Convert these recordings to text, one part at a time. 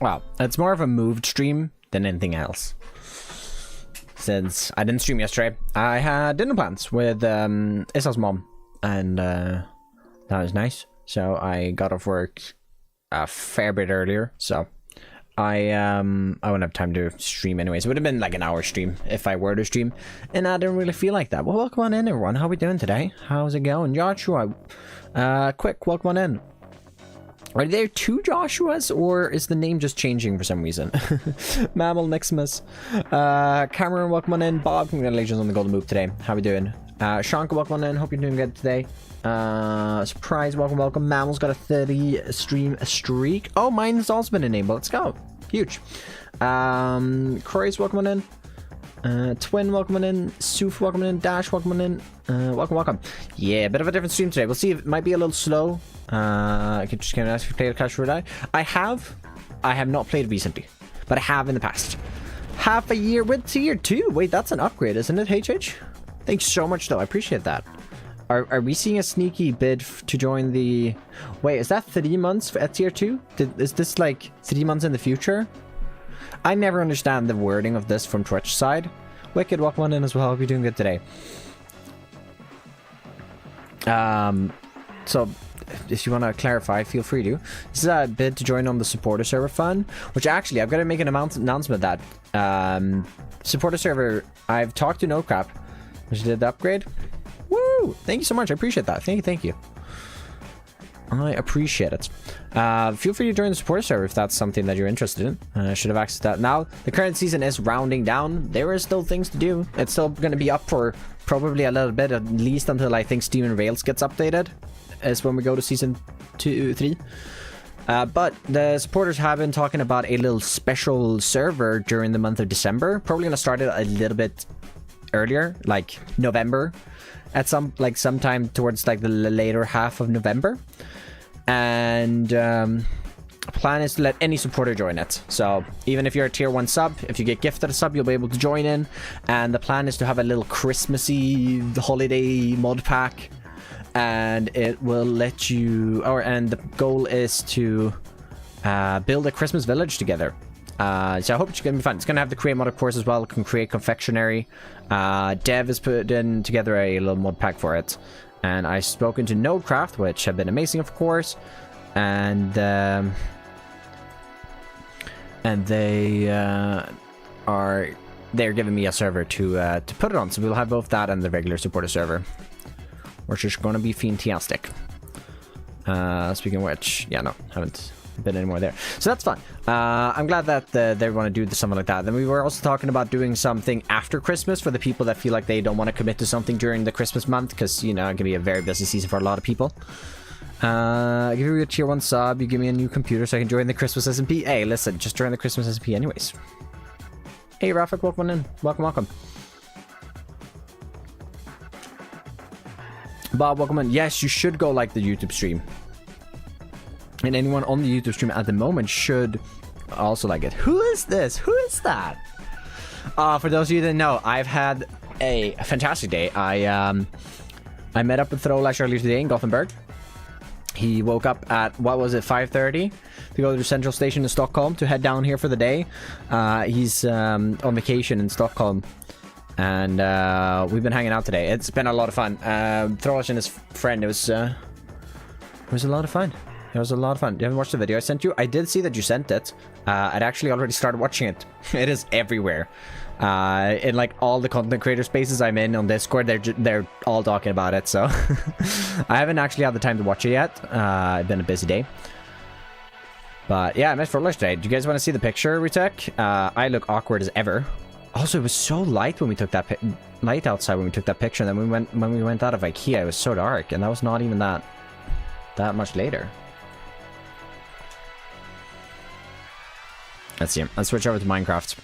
Well, it's more of a moved stream than anything else. Since I didn't stream yesterday, I had dinner plans with Issa's mom, and that was nice. So I got off work a fair bit earlier, so I wouldn't have time to stream anyways. It would have been like an hour stream if I were to stream, and I didn't really feel like that. Well, welcome on in, everyone. How we doing today? How's it going, Joshua? Quick, welcome on in. Are there two Joshuas, or is the name just changing for some reason? Mammal Niximus. Cameron, welcome on in. Bob, congratulations on the golden move today. How we doing? Shanka, welcome on in. Hope you're doing good today. Surprise, welcome. Mammal's got a 30 stream streak. Oh, mine's also been enabled. Let's go. Huge. Croy's welcome on in. Twin, welcome on in. Soof, welcome on in. Dash, welcome on in. Welcome. Yeah, a bit of a different stream today. We'll see if it might be a little slow. I could just ask if you played a Clash Royale. I have not played recently, but I have in the past. Half a year with tier 2. Wait, that's an upgrade, isn't it, HH? Thanks so much, though. I appreciate that. Are we seeing a sneaky bid to join the... Wait, is that 3 months at tier 2? Is this like 3 months in the future? I never understand the wording of this from Twitch side. Wicked, welcome on in as well. Hope you're doing good today. So... if you want to clarify, feel free to. This is a bid to join on the supporter server fund, which actually I've got to make an announcement that supporter server, I've talked to NoCrap, which did the upgrade. Woo! Thank you so much. I appreciate that. Thank you. I appreciate it. Feel free to join the supporter server if that's something that you're interested in. I should have access to that. Now, the current season is rounding down. There are still things to do. It's still going to be up for probably a little bit, at least until I think Steam and Rails gets updated. Is when we go to season 3. But the supporters have been talking about a little special server during the month of December. Probably gonna start it a little bit earlier, like November, at sometime towards like the later half of November. And plan is to let any supporter join it. So even if you're a tier 1 sub, if you get gifted a sub, you'll be able to join in. And the plan is to have a little Christmassy holiday mod pack. And it will let you, and the goal is to build a Christmas village together. So I hope it's going to be fun. It's going to have the create mod, of course, as well. It can create confectionery. Dev has put in together a little mod pack for it. And I've spoken to NodeCraft, which have been amazing, of course. And they're giving me a server to put it on. So we'll have both that and the regular supporter server, which is going to be fantastic. Speaking of which, yeah, no, haven't been anymore there. So that's fun. I'm glad that they want to do something like that. Then we were also talking about doing something after Christmas for the people that feel like they don't want to commit to something during the Christmas month, because, you know, it can be a very busy season for a lot of people. Give you a tier 1 sub, you give me a new computer so I can join the Christmas SMP. Hey, listen, just join the Christmas SMP anyways. Hey, Rafik, welcome in. Welcome. Bob, welcome in. Yes, you should go like the YouTube stream. And anyone on the YouTube stream at the moment should also like it. Who is this? Who is that? For those of you that know, I've had a fantastic day. I met up with Foliage earlier today in Gothenburg. He woke up at, what was it, 5:30 to go to the central station in Stockholm to head down here for the day. He's on vacation in Stockholm. And we've been hanging out today. It's been a lot of fun. Foliage and his friend, it was a lot of fun. You haven't watched the video I sent you? I did see that you sent it. I'd actually already started watching it. It is everywhere. In like all the content creator spaces I'm in on Discord, they're all talking about it. So I haven't actually had the time to watch it yet. It's been a busy day. But yeah, I met Foliage today. Do you guys want to see the picture we took? I look awkward as ever. Also, it was so light when we took that light outside when we took that picture. And then when we went out of IKEA, it was so dark, and that was not even that much later. Let's see. Let's switch over to Minecraft.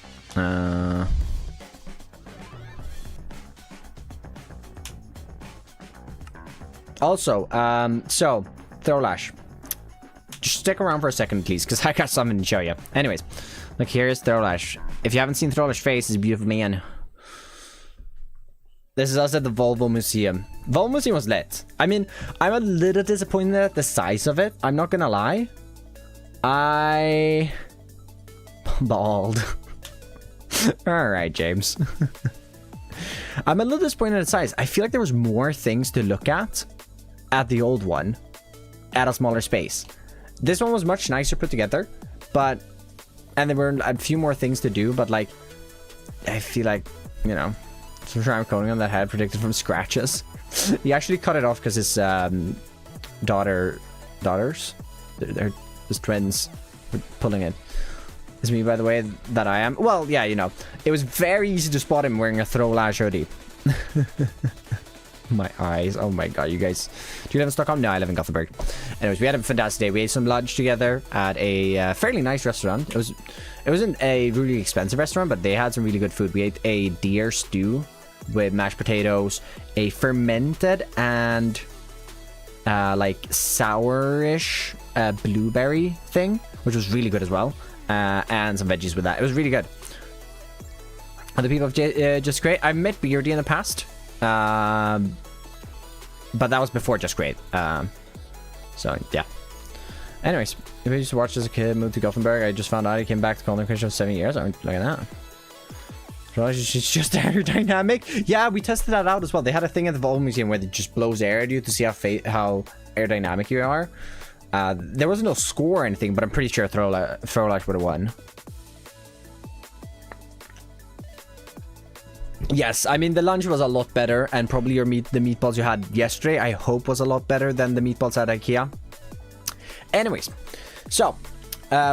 Also, so Throwlash, just stick around for a second, please, because I got something to show you. Anyways, look, here's Throwlash. If you haven't seen Throwlash face, he's a beautiful man. This is us at the Volvo Museum. Volvo Museum was lit. I mean, I'm a little disappointed at the size of it. I'm not gonna lie. Bald. Alright, James. I'm a little disappointed in its size. I feel like there was more things to look at the old one at a smaller space. This one was much nicer put together, but... And there were a few more things to do, but like... I feel like, you know... Some trying coating on that head predicted from scratches. He actually cut it off because his daughters... They're his twins were pulling it. It's me, by the way, that I am. Well, yeah, you know. It was very easy to spot him wearing a Foliage hoodie. My eyes. Oh my god, you guys. Do you live in Stockholm? No, I live in Gothenburg. Anyways, we had a fantastic day. We ate some lunch together at a fairly nice restaurant. It wasn't a really expensive restaurant, but they had some really good food. We ate a deer stew with mashed potatoes, a fermented and like sourish blueberry thing, which was really good as well. And some veggies with that. It was really good. Other people have Just Great. I've met Beardy in the past. But that was before Just Great. So, yeah. Anyways, if I used to watch as a kid, moved to Gothenburg, I just found out he came back to Golden Christian for 7 years. I mean, look at that. She's just aerodynamic. Yeah, we tested that out as well. They had a thing at the Volvo Museum where it just blows air at you to see how aerodynamic you are. There wasn't no score or anything, but I'm pretty sure Foliage would have won. Yes, I mean, the lunch was a lot better, and probably the meatballs you had yesterday, I hope, was a lot better than the meatballs at IKEA. Anyways, so,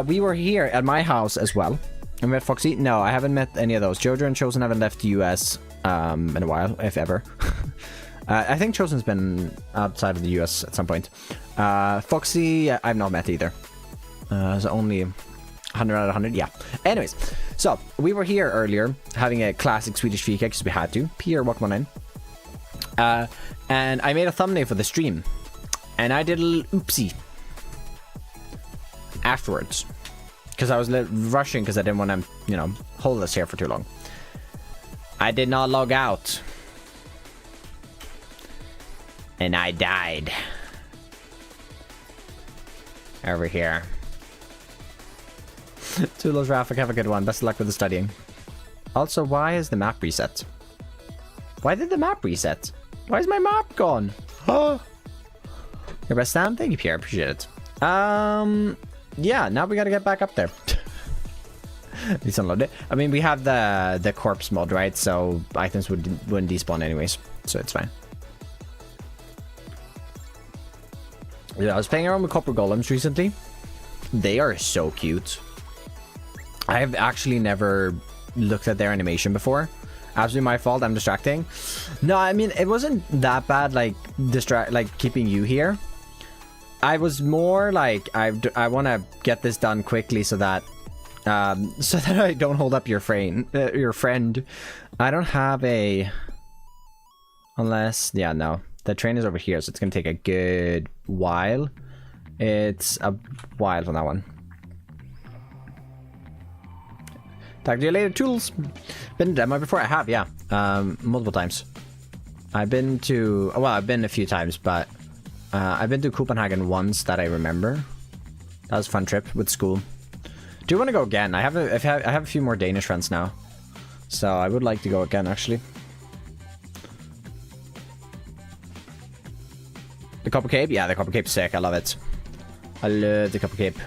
we were here at my house as well. I met Foxy. No, I haven't met any of those. Jojo and Chosen haven't left the US in a while, if ever. I think Chosen's been outside of the US at some point. Foxy, I've not met either. It's only 100 out of 100, yeah. Anyways, so we were here earlier having a classic Swedish Fika because we had to. Pierre, welcome on in. And I made a thumbnail for the stream. And I did a little oopsie afterwards. Because I was rushing because I didn't want to, you know, hold us here for too long. I did not log out. And I died. Over here. Toodles, Rafik, have a good one. Best of luck with the studying. Also, why is the map reset? Why did the map reset? Why is my map gone? Oh. Your best Sam? Thank you, Pierre. Appreciate it. Yeah, now we gotta get back up there. Let's unload it. I mean, we have the corpse mod, right? So items wouldn't despawn anyways. So it's fine. Yeah, I was playing around with copper golems recently. They are so cute. I have actually never looked at their animation before. Absolutely my fault. I'm distracting. No, I mean, it wasn't that bad, like keeping you here. I was more like I want to get this done quickly so that I don't hold up your friend. I don't have a unless no. The train is over here, so it's gonna take a good while. It's a while on that one. Talk to you later, tools. Been to demo before? I have, yeah. Multiple times. I've been a few times, but I've been to Copenhagen once that I remember. That was a fun trip with school. Do you want to go again? I have a few more Danish friends now, so I would like to go again actually. The Copper Cape? Yeah, the Copper Cape's sick. I love it. I love the Copper Cape.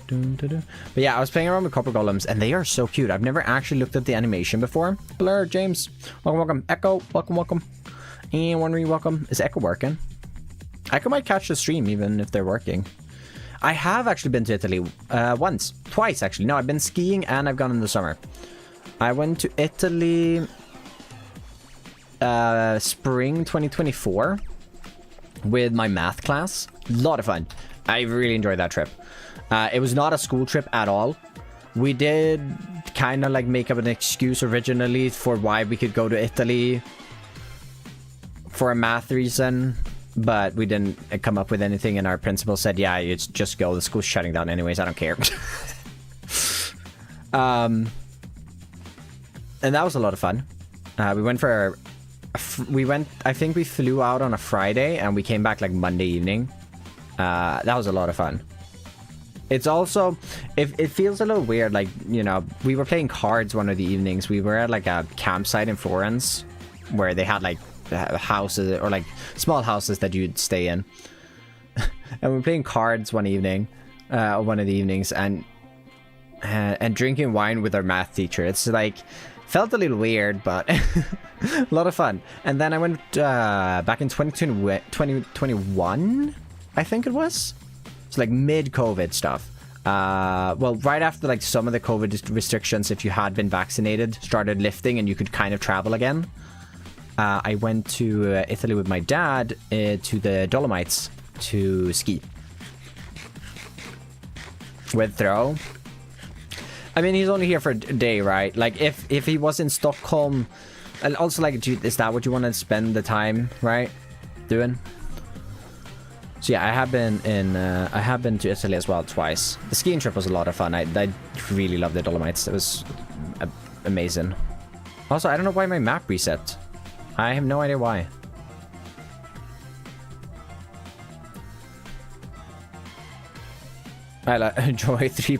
But yeah, I was playing around with Copper Golems, and they are so cute. I've never actually looked at the animation before. Blur, James. Welcome, welcome. Echo, welcome, welcome. And one welcome. Is Echo working? Echo might catch the stream, even if they're working. I have actually been to Italy once. Twice, actually. No, I've been skiing, and I've gone in the summer. I went to Italy... spring 2024 with my math class. A lot of fun. I really enjoyed that trip. It was not a school trip at all. We did kind of like make up an excuse originally for why we could go to Italy for a math reason, but we didn't come up with anything, and our principal said, yeah, you just go, the school's shutting down anyways, I don't care. And that was a lot of fun. I think we flew out on a Friday and we came back like Monday evening. That was a lot of fun. It's also, if it feels a little weird, like, you know, we were playing cards one of the evenings. We were at like a campsite in Florence where they had like houses or like small houses that you'd stay in. And we were playing cards one evening, one of the evenings, and drinking wine with our math teacher. It's like, felt a little weird, but a lot of fun. And then I went back in 2021, I think it was. It's like mid-COVID stuff. Well, right after like some of the COVID restrictions, if you had been vaccinated, started lifting and you could kind of travel again. I went to Italy with my dad to the Dolomites to ski. With Throw. I mean, he's only here for a day, right? Like, if he was in Stockholm, and also like, is that what you want to spend the time, right, doing? So yeah, I have been to Italy as well twice. The skiing trip was a lot of fun. I really loved the Dolomites. It was amazing. Also, I don't know why my map reset. I have no idea why. I enjoy 3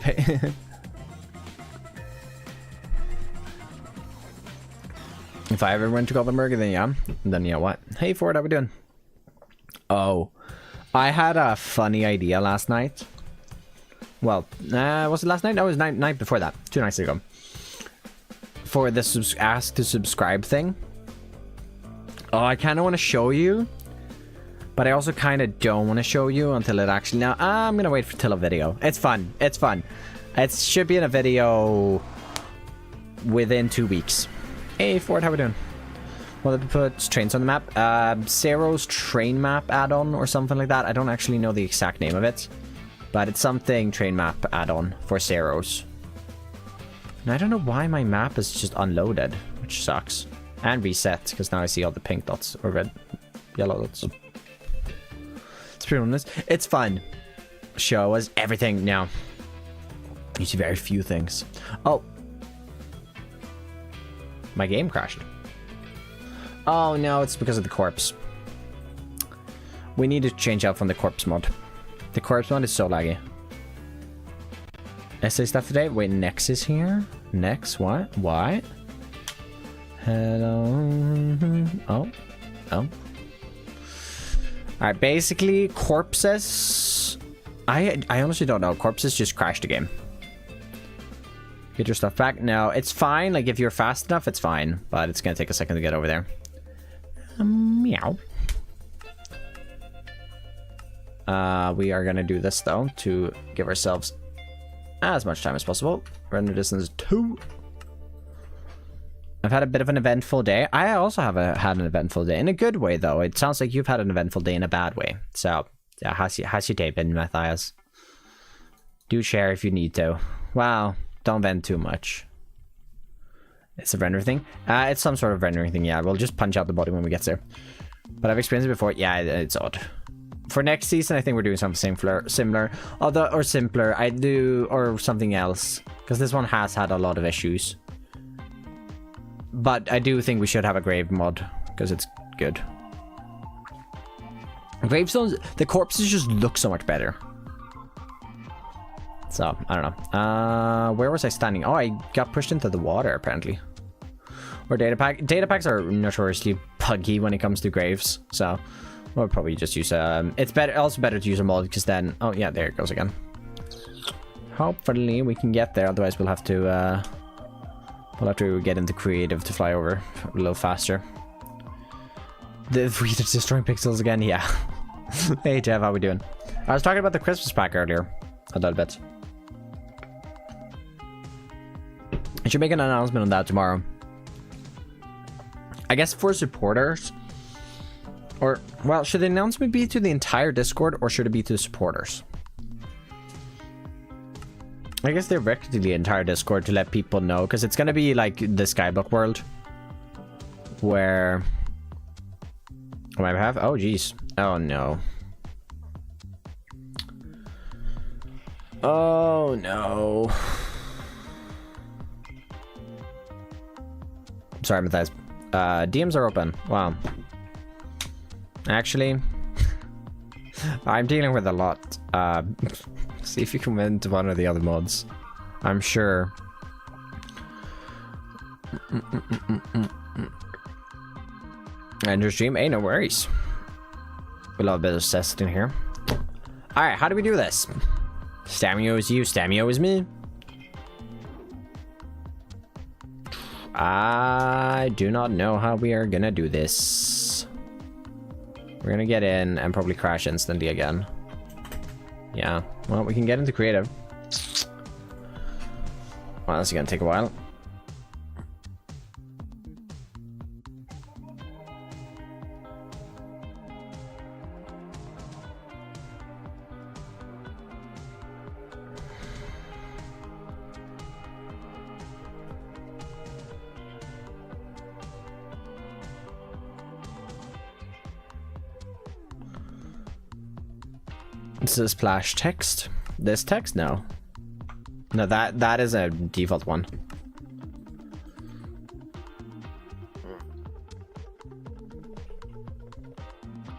If I ever went to Gothenburg, then yeah. Then yeah, what? Hey Ford, how we doing? Oh, I had a funny idea last night. Well, was it last night? No, it was night before that. 2 nights ago. For the ask to subscribe thing. Oh, I kind of want to show you. But I also kind of don't want to show you until it actually... Now, I'm going to wait till a video. It's fun. It's fun. It should be in a video within 2 weeks. Hey, Ford, how we doing? Well, they put trains on the map. Zero's train map add-on or something like that. I don't actually know the exact name of it. But it's something train map add-on for Zero's. And I don't know why my map is just unloaded, which sucks. And reset, because now I see all the pink dots, or red, yellow dots. It's pretty honest. It's fun. Show us everything now. You see very few things. Oh. My game crashed. Oh no, it's because of the corpse. We need to change out from the corpse mod. The corpse mod is so laggy. Essay stuff today? Wait, Nex is here? Nex? What? What? Hello? Oh. Oh. Alright, basically, corpses... I honestly don't know. Corpses just crashed the game. Get your stuff back. No, it's fine. Like, if you're fast enough, it's fine. But it's gonna take a second to get over there. Meow. We are gonna do this, though, to give ourselves as much time as possible. Render distance 2. I've had a bit of an eventful day. I also have had an eventful day. In a good way, though. It sounds like you've had an eventful day in a bad way. So, yeah, how's your day been, Matthias? Do share if you need to. Wow. Don't vent too much. It's a render thing? It's some sort of rendering thing, yeah. We'll just punch out the body when we get there. But I've experienced it before. Yeah, it's odd. For next season, I think we're doing something similar. Or simpler. Or something else. Because this one has had a lot of issues. But I do think we should have a grave mod. Because it's good. Gravestones, the corpses just look so much better. So, I don't know. Where was I standing? Oh, I got pushed into the water, apparently. Or data pack. Data packs are notoriously buggy when it comes to graves. So, we'll probably just use... it's also better to use a mod, because then... Oh, yeah, there it goes again. Hopefully, we can get there. Otherwise, we'll have to get into creative to fly over a little faster. The destroying pixels again? Yeah. Hey, Jeff, how we doing? I was talking about the Christmas pack earlier. A little bit. I should make an announcement on that tomorrow. I guess for supporters. Or, well, should the announcement be to the entire Discord or should it be to the supporters? I guess directly to the entire Discord to let people know. Because it's going to be like the Skyblock world. Where... What do I have? Oh, jeez. Oh, no. Oh, no. Sorry, Matthias. DMs are open. Wow. Actually, I'm dealing with a lot. See if you can win to one of the other mods. I'm sure. Enter stream. Hey, no worries. We love a bit of cess in here. Alright, how do we do this? Stamio is you, Stamio is me. I do not know how we are gonna do this. We're gonna get in and probably crash instantly again. Yeah, well, we can get into creative. Well, this is gonna take a while. This is splash text. This text? No. No, that is a default one.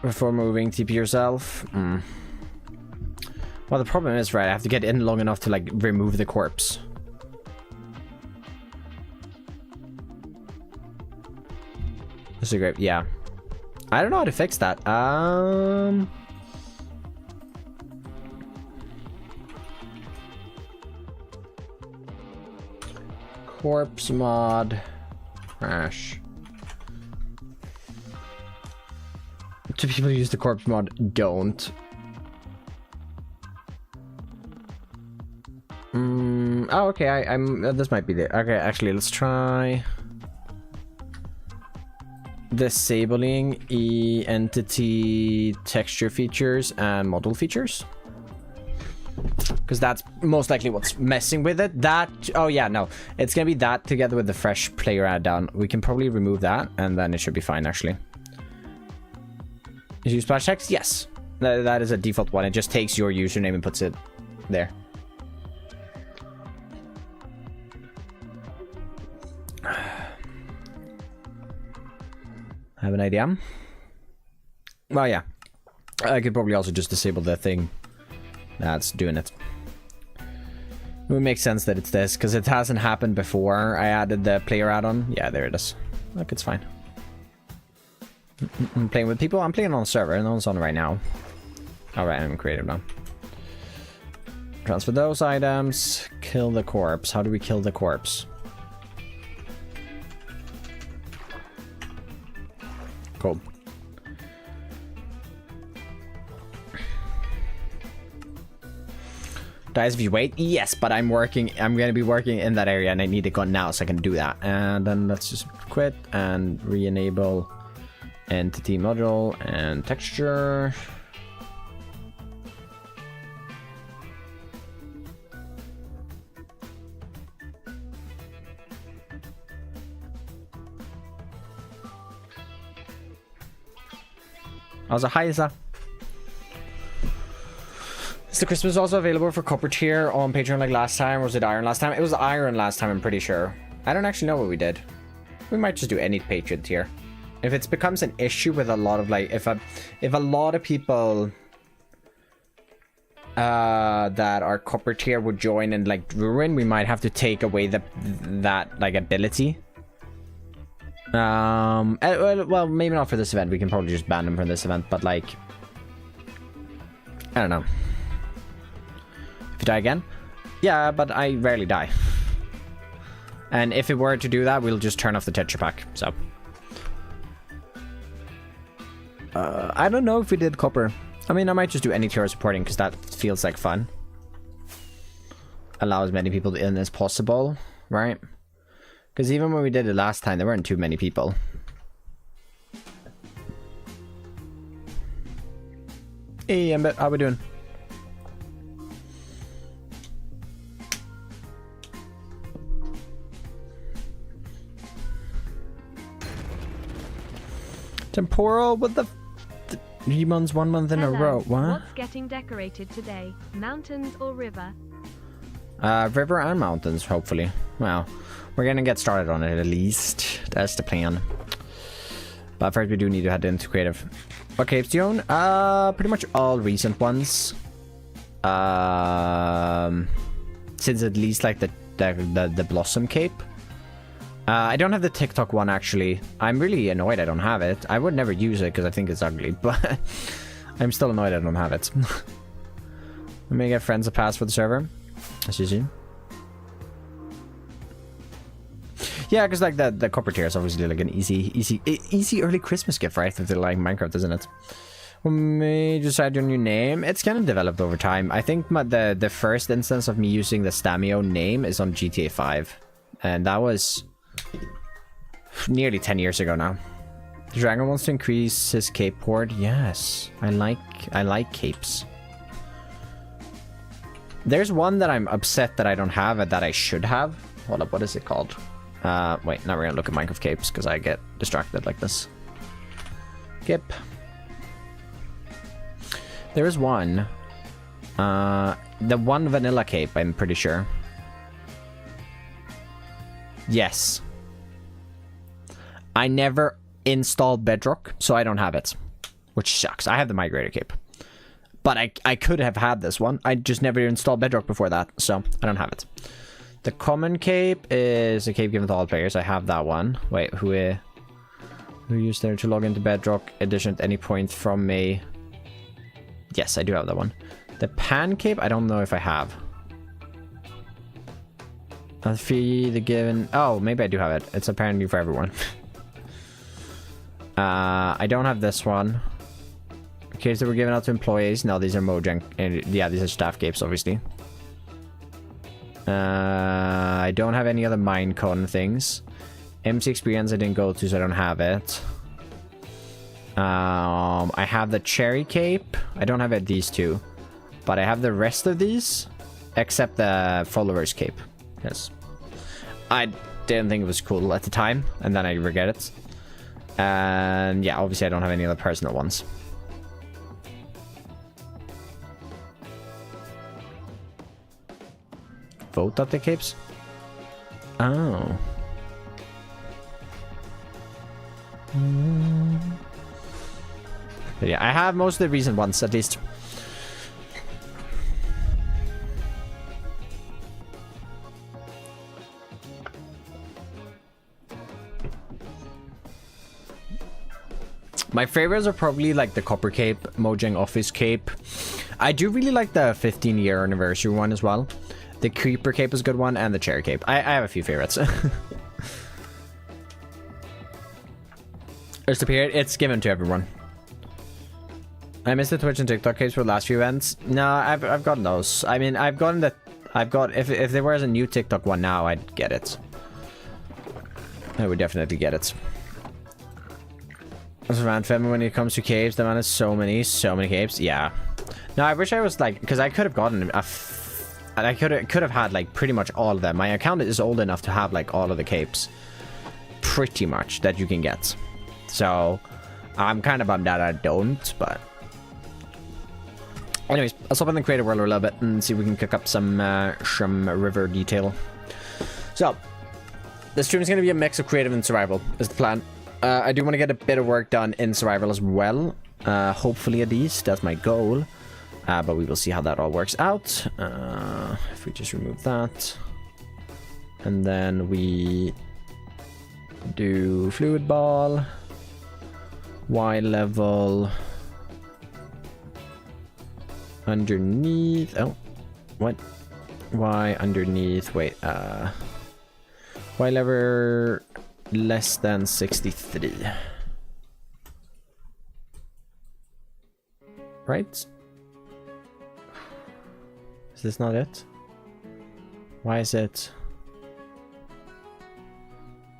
Before moving, TP yourself. Well, the problem is, right, I have to get in long enough to, like, remove the corpse. This is great. Yeah. I don't know how to fix that. Corpse mod crash. Do people use the corpse mod? Don't. Oh, okay. I'm. This might be the. Okay, actually, let's try disabling entity texture features and model features. Because that's most likely what's messing with it. That, oh yeah, no. It's gonna be that together with the fresh player add down. We can probably remove that and then it should be fine actually. Is you splash text? Yes. That is a default one. It just takes your username and puts it there. Have an idea? Well, yeah. I could probably also just disable the thing that's doing it. It would make sense that it's this, because it hasn't happened before I added the player add-on. Yeah, there it is. Look, it's fine. I'm playing with people. I'm playing on a server. No one's on right now. Alright, I'm creative now. Transfer those items. Kill the corpse. How do we kill the corpse? Cool. Dies if you wait? Yes, but I'm working. I'm going to be working in that area and I need it gone now so I can do that. And then let's just quit and re-enable entity module and texture. Also, hi, Isa. Is the Christmas also available for copper tier on Patreon like last time, or was it iron last time? It was iron last time, I'm pretty sure. I don't actually know what we did. We might just do any Patreon tier. If it becomes an issue with a lot of like, if a lot of people that are copper tier would join and like ruin, we might have to take away that like ability. Well, maybe not for this event. We can probably just ban them from this event, but like, I don't know. If you die again? Yeah, but I rarely die. And if it were to do that, we'll just turn off the texture pack, so. I don't know if we did copper. I mean, I might just do any tier supporting, because that feels like fun. Allow as many people in as possible, right? Because even when we did it last time, there weren't too many people. Hey, Embit, how we doing? Temporal, what the 3 months, 1 month in a row. What? What's getting decorated today? Mountains or river? River and mountains, hopefully. Well, we're gonna get started on it at least. That's the plan. But first we do need to head into creative. What caves do you own? Pretty much all recent ones. Since at least like the Blossom Cape. I don't have the TikTok one actually. I'm really annoyed I don't have it. I would never use it because I think it's ugly, but I'm still annoyed I don't have it. Let me get friends a pass for the server. As you see. Yeah, because like the copper tier is obviously like an easy early Christmas gift, right? If they like Minecraft, isn't it? When we decide your new name, it's kind of developed over time. I think the first instance of me using the Stamio name is on GTA 5, and that was nearly 10 years ago now. The dragon wants to increase his cape hoard. Yes, I like capes. There's one that I'm upset that I don't have and that I should have. Hold up, what is it called? Wait, now we're gonna look at Minecraft capes because I get distracted like this. Cape. There is one. The one vanilla cape, I'm pretty sure. Yes. I never installed Bedrock, so I don't have it. Which sucks. I have the Migrator cape. But I could have had this one. I just never installed Bedrock before that, so I don't have it. The common cape is a cape given to all players. I have that one. Wait, who used there to log into Bedrock edition at any point from May? Yes, I do have that one. The pan cape, I don't know if I have. The given. Oh, maybe I do have it. It's apparently for everyone. I don't have this one. Capes that were given out to employees. No, these are Mojang. Yeah, these are staff capes, obviously. I don't have any other Minecon things. MC Experience I didn't go to, so I don't have it. I have the cherry cape. I don't have these two, but I have the rest of these except the followers cape. Yes, I didn't think it was cool at the time, and then I regret it. And yeah, obviously I don't have any other personal ones. Vote up the capes. Oh. But yeah, I have most of the recent ones, at least. My favorites are probably like the Copper Cape, Mojang Office Cape. I do really like the 15-year anniversary one as well. The Creeper Cape is a good one, and the Cherry Cape. I have a few favorites. There's the period. It's given to everyone. I missed the Twitch and TikTok capes for the last few events. No, I've gotten those. I mean, I've gotten the... If there was a new TikTok one now, I'd get it. I would definitely get it. As a fan family, when it comes to caves, the man has so many capes. Yeah. No, I wish I was like... Because I could have gotten I could have had like pretty much all of them. My account is old enough to have like all of the capes. Pretty much that you can get. So, I'm kind of bummed that I don't, but... Anyways, let's hop in the creative world a little bit and see if we can cook up some river detail. So, the stream is going to be a mix of creative and survival, is the plan. I do want to get a bit of work done in survival as well. Hopefully at least, that's my goal. But we will see how that all works out. If we just remove that. And then we do fluid ball. Y level. Underneath. Oh, what? Y underneath. Wait. Y level less than 63. Right? Is this not it? Why is it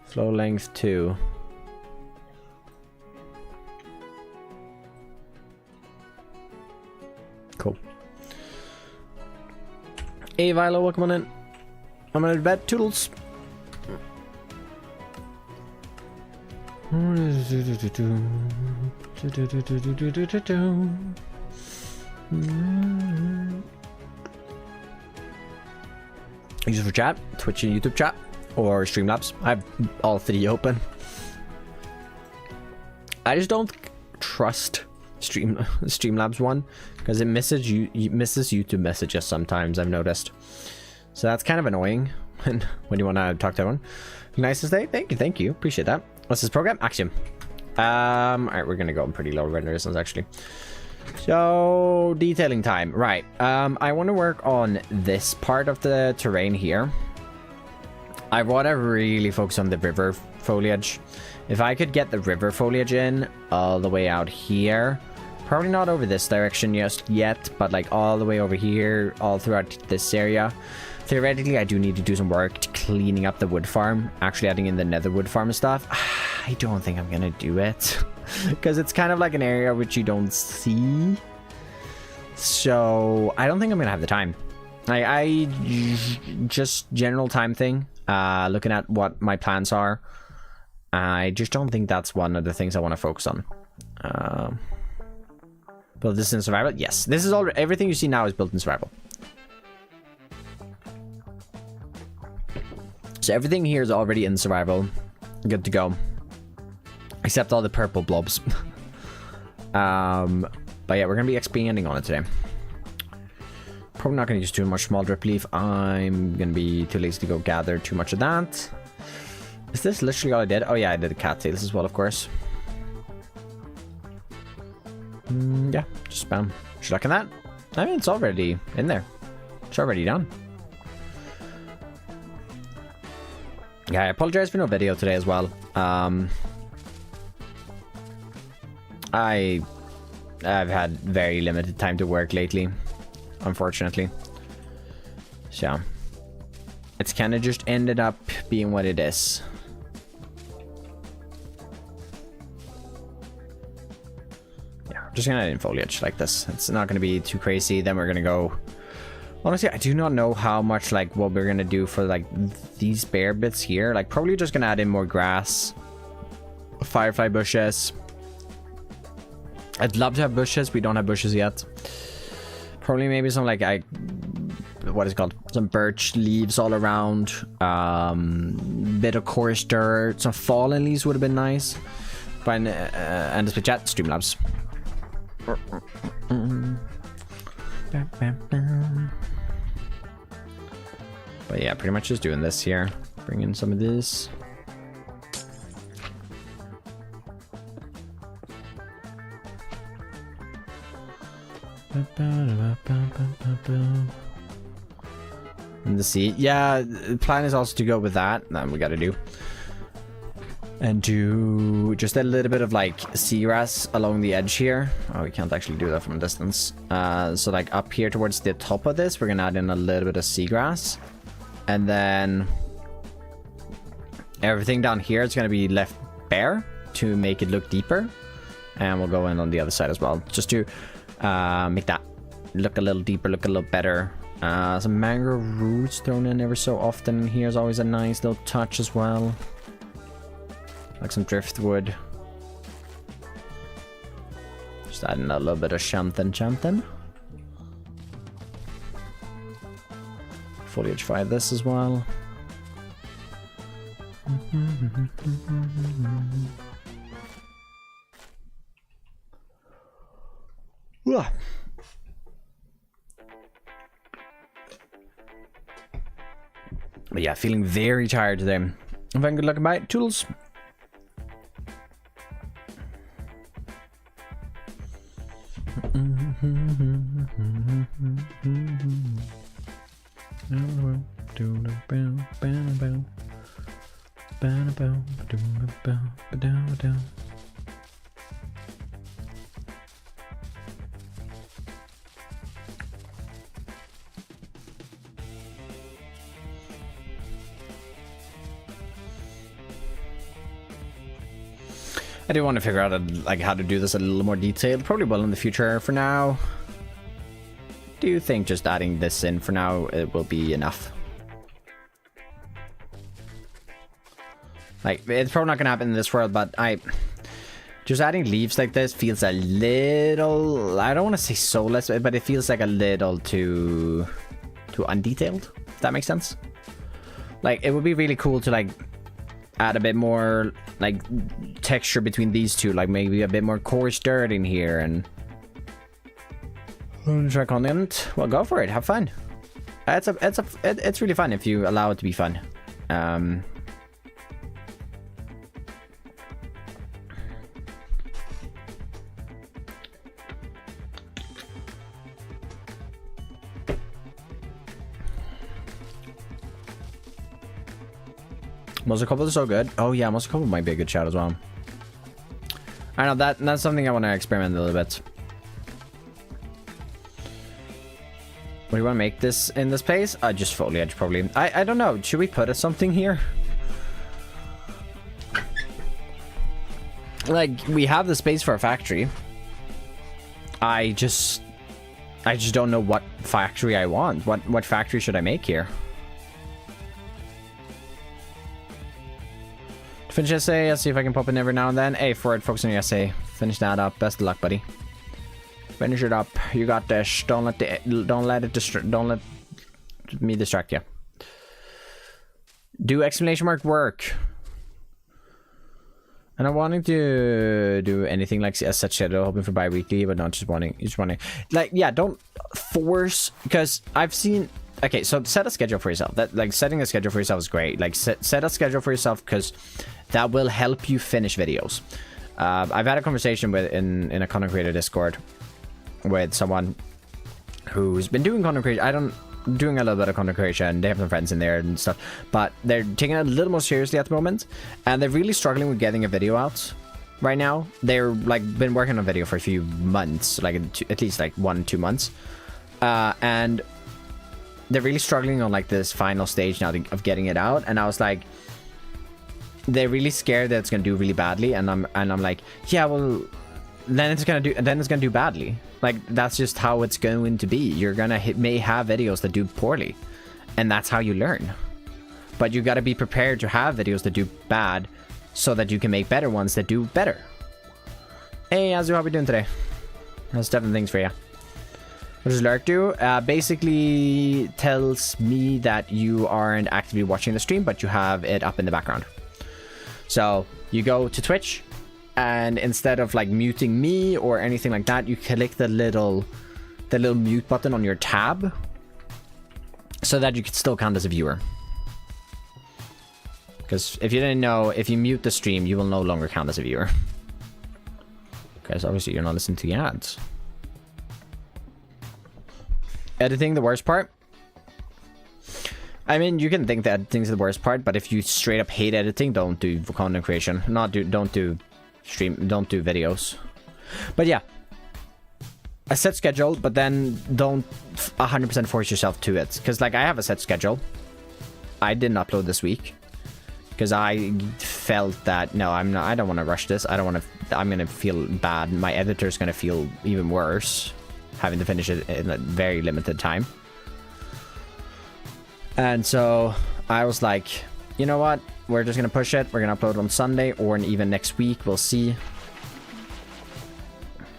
flow length 2? Cool. Hey Vilo, welcome on in. I'm gonna bed. Toodles. Use it for chat, Twitch and YouTube chat, or Streamlabs. I have all three open. I just don't trust Streamlabs one, because it misses YouTube messages sometimes, I've noticed. So that's kind of annoying when you want to talk to everyone. Nice to stay. Thank you. Appreciate that. What's this program? Axiom. Alright, we're gonna go on pretty low render distance actually. So detailing time. Right. I want to work on this part of the terrain here. I want to really focus on the river foliage. If I could get the river foliage in all the way out here, probably not over this direction just yet, but like all the way over here, all throughout this area. Theoretically, I do need to do some work cleaning up the wood farm, actually adding in the nether wood farm and stuff. I don't think I'm gonna do it because it's kind of like an area which you don't see. So I don't think I'm gonna have the time. I just general time thing, looking at what my plans are. I just don't think that's one of the things I want to focus on. Build this in survival? Yes. This is all, everything you see now is built in survival. So everything here is already in survival. Good to go. Except all the purple blobs. But yeah, we're going to be expanding on it today. Probably not going to use too much small drip leaf. I'm going to be too lazy to go gather too much of that. Is this literally all I did? Oh yeah, I did the cattails as well, of course. Yeah, just spam. Should I look at that? I mean, it's already in there. It's already done. Yeah, I apologize for no video today as well. I've had very limited time to work lately, unfortunately. So it's kind of just ended up being what it is. Yeah, I'm just gonna add in foliage like this. It's not gonna be too crazy. Then we're gonna go. Honestly, I do not know how much like what we're gonna do for like these bare bits here. Like probably just gonna add in more grass, firefly bushes. I'd love to have bushes. We don't have bushes yet. Probably maybe some like what is it called? Some birch leaves all around. Bit of coarse dirt. Some fallen leaves would have been nice. But and this chat Streamlabs. But yeah, pretty much just doing this here. Bring in some of this. And the sea. Yeah, the plan is also to go with that. Then we gotta do. And do just a little bit of like seagrass along the edge here. Oh, we can't actually do that from a distance. So like up here towards the top of this, we're gonna add in a little bit of seagrass. And then everything down here is gonna be left bare to make it look deeper. And we'll go in on the other side as well. Just to make that look a little deeper, look a little better. Some mangrove roots thrown in ever so often. Here is always a nice little touch as well. Like some driftwood. Just adding a little bit of chantin. Foliage this as well. But yeah, feeling very tired today. If I can good luck about tools. I do want to figure out like how to do this a little more detailed. Probably will in the future. For now, do you think just adding this in for now it will be enough? Like it's probably not gonna happen in this world, but just adding leaves like this feels a little, I don't want to say soulless, but it feels like a little too undetailed, if that makes sense. Like it would be really cool to like add a bit more like texture between these two, like maybe a bit more coarse dirt in here and try content. Well, go for it. Have fun. It's really fun if you allow it to be fun. Muscle couple is so good. Oh yeah, muscle couple might be a good shout as well. I know that's something I want to experiment a little bit. What do you want to make this in this place? Just foliage probably. I don't know. Should we put something here? Like we have the space for a factory. I just don't know what factory I want. What factory should I make here? Finish essay. I'll see if I can pop in every now and then. Hey, Ford, focus on your essay. Finish that up. Best of luck, buddy. Finish it up. You got this. Don't let me distract you. Do exclamation mark work. And I'm wanting to do anything like a set schedule, hoping for bi-weekly, but not just wanting. Like, yeah, don't force, because I've seen. Okay, so set a schedule for yourself. That like setting a schedule for yourself is great. Like set a schedule for yourself because that will help you finish videos. I've had a conversation with in a content creator Discord with someone who's been doing content creation. Doing a little bit of content creation. They have some friends in there and stuff, but they're taking it a little more seriously at the moment, and they're really struggling with getting a video out right now. They're like been working on video for a few months, like at least like 1-2 months, and they're really struggling on like this final stage now of getting it out. And I was like, they're really scared that it's gonna do really badly, and I'm like, yeah, well, then it's gonna do badly. Like that's just how it's going to be. You're gonna may have videos that do poorly, and that's how you learn. But you got to be prepared to have videos that do bad, so that you can make better ones that do better. Hey, Azu, how we doing today? That's definitely things for you. What does Lurk do? Basically tells me that you aren't actively watching the stream, but you have it up in the background. So you go to Twitch, and instead of like muting me or anything like that, you click the little mute button on your tab, so that you can still count as a viewer. Because if you didn't know, if you mute the stream, you will no longer count as a viewer. Because obviously you're not listening to the ads. Editing, the worst part? I mean, you can think that editing's the worst part, but if you straight up hate editing, don't do content creation. Don't do videos. But yeah, a set schedule, but then don't 100% force yourself to it. Because like I have a set schedule. I didn't upload this week because I felt that no, I don't want to rush this. I'm gonna feel bad. My editor's gonna feel even worse having to finish it in a very limited time. And so I was like, you know what? We're just gonna push it. We're gonna upload on Sunday or even next week. We'll see.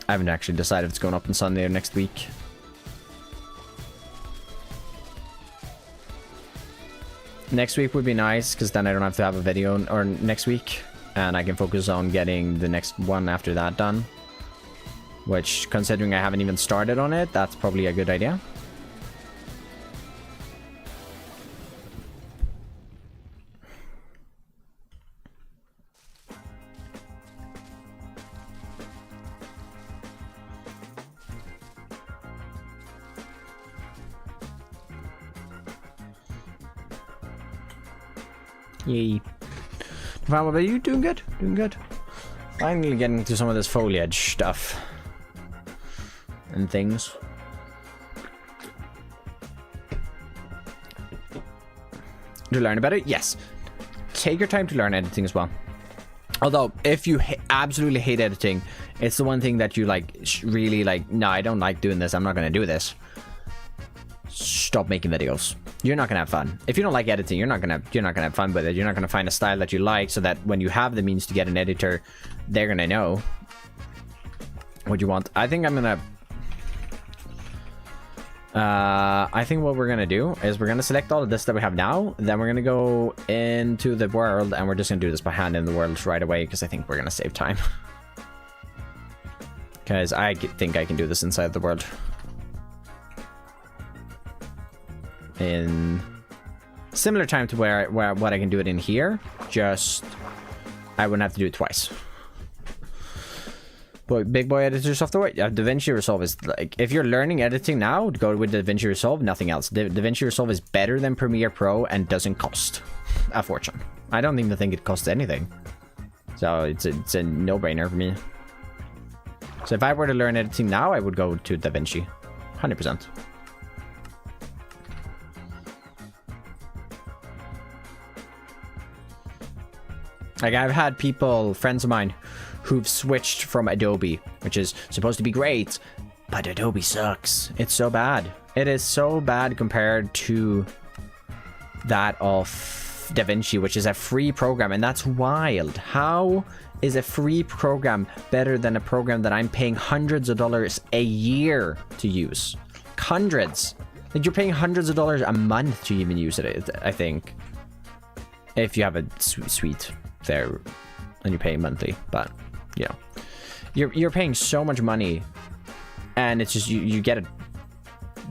I haven't actually decided if it's going up on Sunday or next week. Next week would be nice because then I don't have to have a video or next week, and I can focus on getting the next one after that done. Which, considering I haven't even started on it, that's probably a good idea. Yay. What about you? Doing good? Doing good. Finally getting into some of this foliage stuff. And things. To learn about it? Yes. Take your time to learn editing as well. Although, if you absolutely hate editing, it's the one thing that you like, really like, no, I don't like doing this, I'm not going to do this. Stop making videos. You're not gonna have fun. If you don't like editing, you're not gonna have fun with it. You're not gonna find a style that you like, so that when you have the means to get an editor, they're gonna know what you want. I think I'm gonna I think what we're gonna do is we're gonna select all of this that we have now, then we're gonna go into the world, and we're just gonna do this by hand in the world right away, because I think we're gonna save time. Because I think I can do this inside the world. In similar time to where what I can do it in here, just I wouldn't have to do it twice. But big boy editor software, DaVinci Resolve is like, if you're learning editing now, go with DaVinci Resolve, nothing else. DaVinci Resolve is better than Premiere Pro and doesn't cost a fortune. I don't even think it costs anything. So it's a no-brainer for me. So if I were to learn editing now, I would go to DaVinci, 100%. Like, I've had people, friends of mine, who've switched from Adobe, which is supposed to be great, but Adobe sucks. It's so bad. It is so bad compared to that of DaVinci, which is a free program, and that's wild. How is a free program better than a program that I'm paying hundreds of dollars a year to use? Hundreds. Like, you're paying hundreds of dollars a month to even use it, I think. If you have a suite there and you're paying monthly, but you know, you're paying so much money, and it's just you get a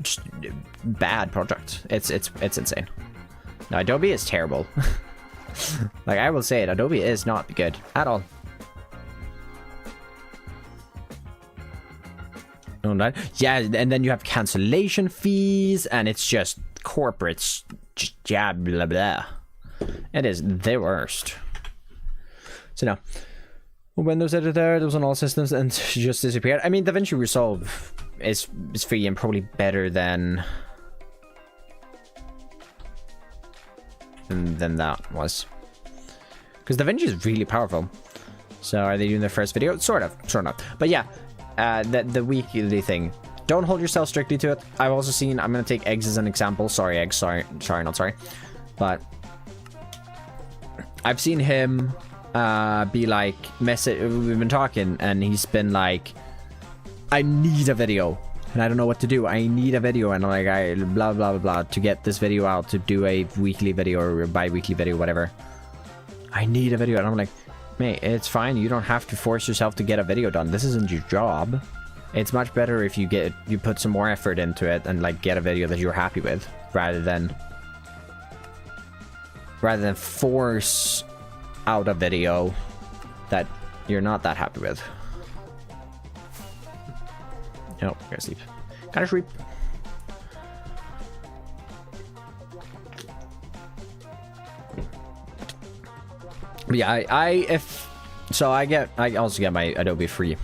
just bad product. It's insane. No, Adobe is terrible. Like, I will say it, Adobe is not good at all. Yeah, and then you have cancellation fees, and it's just corporates, just yeah, blah blah. It is the worst. So no, Windows Editor, there was on all systems and just disappeared. I mean, DaVinci Resolve is free and probably better than that was, because DaVinci is really powerful. So are they doing their first video? Sort of. But yeah, the weekly thing. Don't hold yourself strictly to it. I've also seen. I'm gonna take eggs as an example. Sorry, eggs. Sorry, not sorry. But I've seen him be like, we've been talking, and he's been like, I need a video and I don't know what to do. I need a video, and like, I blah blah blah blah to get this video out, to do a weekly video or a bi-weekly video, whatever. I need a video, and I'm like, mate, it's fine. You don't have to force yourself to get a video done. This isn't your job. It's much better if you put some more effort into it and like get a video that you're happy with, rather than force out a video that you're not that happy with. Oh, gotta sleep. Gotta sleep. But yeah, I also get my Adobe free.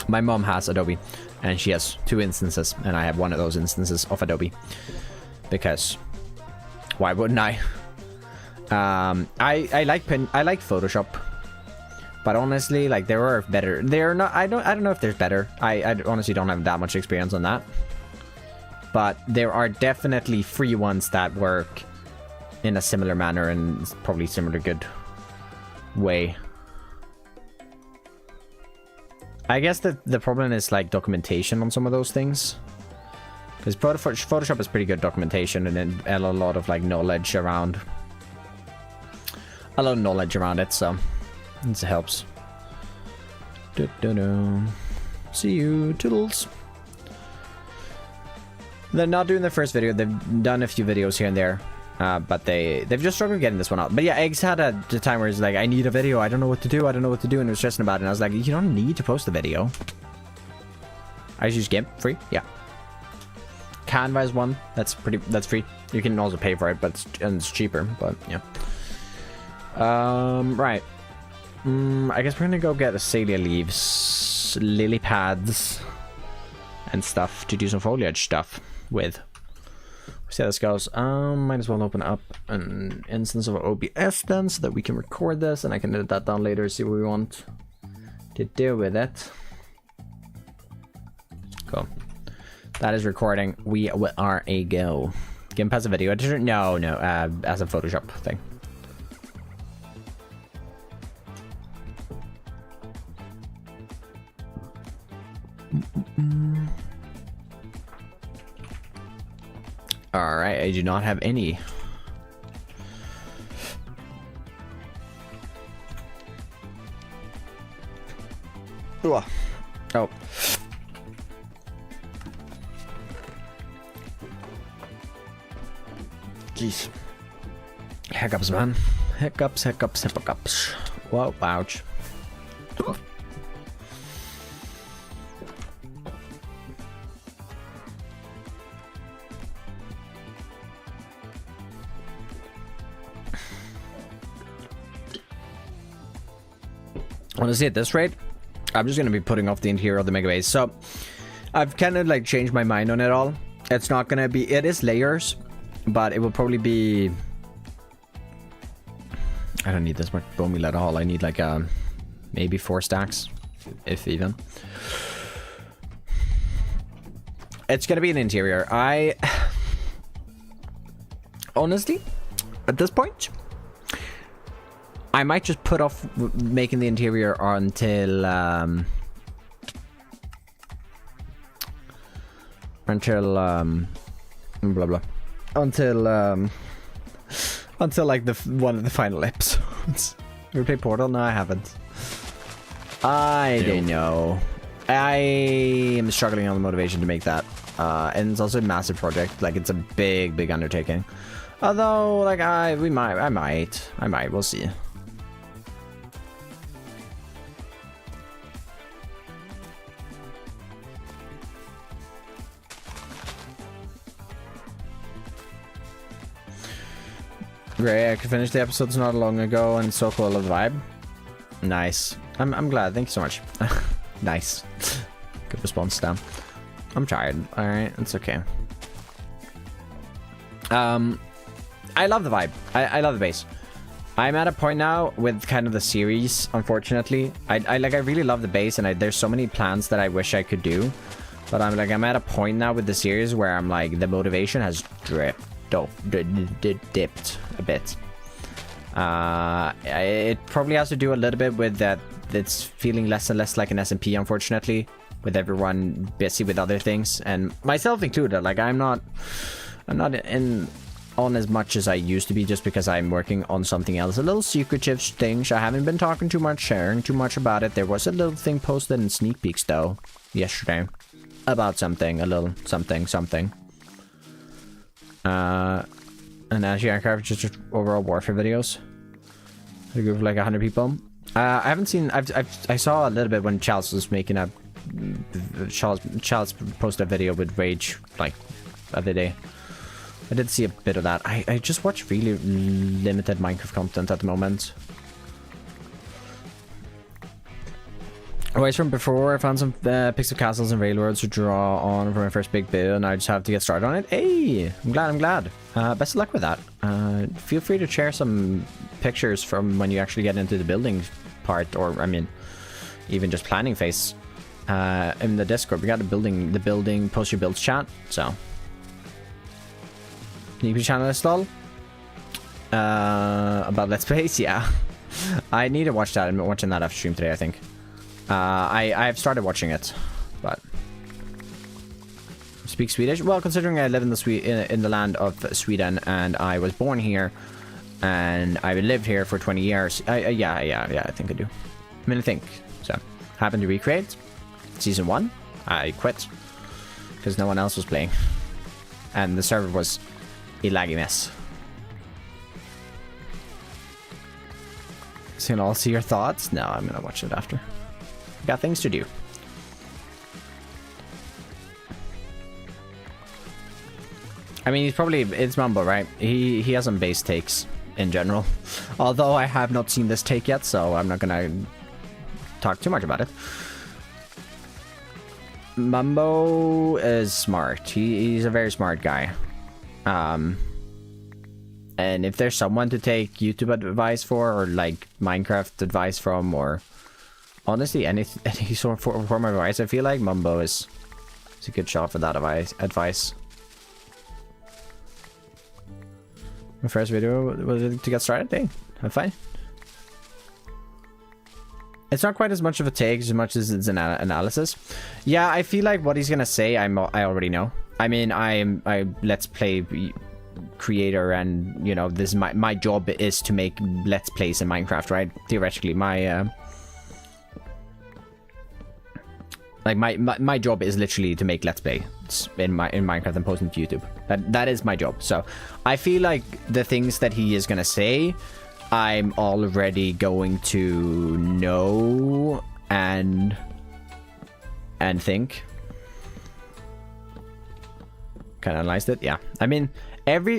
My mom has Adobe, and she has 2 instances, and I have one of those instances of Adobe, because why wouldn't I? I like Photoshop, but honestly, like, there are better. They're not. I don't know if there's better. I honestly don't have that much experience on that, but there are definitely free ones that work in a similar manner and probably similar good way. I guess the problem is like documentation on some of those things, because Photoshop is pretty good documentation, and then a lot of like knowledge around. A lot of knowledge around it, so it helps. See you, toodles. They're not doing their first video. They've done a few videos here and there, but they've just struggled getting this one out. But yeah, Eggs had a time where he's like, I need a video. I don't know what to do. And it was stressing about it. And I was like, you don't need to post a video. I just use GIMP free. Yeah. Canva is one. That's free. You can also pay for it, but it's cheaper. But yeah. Right. I guess we're gonna go get azalea leaves, lily pads, and stuff to do some foliage stuff with. We'll see how this goes. Might as well open up an instance of OBS then, so that we can record this, and I can edit that down later, see what we want to do with it. Cool. That is recording. We are a go. GIMP has a video editor? No, as a Photoshop thing. Alright, I do not have any. Ooh. Oh. Jeez. Hiccups, man. Hiccups, hiccups, hiccups. Whoa, ouch. Honestly, at this rate, I'm just gonna be putting off the interior of the mega base. So I've kind of like changed my mind on it all. It's not gonna be, it is layers, but it will probably be, I don't need this much bone meal at all. I need like maybe 4 stacks, if even. It's gonna be an interior. I honestly, at this point, I might just put off making the interior until blah blah until like one of the final episodes. You ever play Portal? No, I haven't. I don't know. I am struggling on the motivation to make that, and it's also a massive project. Like, it's a big undertaking. Although, like, I might. We'll see. Great, I could finish the episodes not long ago, and so cool of the vibe. Nice. I'm glad. Thank you so much. Nice. Good response, Stam. I'm tired. All right, it's okay. I love the vibe. I love the base. I'm at a point now with kind of the series. Unfortunately, I really love the base, and there's so many plans that I wish I could do, but I'm at a point now with the series where I'm like, the motivation has dipped a bit. It probably has to do a little bit with that. It's feeling less and less like an SMP, unfortunately, with everyone busy with other things, and myself included. Like, I'm not in on as much as I used to be, just because I'm working on something else, a little secretive thing. I haven't been talking too much, sharing too much about it. There was a little thing posted in sneak peeks though yesterday about something, a little something. And actually, Minecraft just overall warfare videos. A group of like 100 people. I haven't seen. I saw a little bit when Charles was making a. Charles posted a video with Rage like the other day. I did see a bit of that. I just watch really limited Minecraft content at the moment. Always from before, I found some pics of castles and railroads to draw on for my first big build, and I just have to get started on it. Hey, I'm glad. Best of luck with that. Feel free to share some pictures from when you actually get into the building part, or I mean, even just planning phase. In the Discord, we got the building post your builds chat. So, new channel install. About Let's Plays, yeah. I need to watch that. I'm watching that after stream today, I think. I've started watching it, but speak Swedish. Well, considering I live in the land of Sweden, and I was born here, and I lived here for 20 years. Yeah, I think I do. I think so. Happened to recreate season 1. I quit because no one else was playing, and the server was a laggy mess. So I'll see your thoughts. No, I'm gonna watch it after. Got things to do. I mean, it's Mumbo, right? He has some base takes in general. Although I have not seen this take yet, so I'm not gonna talk too much about it. Mumbo is smart. He's a very smart guy. And if there's someone to take YouTube advice for, or like Minecraft advice from, or honestly any sort of form of advice, I feel like Mumbo is a good shot for that advice. My first video was to get started. Hey, I'm fine. It's not quite as much of a take as much as it's an analysis. Yeah, I feel like what he's gonna say I already know. I mean, I'm a Let's Play creator, and you know, this is my job is to make Let's Plays in Minecraft, right? Theoretically, my like my job is literally to make Let's Play in Minecraft and post them to YouTube. That is my job. So I feel like the things that he is gonna say, I'm already going to know and think. Kind of analyzed it, yeah. I mean,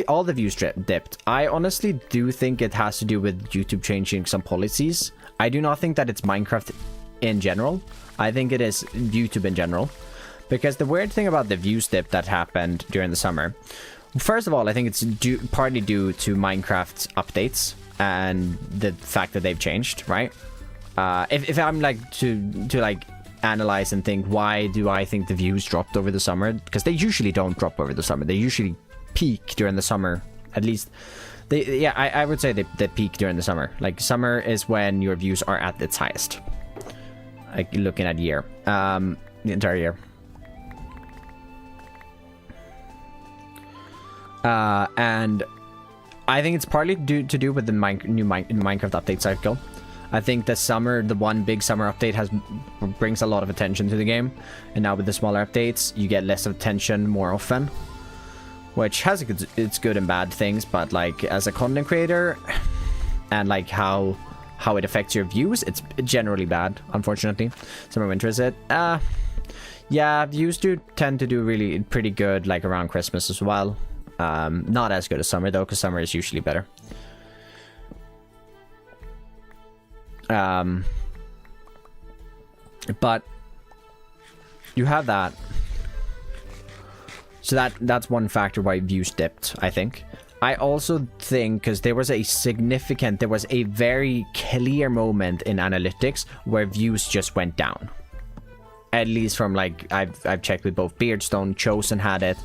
all the views dipped. I honestly do think it has to do with YouTube changing some policies. I do not think that it's Minecraft in general. I think it is YouTube in general, because the weird thing about the views dip that happened during the summer, first of all, I think it's partly due to Minecraft's updates and the fact that they've changed, right? If I'm like to like analyze and think, why do I think the views dropped over the summer? Because they usually don't drop over the summer. They usually peak during the summer, at least. I would say they peak during the summer. Like, summer is when your views are at its highest. Like, looking at year, the entire year. And I think it's partly to do with the new Minecraft update cycle. I think the summer, the one big summer update brings a lot of attention to the game, and now with the smaller updates, you get less attention more often, which has its good and bad things. But like, as a content creator, and like how it affects your views, it's generally bad, unfortunately. Summer winter is it? Yeah, views do tend to do really pretty good like around Christmas as well. Not as good as summer though, because summer is usually better. But you have that, so that's one factor why views dipped, I think. I also think because there was a very clear moment in analytics where views just went down. At least from like, I've checked with both Beardstone, Chosen had it,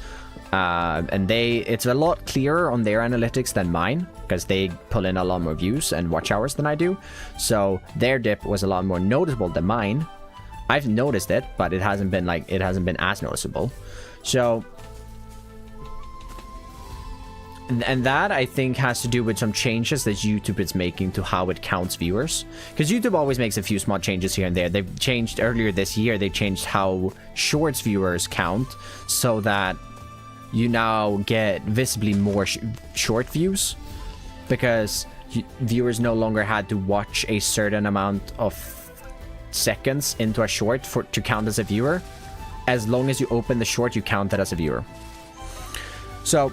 and it's a lot clearer on their analytics than mine, because they pull in a lot more views and watch hours than I do. So their dip was a lot more noticeable than mine. I've noticed it, but it hasn't been as noticeable. So, and that I think has to do with some changes that YouTube is making to how it counts viewers. Because YouTube always makes a few small changes here and there. They've changed earlier this year, they changed how shorts viewers count, so that you now get visibly more short views, because viewers no longer had to watch a certain amount of seconds into a short to count as a viewer. As long as you open the short, you count it as a viewer. So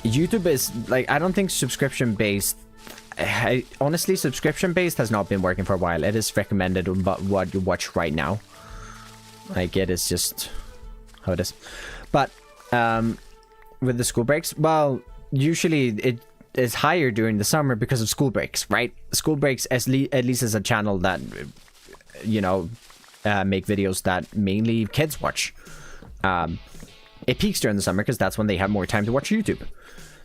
YouTube is like, I don't think subscription based, honestly, subscription based has not been working for a while. It is recommended about what you watch right now. Like, it is just how it is. But with the school breaks, well, usually it is higher during the summer because of school breaks, right? School breaks, at least as a channel that, you know, make videos that mainly kids watch. It peaks during the summer because that's when they have more time to watch YouTube.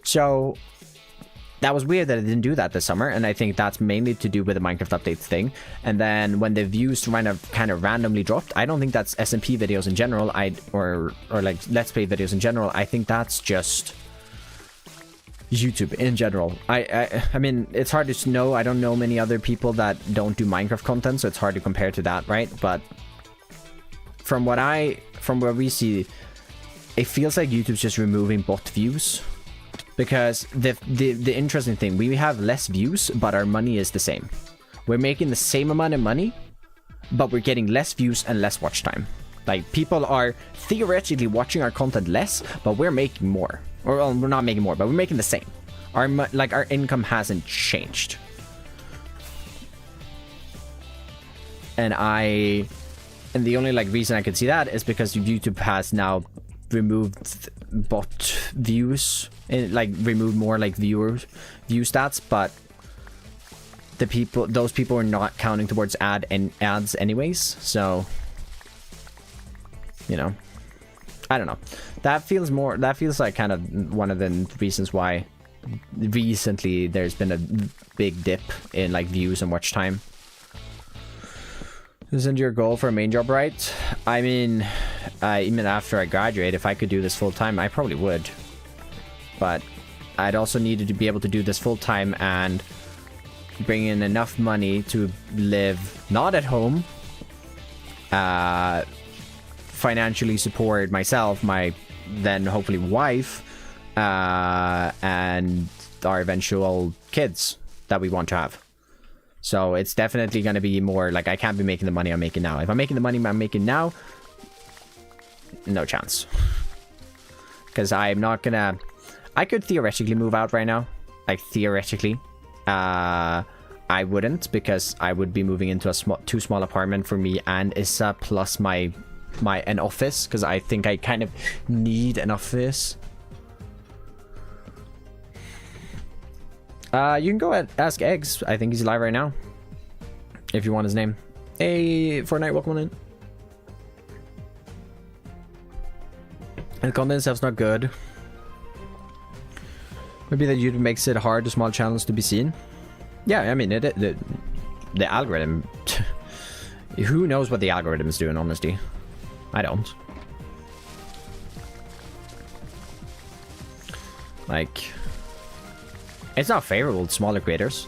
So that was weird that it didn't do that this summer, and I think that's mainly to do with the Minecraft updates thing. And then when the views kind of randomly dropped, I don't think that's SMP videos in general, or like Let's Play videos in general. I think that's just YouTube in general. I mean, it's hard to know. I don't know many other people that don't do Minecraft content, so it's hard to compare to that, right? But from where we see, it feels like YouTube's just removing bot views. Because the interesting thing, we have less views, but our money is the same. We're making the same amount of money, but we're getting less views and less watch time. Like, people are theoretically watching our content less, but we're making more. Or, well, we're not making more, but we're making the same. Our income hasn't changed. And the only like reason I could see that is because YouTube has now removed bot views, and like removed more like view stats, but those people are not counting towards ads anyways. So, you know, I don't know. That feels like kind of one of the reasons why recently there's been a big dip in like views and watch time. Isn't your goal for a main job, right? I mean, even after I graduate, if I could do this full time, I probably would. But I'd also needed to be able to do this full time and bring in enough money to live not at home, financially support myself, my then hopefully wife, and our eventual kids that we want to have. So it's definitely going to be more like I can't be making the money I'm making now. If I'm making the money I'm making now, no chance. Because I'm not going to... I could theoretically move out right now. Like, theoretically. I wouldn't, because I would be moving into a too small apartment for me and Issa, plus an office, because I think I kind of need an office. You can go and ask Eggs. I think he's live right now. If you want his name. Hey, Fortnite, welcome on in. And the content itself's not good. Maybe that YouTube makes it hard to small channels to be seen. Yeah, I mean, the algorithm... Who knows what the algorithm is doing, honestly? I don't. Like... It's not favorable to smaller creators.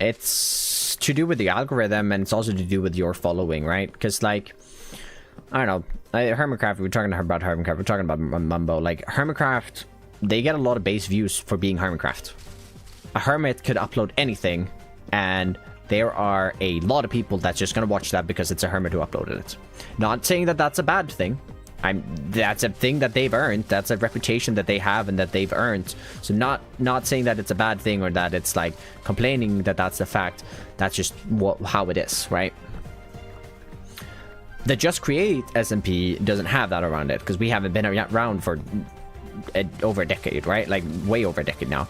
It's to do with the algorithm, and it's also to do with your following, right? Because, like, I don't know. Hermitcraft, we're talking about Hermitcraft, we're talking about Mumbo. Like, Hermitcraft, they get a lot of base views for being Hermitcraft. A hermit could upload anything, and there are a lot of people that's just going to watch that because it's a hermit who uploaded it. Not saying that that's a bad thing. That's a thing that they've earned. That's a reputation that they have and that they've earned. So not saying that it's a bad thing or that it's like complaining that that's the fact. That's just how it is, right? The Just Create SMP doesn't have that around it because we haven't been around for over a decade, right? Like way over a decade now.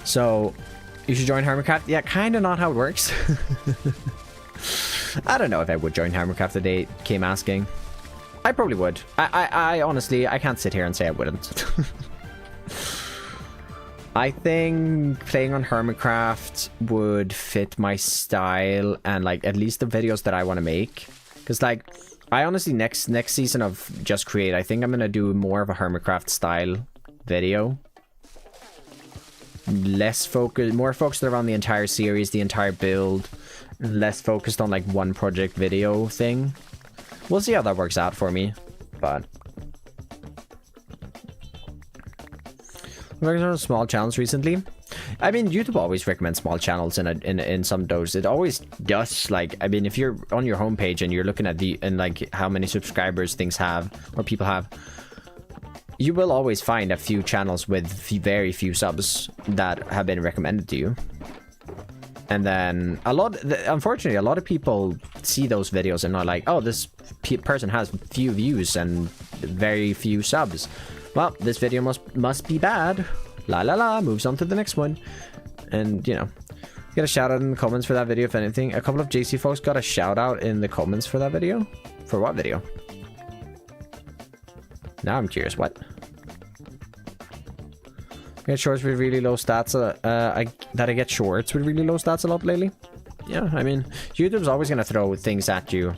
So you should join Hermitcraft. Yeah, kind of not how it works. I don't know if I would join Hermitcraft if they came asking. I probably would. I honestly, I can't sit here and say I wouldn't. I think playing on Hermitcraft would fit my style and like at least the videos that I want to make. Because like, I honestly, next season of Just Create, I think I'm going to do more of a Hermitcraft style video. More focused around the entire series, the entire build. Less focused on like one project video thing. We'll see how that works out for me, but... Working on small channels recently. I mean, YouTube always recommends small channels in some doses. It always does. Like, I mean, if you're on your homepage and you're looking at like how many subscribers things have or people have, you will always find a few channels with very few subs that have been recommended to you. And then unfortunately, a lot of people see those videos and are like, oh, this person has few views and very few subs. Well, this video must be bad. La la la, moves on to the next one. And, you know, get a shout out in the comments for that video, if anything. A couple of JC folks got a shout out in the comments for that video. For what video? Now I'm curious, what? I get shorts with really low stats. I get shorts with really low stats a lot lately. Yeah, I mean, YouTube's always gonna throw things at you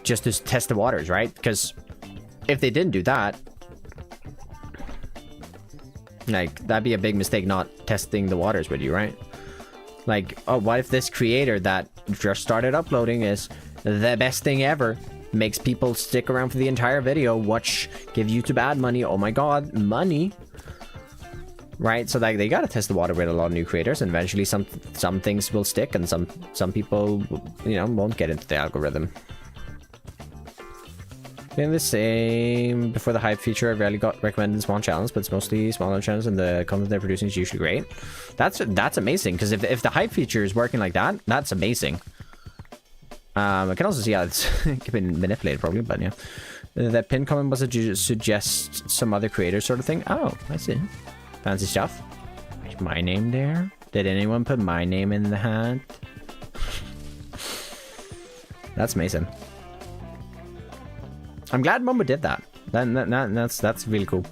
just to test the waters, right? Because if they didn't do that, like, that'd be a big mistake not testing the waters with you, right? Like, oh, what if this creator that just started uploading is the best thing ever? Makes people stick around for the entire video, give YouTube ad money. Oh my god, money. Right, so like they gotta test the water with a lot of new creators, and eventually some things will stick, and some people, you know, won't get into the algorithm. Been the same before the hype feature. I rarely got recommended in small channels, but it's mostly smaller channels, and the content they're producing is usually great. That's amazing, because if the hype feature is working like that, that's amazing. I can also see how it's been manipulated, probably, but yeah. That pin comment was to suggest some other creators, sort of thing. Oh, I see. Fancy stuff. Is my name there? Did anyone put my name in the hat? That's amazing. I'm glad Mumbo did that. That's really cool.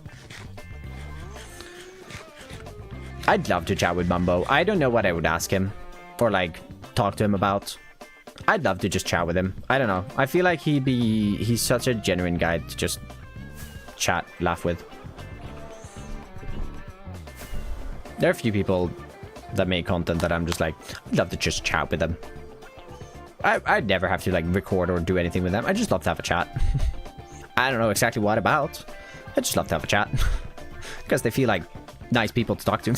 I'd love to chat with Mumbo. I don't know what I would ask him or like talk to him about. I'd love to just chat with him. I don't know. I feel like he's such a genuine guy to just chat, laugh with. There are a few people that make content that I'm just like, I'd love to just chat with them. I'd never have to like record or do anything with them. I just love to have a chat. I don't know exactly what about. I just love to have a chat. Because they feel like nice people to talk to.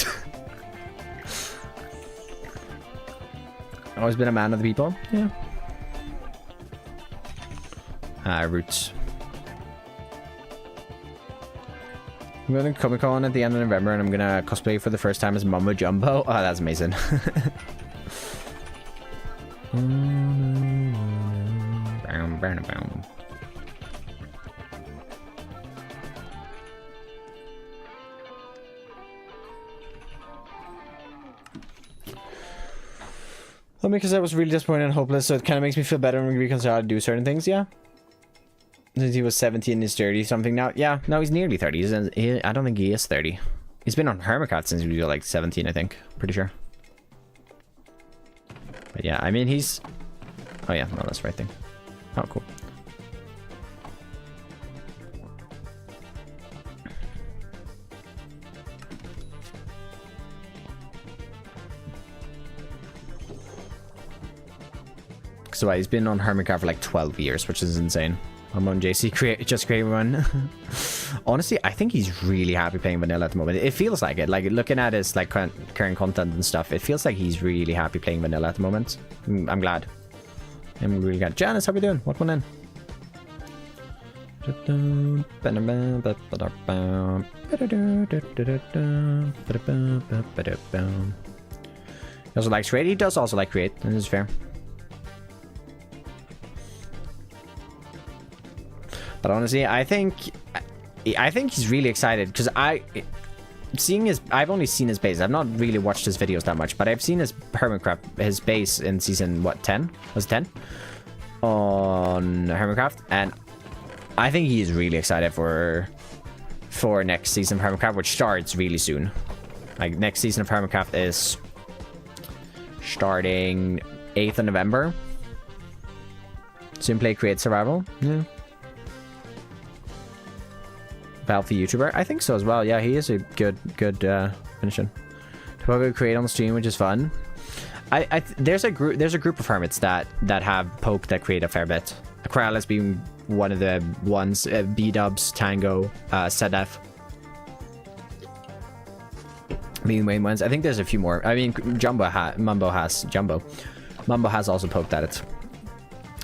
Always been a man of the people. Yeah. Roots. I'm going to Comic-Con at the end of November and I'm going to cosplay for the first time as Mumbo Jumbo. Oh, that's amazing. Well, because I was really disappointed and hopeless, so it kind of makes me feel better when we reconsider how to do certain things, yeah. Since he was 17, he's 30 something now. Yeah, no, he's nearly 30. I don't think he is 30. He's been on Hermitcraft since he was like 17, I think. Pretty sure. But yeah, I mean, he's... Oh yeah, no, that's the right thing. Oh, cool. So he's been on Hermitcraft for like 12 years, which is insane. I'm on JC just create one. Honestly, I think he's really happy playing vanilla at the moment. It feels like it. Like looking at his like current content and stuff, it feels like he's really happy playing vanilla at the moment. I'm glad. I'm really glad. Janice, how we doing? Welcome on in. He also likes create. He does also like create. This is fair. But honestly, I think he's really excited because I've only seen his base. I've not really watched his videos that much, but I've seen his Hermitcraft, his base in season what 10? Was it 10 on Hermitcraft? And I think he is really excited for next season of Hermitcraft, which starts really soon. Like next season of Hermitcraft is starting 8th of November. Simply create survival. Yeah. Healthy YouTuber, I think so as well. Yeah, he is a good finisher. To create on the stream, which is fun. There's a group of hermits that have poke that create a fair bit. Keralis being one of the ones. B-dubs, Tango, Sedef being main ones. I think there's a few more. I mean, Mumbo has also poked at it.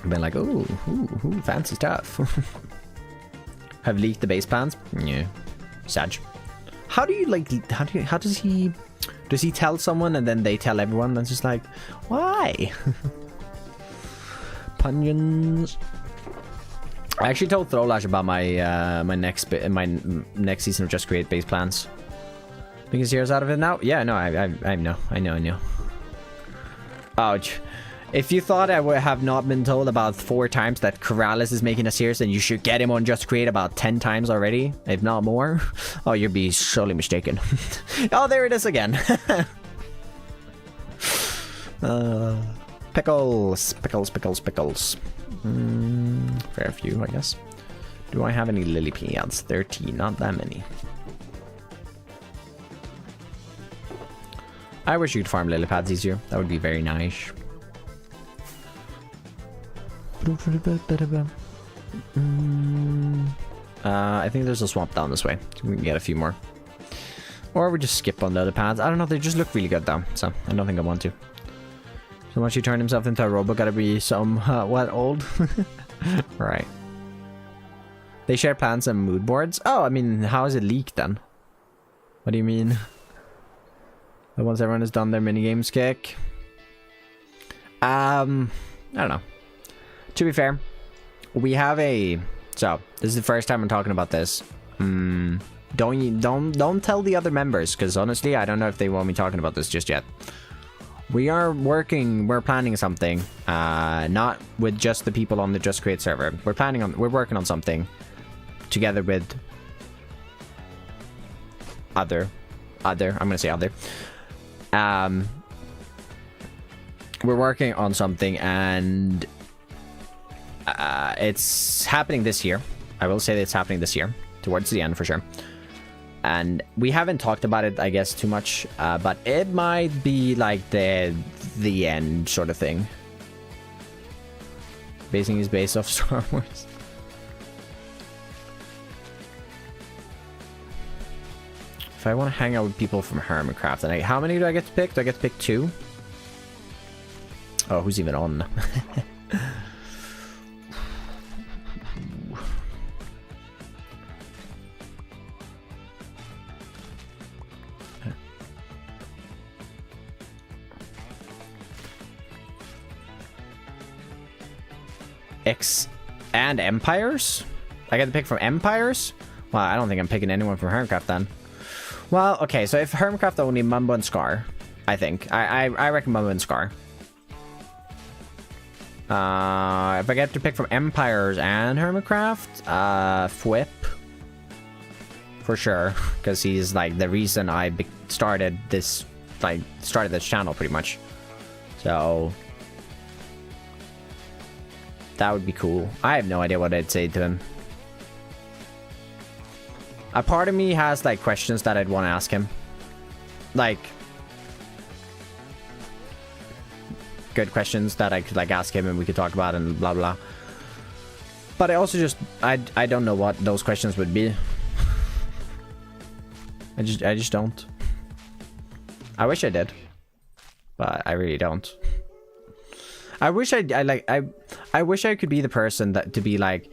I've been like, ooh, fancy stuff. Have leaked the base plans? Yeah. Sag. How do you like, how does he tell someone and then they tell everyone? That's just like, why? Punions. I actually told Foliage about my my next season of Just Create base plans. Because years out of it now? Yeah, no, I know. Ouch. If you thought I would have not been told about 4 times that Keralis is making a series, then you should get him on Just Create about 10 times already, if not more. Oh, you'd be sorely mistaken. Oh, there it is again. Pickles. Fair few, I guess. Do I have any lily pads? 13, not that many. I wish you'd farm lily pads easier. That would be very nice. I think there's a swamp down this way. We can get a few more. Or we just skip on the other paths. I don't know, they just look really good though. So I don't think I want to. So once he turned himself into a robot, gotta be some, what, old? Right. They share plans and mood boards? Oh, I mean, how is it leaked then? What do you mean? But once everyone has done their minigames kick? I don't know. To be fair, we have a... So, this is the first time I'm talking about this. Don't tell the other members, because honestly, I don't know if they want me talking about this just yet. We're planning something, not with just the people on the Just Create server. We're working on something together with other, I'm gonna say other. we're working on something, and it's happening this year. I will say that it's happening this year, towards the end for sure. And we haven't talked about it, I guess, too much, but it might be like the end sort of thing. Basing is based off Star Wars. If I want to hang out with people from Hermitcraft, and how many do I get to pick? Do I get to pick 2? Oh, who's even on? X and Empires? I get to pick from Empires? Well, I don't think I'm picking anyone from Hermitcraft then. Well, okay, so if Hermitcraft only, Mumbo and Scar, I think. I reckon Mumbo and Scar. If I get to pick from Empires and Hermitcraft, Fwip. For sure, because he's like the reason I started this channel pretty much. So that would be cool. I have no idea what I'd say to him. A part of me has like questions that I'd want to ask him. Like good questions that I could like ask him and we could talk about and blah blah. But I also just I don't know what those questions would be. I just don't. I wish I did, but I really don't. I wish I wish I could be the person that to be like,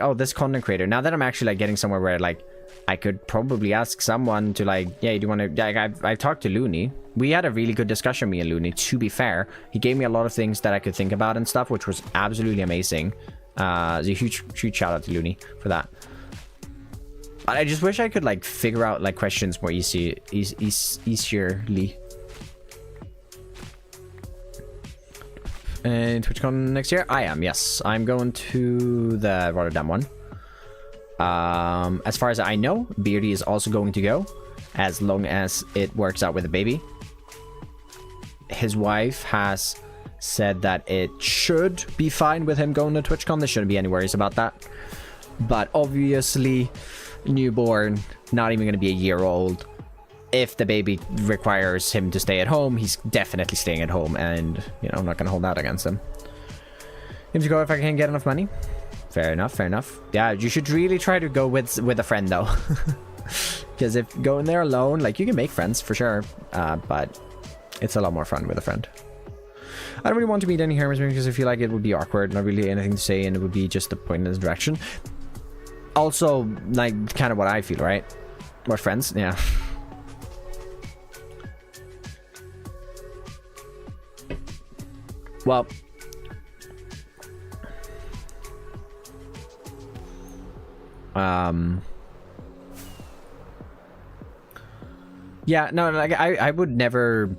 oh, this content creator. Now that I'm actually like getting somewhere where like I could probably ask someone to like, yeah, do you want to? Like, I talked to Looney. We had a really good discussion, me and Looney. To be fair, he gave me a lot of things that I could think about and stuff, which was absolutely amazing. A huge shout out to Looney for that. But I just wish I could like figure out like questions more easily. And TwitchCon next year? I am, yes. I'm going to the Rotterdam one. As far as I know, Beardy is also going to go, as long as it works out with the baby. His wife has said that it should be fine with him going to TwitchCon. There shouldn't be any worries about that. But obviously, newborn, not even going to be a year old. If the baby requires him to stay at home, he's definitely staying at home, and you know, I'm not gonna hold that against him. Him to go if I can get enough money. Fair enough, fair enough. Yeah, you should really try to go with a friend though, because if going there alone, like you can make friends for sure, but it's a lot more fun with a friend. I don't really want to meet any hermits because I feel like it would be awkward, not really anything to say, and it would be just a pointless direction. Also, like kind of what I feel, right? We're friends, yeah. Well, yeah, no, like I would never,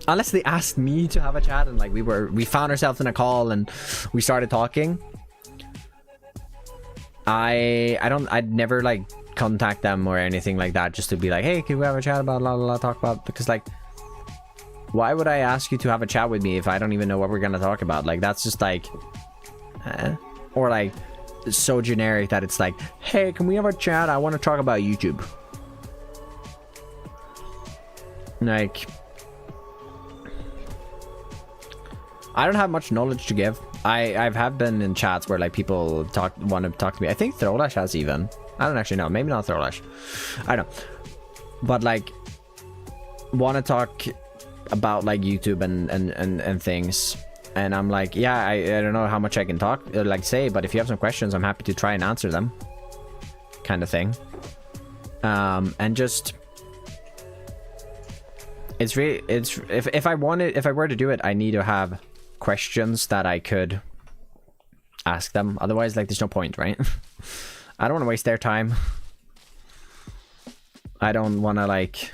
unless they asked me to have a chat and like we found ourselves in a call and we started talking. I'd never like contact them or anything like that just to be like, hey, can we have a chat about blah blah blah, talk about, because like, why would I ask you to have a chat with me if I don't even know what we're gonna talk about? Like, that's just like, or like, so generic that it's like, hey, can we have a chat? I want to talk about YouTube. Like, I don't have much knowledge to give. I have been in chats where like people want to talk to me. I think Foliage has even. I don't actually know. Maybe not Foliage. I don't know. But like, want to talk about like YouTube and things, and I'm like, yeah, I don't know how much I can talk or like say, but if you have some questions, I'm happy to try and answer them, kind of thing. And just it's really, it's if I were to do it, I need to have questions that I could ask them. Otherwise, like, there's no point, right? I don't want to waste their time. I don't want to like,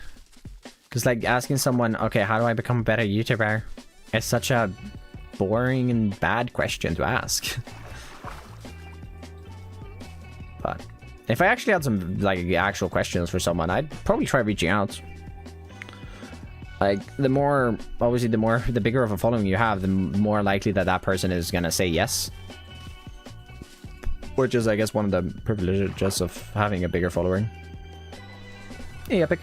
because like asking someone, okay, how do I become a better YouTuber? It's such a boring and bad question to ask. But if I actually had some like actual questions for someone, I'd probably try reaching out. Like, the more, obviously, the bigger of a following you have, the more likely that that person is gonna say yes. Which is, I guess, one of the privileges of having a bigger following. Hey, Epic.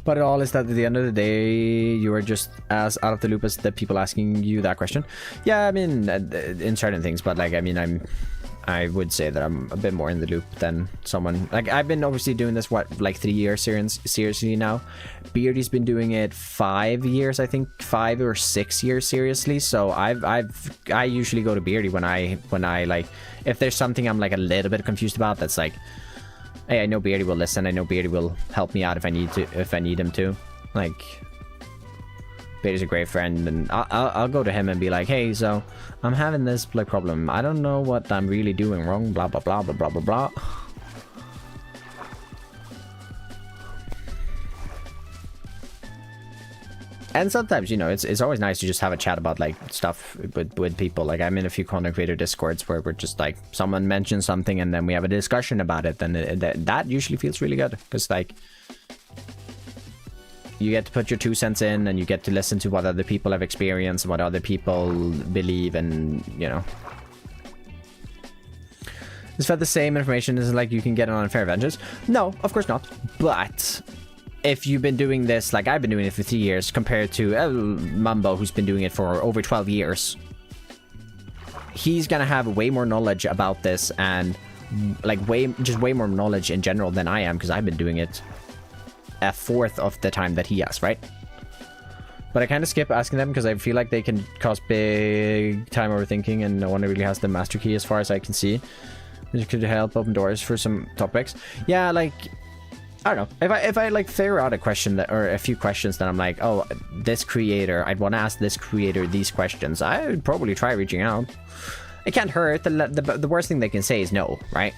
But it all is that at the end of the day, you are just as out of the loop as the people asking you that question. Yeah, I mean, in certain things, but like, I mean, I would say that I'm a bit more in the loop than someone. Like, I've been obviously doing this, what, like 3 years seriously now. Beardy's been doing it 5 years, I think, 5 or 6 years seriously. So I usually go to Beardy when I like, if there's something I'm like a little bit confused about, that's like, hey, I know Beardy will listen. I know Beardy will help me out if I need him to. Like, Beardy's a great friend, and I'll go to him and be like, hey, so I'm having this like problem. I don't know what I'm really doing wrong. Blah blah blah blah blah blah blah. And sometimes, you know, it's always nice to just have a chat about like stuff with people. Like, I'm in a few content creator discords where we're just like, someone mentions something and then we have a discussion about it, and that usually feels really good, because like, you get to put your 2 cents in, and you get to listen to what other people have experienced, what other people believe, and you know, is that the same information as like you can get on Unfair Vengeance? No, of course not. But if you've been doing this, like I've been doing it for 3 years, compared to Mumbo, who's been doing it for over 12 years, he's gonna have way more knowledge about this, and like way more knowledge in general than I am, because I've been doing it a fourth of the time that he has, right? But I kind of skip asking them because I feel like they can cause big time overthinking, and no one really has the master key as far as I can see, which could help open doors for some topics. Yeah, like, I don't know. If I like figure out a question that, or a few questions that I'm like, oh, this creator, I'd want to ask this creator these questions, I would probably try reaching out. It can't hurt. The worst thing they can say is no, right?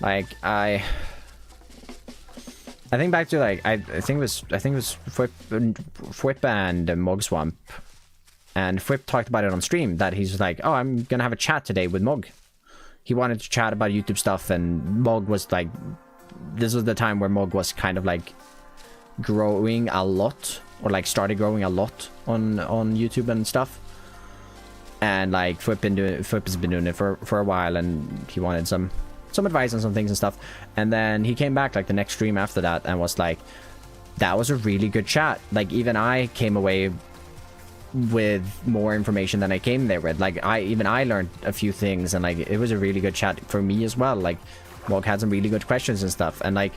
Like, I think back to like, I think it was Fwip and Mog Swamp, and Fwip talked about it on stream, that he's like, oh, I'm gonna have a chat today with Mog. He wanted to chat about YouTube stuff, and Mog was like, this was the time where Mog was kind of like growing a lot, or like started growing a lot on YouTube and stuff. And like Fwip has been doing it for a while, and he wanted some advice on some things and stuff. And then he came back like the next stream after that and was like, that was a really good chat. Like, even I came away with more information than I came there with. Like, I learned a few things, and like, it was a really good chat for me as well. Like, Mog had some really good questions and stuff, and like,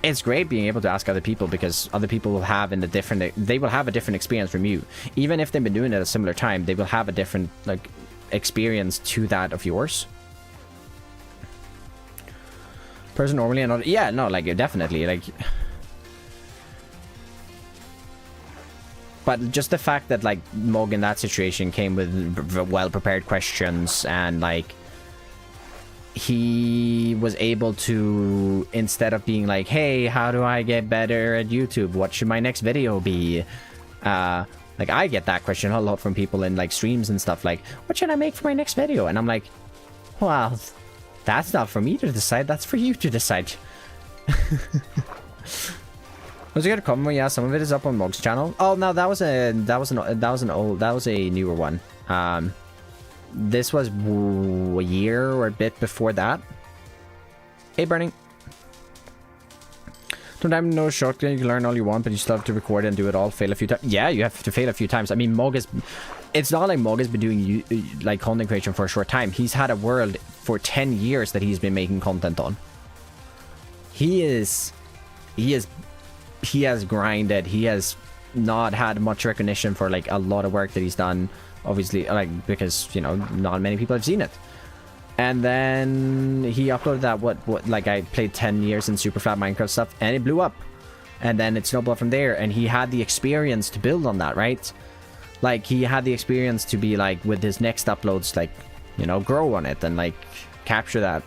it's great being able to ask other people, because other people will have a different experience from you. Even if they've been doing it at a similar time, they will have a different like experience to that of yours. Person normally, and yeah, no, like, definitely, like, but just the fact that like Mog in that situation came with well prepared questions, and like, he was able to, instead of being like, hey, how do I get better at YouTube, what should my next video be, like, I get that question a lot from people in like streams and stuff, like, what should I make for my next video? And I'm like, well, that's not for me to decide, that's for you to decide. Was it gonna come? Well, yeah, some of it is up on Mog's channel. Oh no, that was a newer one. This was a year or a bit before that. Hey, Burning. Sometimes no shotgun, you can learn all you want, but you still have to record and do it all, fail a few times. Yeah, you have to fail a few times. I mean, Mog is... It's not like Mog has been doing like content creation for a short time. He's had a world for 10 years that he's been making content on. He has grinded. He has not had much recognition for like a lot of work that he's done. Obviously, like, because, you know, not many people have seen it. And then he uploaded that, what like, I played 10 years in super flat Minecraft stuff, and it blew up. And then it snowballed from there, and he had the experience to build on that, right? Like, he had the experience to be like, with his next uploads, like, you know, grow on it and like capture that.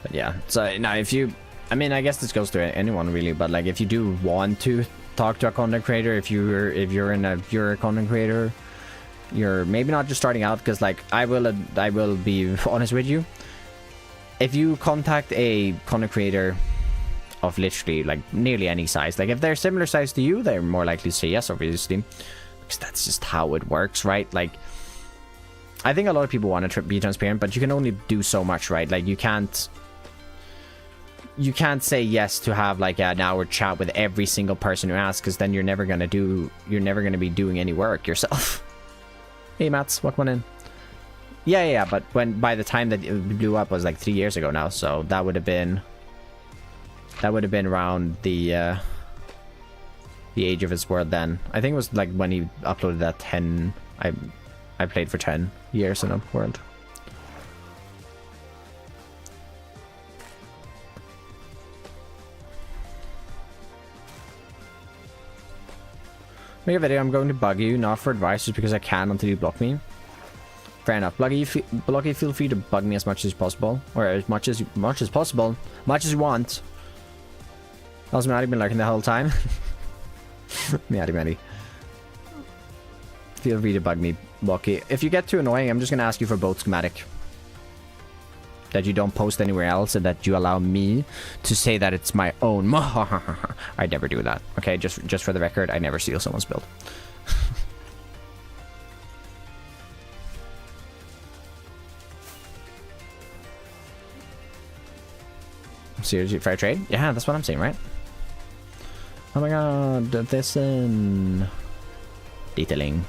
But yeah, so now if you, I mean, I guess this goes to anyone really, but like, if you do want to talk to a content creator, if you're a content creator, you're maybe not just starting out, because like I will be honest with you. If you contact a content creator of literally like nearly any size, like if they're similar size to you, they're more likely to say yes, obviously, because that's just how it works, right? Like I think a lot of people want to be transparent, but you can only do so much, right? Like you can't say yes to have like an hour chat with every single person who asks, because then you're never gonna be doing any work yourself. Hey Mats, welcome in. Yeah, but by the time that it blew up was like 3 years ago now, so that would have been around the age of his world then. I think it was like when he uploaded that 10. I played for 10 years in a world. Make a video, I'm going to bug you, not for advice, just because I can until you block me. Fair enough. Blocky, feel free to bug me as much as possible. Or as much as possible. Much as you want. Also, Maddie been lurking the whole time. Maddie. Feel free to bug me, Blocky. If you get too annoying, I'm just going to ask you for both schematic. That you don't post anywhere else, and that you allow me to say that it's my own. I never do that. Okay, just for the record, I never steal someone's build. Seriously, fair trade? Yeah, that's what I'm saying, right? Oh my god, this in detailing.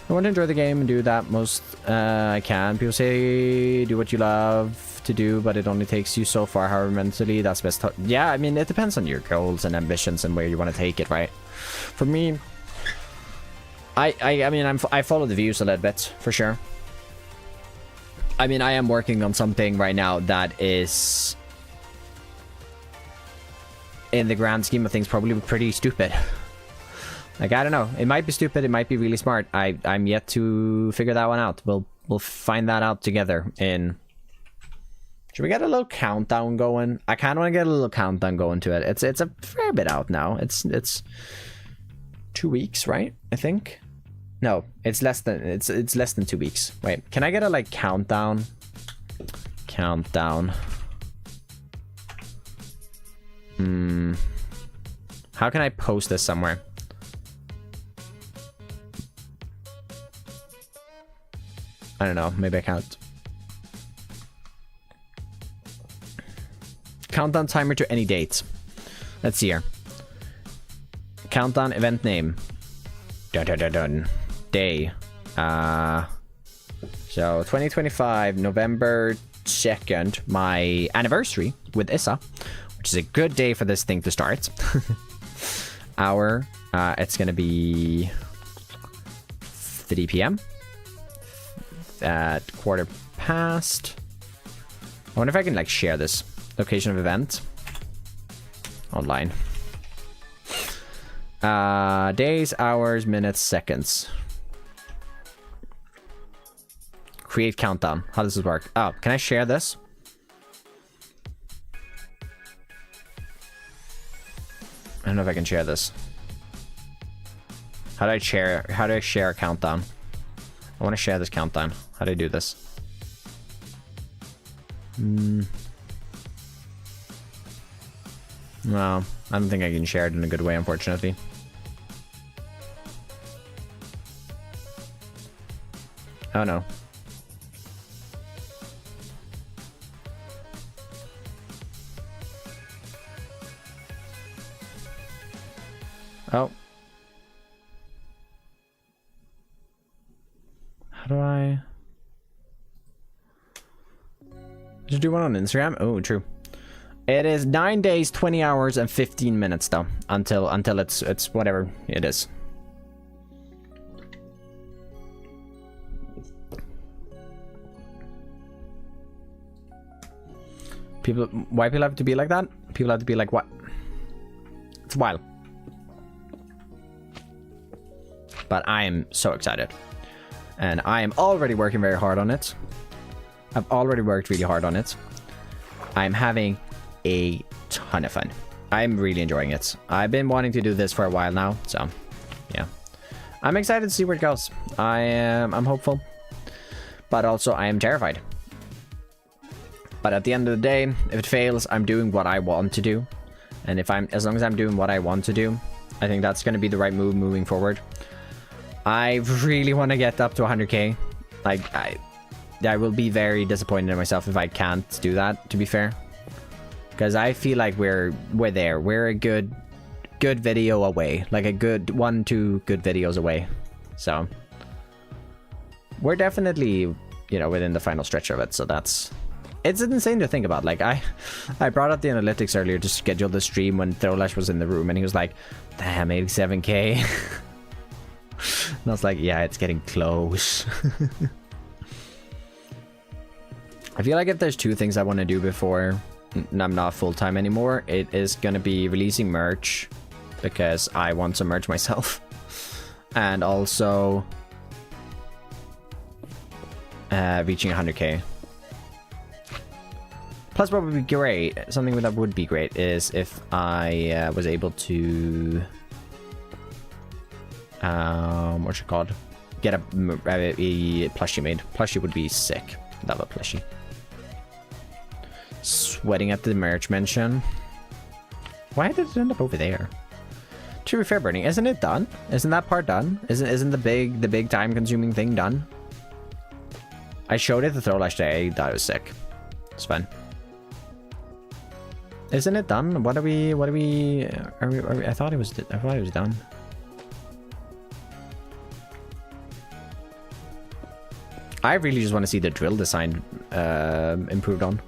I want to enjoy the game and do that most I can. People say do what you love to do, but it only takes you so far. However, mentally, that's best. Yeah, I mean, it depends on your goals and ambitions and where you want to take it, right? For me, I mean, I follow the views a little bit for sure. I mean, I am working on something right now that is, in the grand scheme of things, probably pretty stupid. Like, I don't know. It might be stupid. It might be really smart. I'm yet to figure that one out. We'll find that out together in... Should we get a little countdown going? I kind of want to get a little countdown going to it. It's a fair bit out now. It's 2 weeks, right? I think. No, it's less than 2 weeks. Wait, can I get a like countdown? Countdown. How can I post this somewhere? I don't know, maybe I can't. Countdown timer to any date. Let's see here. Countdown event name. Dun. Day. So 2025, November 2nd, my anniversary with Issa, which is a good day for this thing to start. Hour, it's gonna be 3 p.m. at 1:15. I wonder if I can like share this location of event online. Days, hours, minutes, seconds. Create countdown. How does this work? Oh, can I share this? I don't know if I can share this. How do I share a countdown? I want to share this countdown. How do I do this? No, I don't think I can share it in a good way, unfortunately. Oh no. Oh. How do I... Just do one on Instagram? Oh, true. It is 9 days, 20 hours, and 15 minutes though. Until it's whatever it is. Why people have to be like that? People have to be like what? It's a while. But I am so excited. And I am already working very hard on it. I've already worked really hard on it. I'm having a ton of fun. I'm really enjoying it. I've been wanting to do this for a while now, so yeah. I'm excited to see where it goes. I'm hopeful, but also I am terrified. But at the end of the day, if it fails, I'm doing what I want to do. And as long as I'm doing what I want to do, I think that's going to be the right move moving forward. I really want to get up to 100k. Like, I will be very disappointed in myself if I can't do that, to be fair. Because I feel like we're there. We're a good video away. Like a good 1-2 good videos away. So we're definitely, you know, within the final stretch of it. So it's insane to think about. Like I brought up the analytics earlier to schedule the stream when Foliage was in the room, and he was like, damn, 87k. And I was like, yeah, it's getting close. I feel like if there's two things I want to do before I'm not full-time anymore, it is going to be releasing merch, because I want some merch myself. And also reaching 100k. Plus, what would be great, something that would be great, is if I was able to, what's it called? Get a plushie made. Plushie would be sick. Love a plushie. Sweating at the merch mention. Why did it end up over there? To be fair, Bernie, isn't it done? Isn't that part done? Isn't the big time-consuming thing done? I showed it to Foliage today. That was sick. It's fun. Isn't it done? Are we, I thought it was done. I really just want to see the drill design improved on.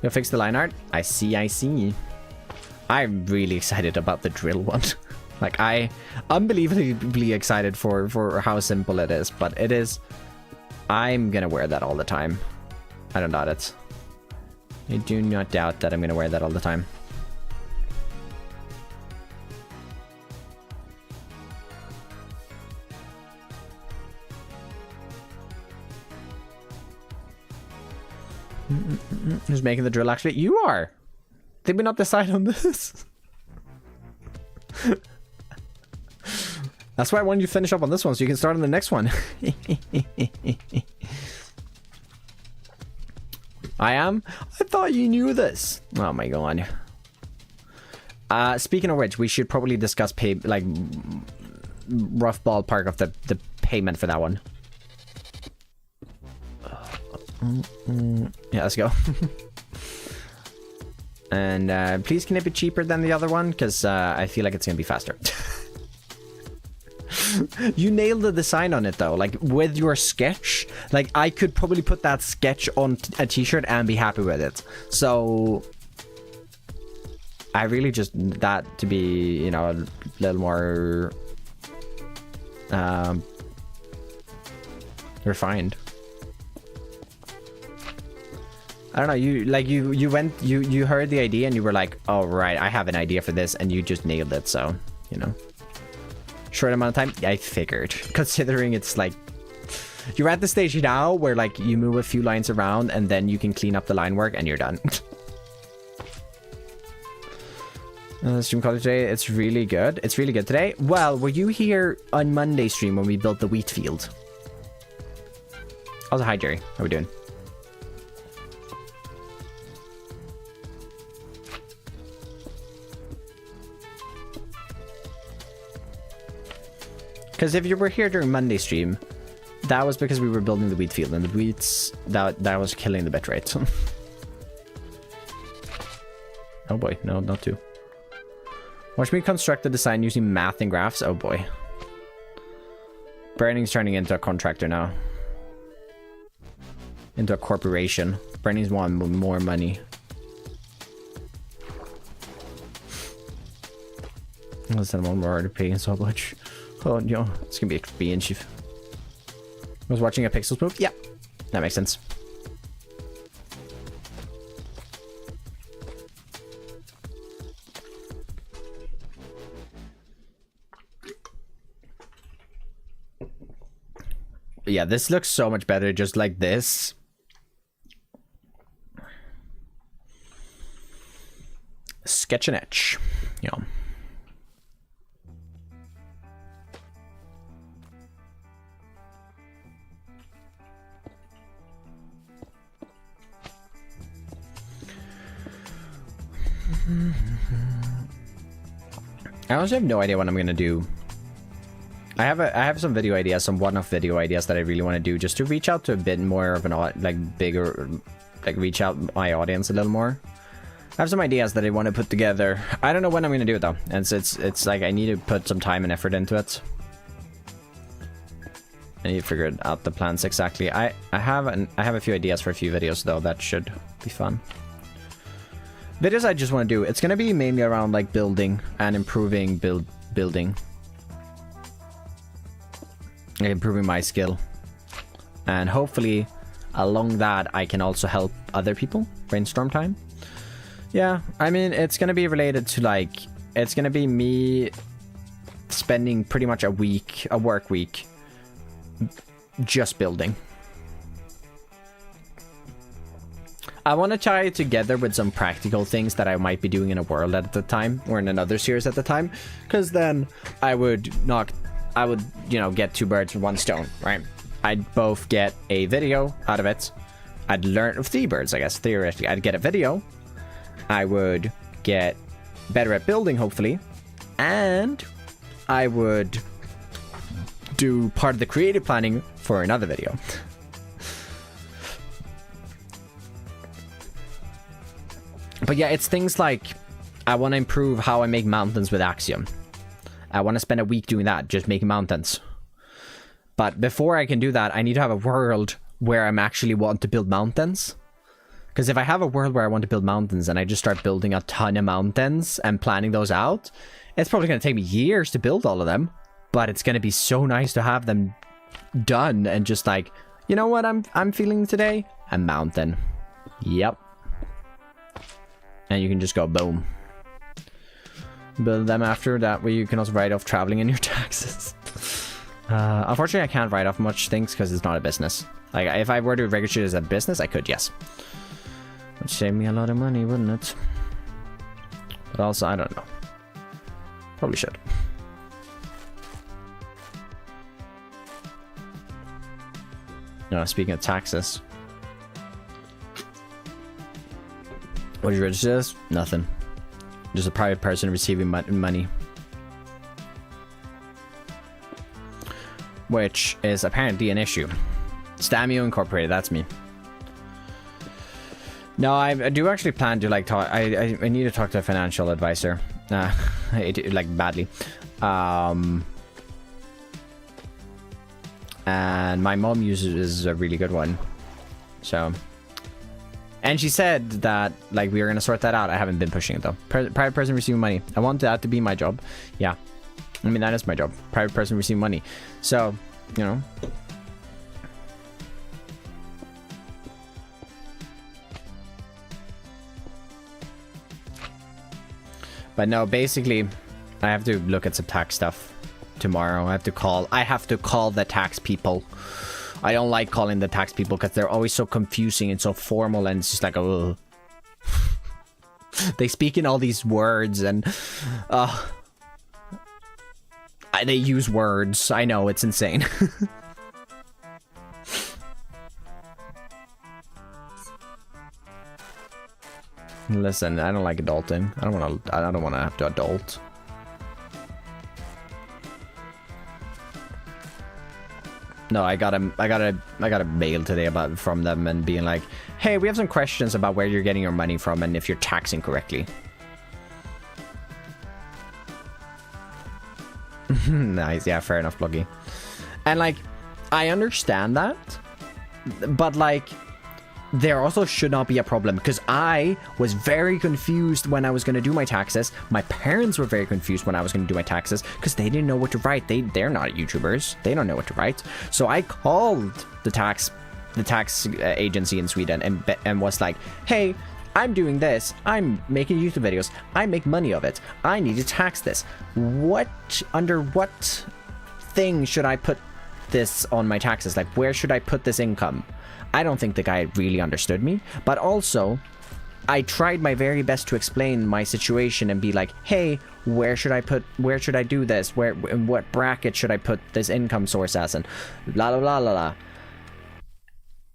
You'll fix the line art? I see. I'm really excited about the drill one. Like, I unbelievably excited for how simple it is, but it is. I'm gonna wear that all the time. I don't doubt it. I do not doubt that I'm gonna wear that all the time. Who's making the drill, actually? You are! Did we not decide on this? That's why I wanted you to finish up on this one so you can start on the next one. I am? I thought you knew this. Oh my god. Speaking of which, we should probably discuss like rough ballpark of the payment for that one. Yeah, let's go. And please, can it be cheaper than the other one? Because I feel like it's gonna be faster. You nailed the design on it though, like with your sketch. Like, I could probably put that sketch on a t-shirt and be happy with it. So I really just that to be, you know, a little more refined. I don't know, you heard the idea and you were like, oh right, I have an idea for this, and you just nailed it. So, you know, short amount of time, I figured, considering it's like you're at the stage now where like you move a few lines around and then you can clean up the line work and you're done. Stream quality today, it's really good. It's really good today. Well, were you here on Monday stream when we built the wheat field? Also, hi Jerry, how we doing? Because if you were here during Monday stream, that was because we were building the wheat field, and the wheats that was killing the bitrate. Oh boy, no, not two. Watch me construct the design using math and graphs. Oh boy. Burning's turning into a contractor now. Into a corporation. Burning's want more money. Let's send one more to paying so much. Oh no, it's gonna be expensive. Was watching a Pixels move? Yeah, that makes sense. Yeah, this looks so much better just like this. Sketch and etch. Yeah. I honestly have no idea what I'm gonna do. I have some video ideas, some one-off video ideas that I really want to do, just to reach out to a bit more of an bigger, reach out my audience a little more. I have some ideas that I want to put together. I don't know when I'm gonna do it though, and so it's like I need to put some time and effort into it. I need to figure out the plans exactly. I have a few ideas for a few videos though that should be fun. Videos I just want to do. It's gonna be mainly around like building and improving building. Improving my skill, and hopefully along that I can also help other people. Brainstorm time. Yeah, I mean, it's gonna be related to like, it's gonna be me spending pretty much a work week just building. I want to tie it together with some practical things that I might be doing in a world at the time, or in another series at the time, because then I would, you know, get 2 birds with 1 stone, right? I'd both get a video out of it. I'd learn 3 birds, I guess, theoretically. I'd get a video. I would get better at building, hopefully. And I would do part of the creative planning for another video. But yeah, it's things like I want to improve how I make mountains with Axiom. I want to spend a week doing that, just making mountains. But before I can do that, I need to have a world where I'm actually want to build mountains. Because if I have a world where I want to build mountains and I just start building a ton of mountains and planning those out, it's probably going to take me years to build all of them. But it's going to be so nice to have them done and just like, you know what I'm feeling today? A mountain. Yep. And you can just go boom. Build them after that way. You can also write off traveling in your taxes. Unfortunately, I can't write off much things because it's not a business. Like, if I were to register it as a business, I could, yes. Would save me a lot of money, wouldn't it? But also, I don't know. Probably should. No, speaking of taxes. What did you register as? Nothing. Just a private person receiving money. Which is apparently an issue. Stamio Incorporated, that's me. No, I do actually plan to like talk. I need to talk to a financial advisor. Like badly. And my mom uses a really good one. So. And she said that like we were gonna sort that out. I haven't been pushing it though. Private person receiving money. I want that to be my job. Yeah. I mean, that is my job. Private person receiving money. So, you know. But no, basically, I have to look at some tax stuff tomorrow. I have to call the tax people. I don't like calling the tax people because they're always so confusing and so formal, and it's just like, oh. They speak in all these words and they use words. I know, it's insane. Listen, I don't like adulting. I don't want to have to adult. No, I got a mail today from them and being like, hey, we have some questions about where you're getting your money from and if you're taxing correctly. Nice, yeah, fair enough, Bloggy. And like, I understand that, but like, there also should not be a problem because I was very confused when I was going to do my taxes. My parents were very confused when I was going to do my taxes because they didn't know what to write. They're not YouTubers. They don't know what to write. So I called the tax agency in Sweden and was like, hey, I'm doing this. I'm making YouTube videos. I make money of it. I need to tax this. Under what thing should I put this on my taxes? Like, where should I put this income? I don't think the guy really understood me, but also I tried my very best to explain my situation and be like, hey, where should I do this? In what bracket should I put this income source as? And la la la la la.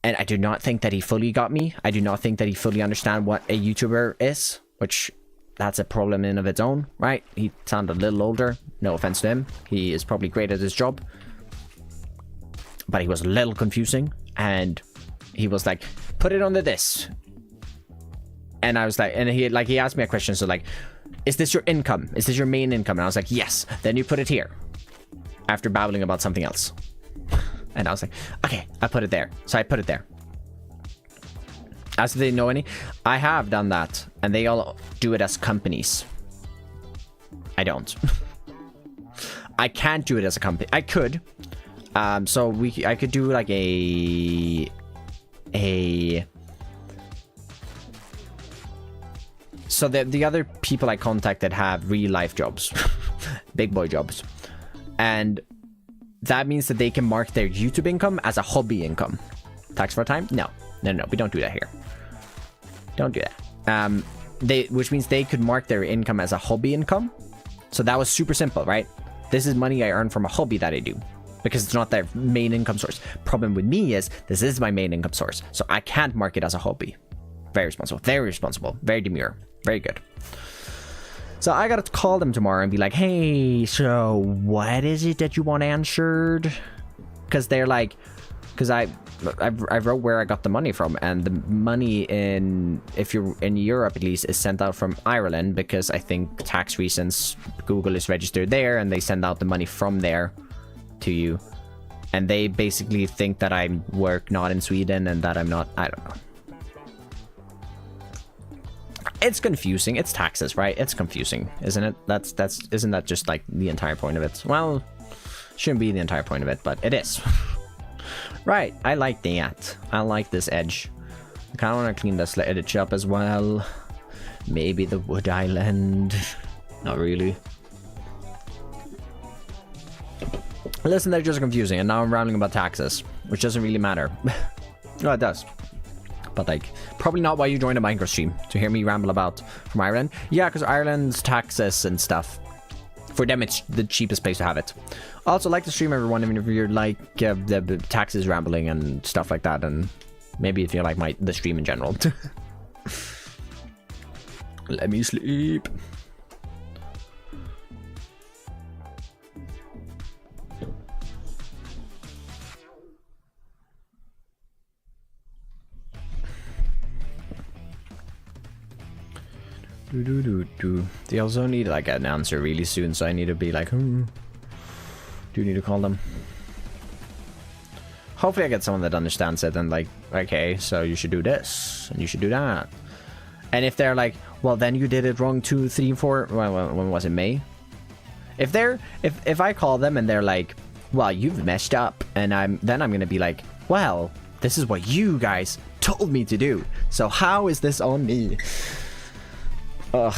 And I do not think that he fully got me. I do not think that he fully understand what a YouTuber is, which that's a problem in of its own, right? He sounded a little older. No offense to him. He is probably great at his job. But he was a little confusing. And he was like, put it under this. And I was like, and he asked me a question. So like, is this your income? Is this your main income? And I was like, yes. Then you put it here. After babbling about something else. And I was like, okay, I put it there. So I put it there. As if they know any. I have done that. And they all do it as companies. I don't. I can't do it as a company. I could. So I could do like so the other people I contacted have real life jobs. Big boy jobs. And that means that they can mark their YouTube income as a hobby income. Tax for time? No. We don't do that here. Don't do that. Which means they could mark their income as a hobby income. So that was super simple, right? This is money I earn from a hobby that I do. Because it's not their main income source. Problem with me is, this is my main income source. So I can't mark it as a hobby. Very responsible. Very responsible. Very demure. Very good. So I gotta call them tomorrow and be like, hey, so what is it that you want answered? Because they're like, because I wrote where I got the money from, and the money if you're in Europe at least, is sent out from Ireland, because I think tax reasons Google is registered there, and they send out the money from there to you. And they basically think that I work not in Sweden and that I'm not. I don't know. It's confusing. It's taxes, right? It's confusing, isn't it? Isn't that just like the entire point of it? Well, shouldn't be the entire point of it, but it is. Right, I like that. I like this edge. I kind of want to clean this edge up as well. Maybe the wood island. Not really. Listen, they're just confusing, and now I'm rambling about taxes, which doesn't really matter. No, it does. But like, probably not why you joined a Minecraft stream, to hear me ramble about from Ireland. Yeah, because Ireland's taxes and stuff, for them it's the cheapest place to have it. Also, like the stream, everyone, even if you're like the taxes rambling and stuff like that, and maybe if you like the stream in general. Let me sleep. They also need like an answer really soon, so I need to be like, do you need to call them? Hopefully I get someone that understands it and like, okay, so you should do this and you should do that. And if they're like, well, then you did it wrong 2, 3, 4. Well, when was it? May? If I call them and they're like, well, you've messed up, and I'm gonna be like, well, this is what you guys told me to do, so how is this on me? Ugh.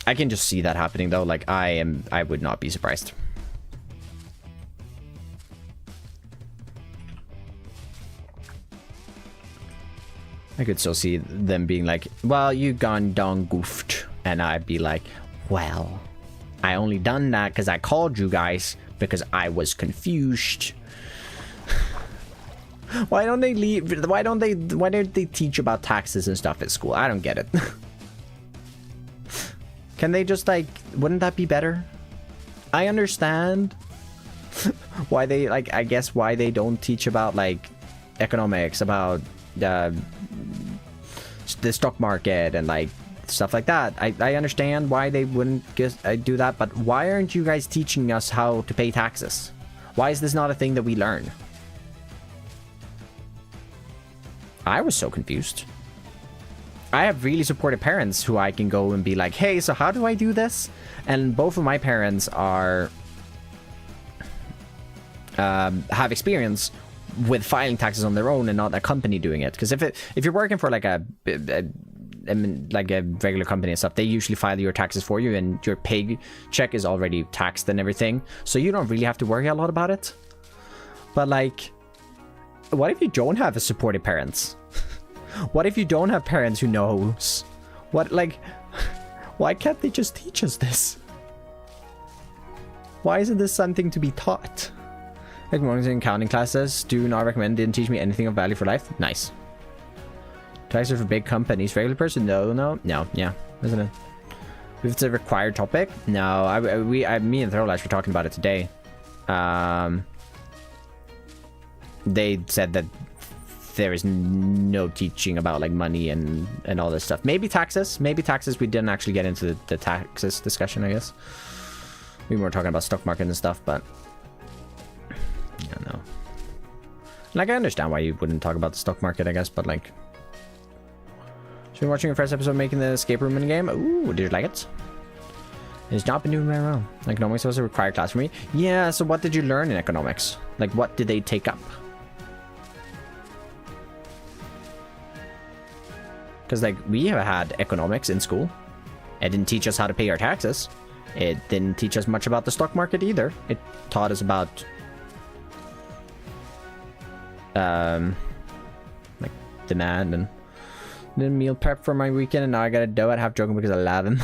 I can just see that happening though. Like I would not be surprised. I could still see them being like, well, you gone done goofed. And I'd be like, well, I only done that because I called you guys because I was confused. Why don't they leave? Why don't they teach about taxes and stuff at school? I don't get it. Can they just like, wouldn't that be better? I understand why they like, I guess why they don't teach about like economics, about the stock market and like stuff like that. I understand why they wouldn't just do that, but why aren't you guys teaching us how to pay taxes? Why is this not a thing that we learn? I was so confused. I have really supportive parents who I can go and be like, hey, so how do I do this? And both of my parents are have experience with filing taxes on their own and not a company doing it. Because if you're working for like a regular company and stuff, they usually file your taxes for you, and your pay check is already taxed and everything, so you don't really have to worry a lot about it. But like, what if you don't have a supportive parents? What if you don't have parents who knows? What, like, why can't they just teach us this? Why isn't this something to be taught? Like, when I was in accounting classes, do not recommend, didn't teach me anything of value for life. Nice. Taxes for big companies. Regular person? No. Yeah, isn't it? If it's a required topic? No, me and Foliage were talking about it today. They said that there is no teaching about like money and all this stuff. Maybe taxes. We didn't actually get into the taxes discussion, I guess. We were talking about stock market and stuff, but I don't know. Like, I understand why you wouldn't talk about the stock market, I guess, but like, so you're watching your first episode making the escape room in the game. Ooh, did you like it? It's not been doing very well. Economics was a required class for me. Yeah, so what did you learn in economics? Like, what did they take up? Because, like, we have had economics in school. It didn't teach us how to pay our taxes. It didn't teach us much about the stock market either. It taught us about like demand and then meal prep for my weekend, and now I gotta do it half joking because I love him.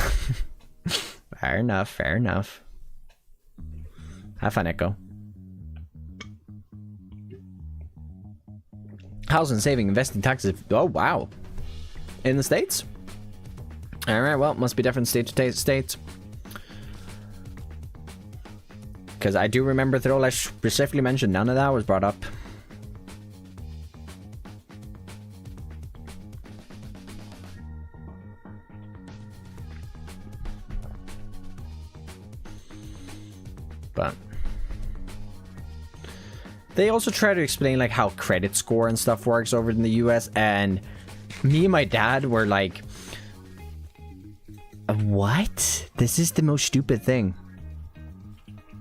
Fair enough. Have fun, Echo. Housing, saving, investing, taxes. Oh wow. In the States? Alright, well, must be different state to state. Because I do remember Throlesh specifically mentioned none of that was brought up. But they also try to explain like how credit score and stuff works over in the US, and me and my dad were like, what? This is the most stupid thing.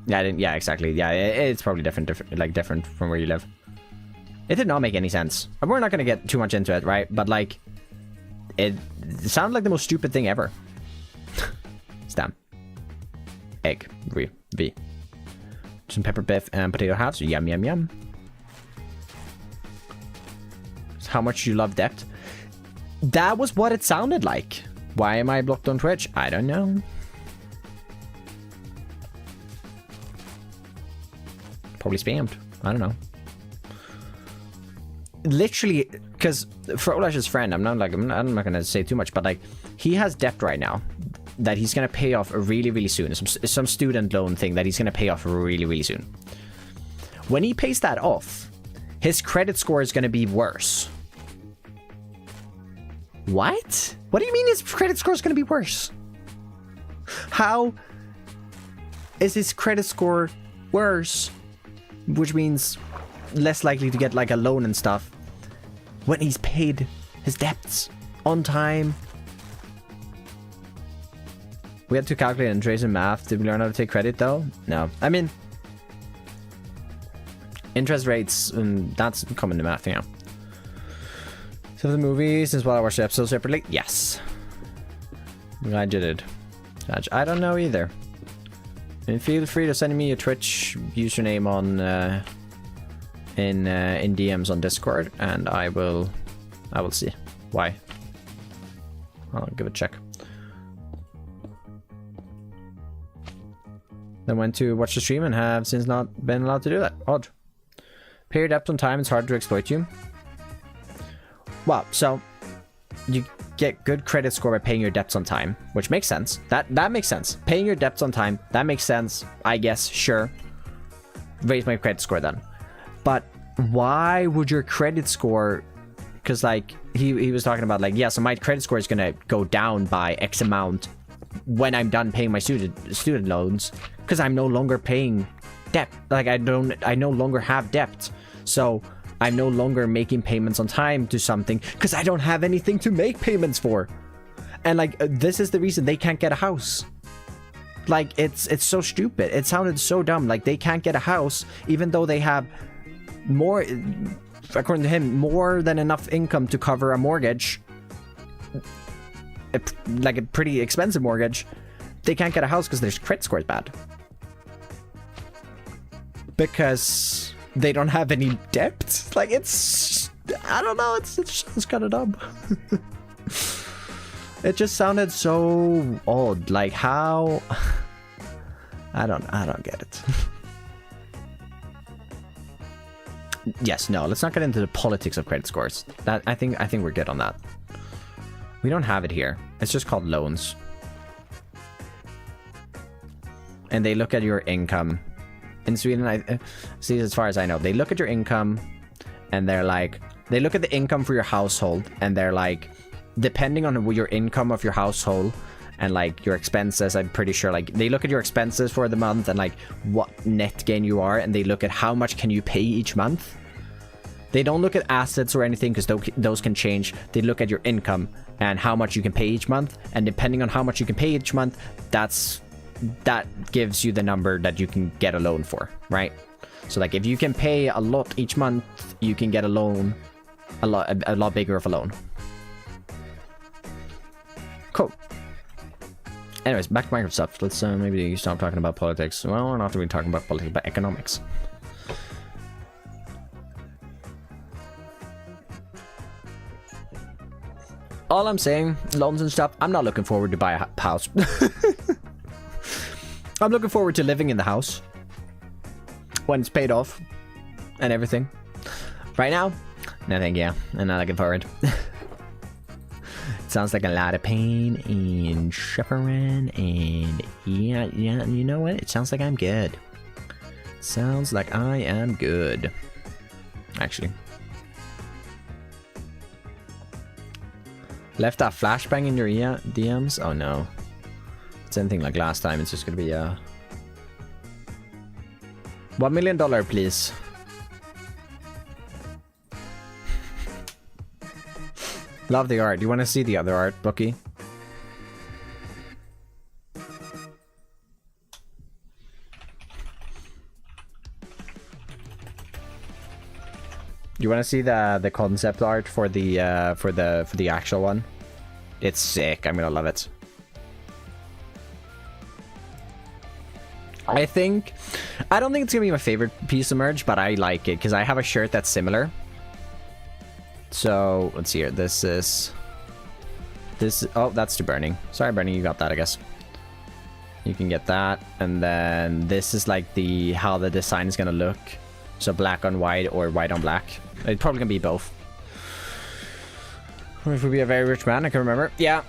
Yeah, exactly. Yeah, it's probably different from where you live. It did not make any sense. We're not gonna get too much into it, right? But like, it sounded like the most stupid thing ever. Stem. Egg. V. Some pepper biff and potato halves. Yum, yum, yum. How much you love debt? That was what it sounded like. Why am I blocked on Twitch? I don't know. Probably spammed. I don't know. Literally, because Frolash's friend, I'm not gonna say too much, but like, he has debt right now that he's gonna pay off really soon. Some student loan thing that he's gonna pay off really soon. When he pays that off, his credit score is gonna be worse. What? What do you mean his credit score is gonna be worse? How is his credit score worse? Which means less likely to get like a loan and stuff when he's paid his debts on time. We had to calculate and trace in math. Did we learn how to take credit though? No. I mean, interest rates, that's common to math, yeah. So the movies is while I watched the episode separately? Yes. Glad you did. I don't know either. And feel free to send me your Twitch username on in DMs on Discord, and I will see why. I'll give it a check. Then went to watch the stream and have since not been allowed to do that. Odd. Pay your debt on time. It's hard to exploit you. Well, so you get good credit score by paying your debts on time, which makes sense. That makes sense. Paying your debts on time, that makes sense. I guess, sure. Raise my credit score then. But why would your credit score? Because like he was talking about like, yeah, so my credit score is gonna go down by X amount when I'm done paying my student loans, because I'm no longer paying debt. Like I no longer have debt, so I'm no longer making payments on time to something because I don't have anything to make payments for. And like this is the reason they can't get a house. Like it's so stupid. It sounded so dumb. Like they can't get a house even though they have more, according to him, more than enough income to cover a mortgage. Like a pretty expensive mortgage. They can't get a house because their credit score is bad. Because they don't have any debt. Like it's, I don't know. It's kind of dumb. It just sounded so odd. Like how? I don't get it. yes, no, let's not get into the politics of credit scores. That I think we're good on that. We don't have it here. It's just called loans. And they look at your income. In Sweden, I see, as far as I know, they look at your income and they're like, they look at the income for your household and they're like, depending on your income of your household and like your expenses, I'm pretty sure, like they look at your expenses for the month and like what net gain you are, and they look at how much can you pay each month. They don't look at assets or anything because those can change. They look at your income and how much you can pay each month, and depending on how much you can pay each month, that gives you the number that you can get a loan for, right? So like if you can pay a lot each month, you can get a loan, a lot bigger of a loan. Cool. Anyways, back to Microsoft. Let's maybe stop talking about politics. Well, we're not really talking about politics, but economics. All I'm saying, loans and stuff, I'm not looking forward to buy a house. I'm looking forward to living in the house when it's paid off and everything. Right now, no thank you. I'm not looking forward. It sounds like a lot of pain and suffering, and yeah, you know what? It sounds like I'm good. Sounds like I am good. Actually. Left that flashbang in your DMs? Oh no. It's anything like last time, it's just gonna be $1 million, please. Love the art. Do you want to see the other art, Bookie? You want to see the concept art for the actual one? It's sick. I'm gonna love it. I don't think it's gonna be my favorite piece of merch, but I like it because I have a shirt that's similar. So let's see here. This is oh, that's to Burning. Sorry, Burning, you got that, I guess. You can get that, and then this is like how the design is gonna look. So black on white or white on black. It's probably gonna be both. Or if we be a very rich man, I can remember. Yeah.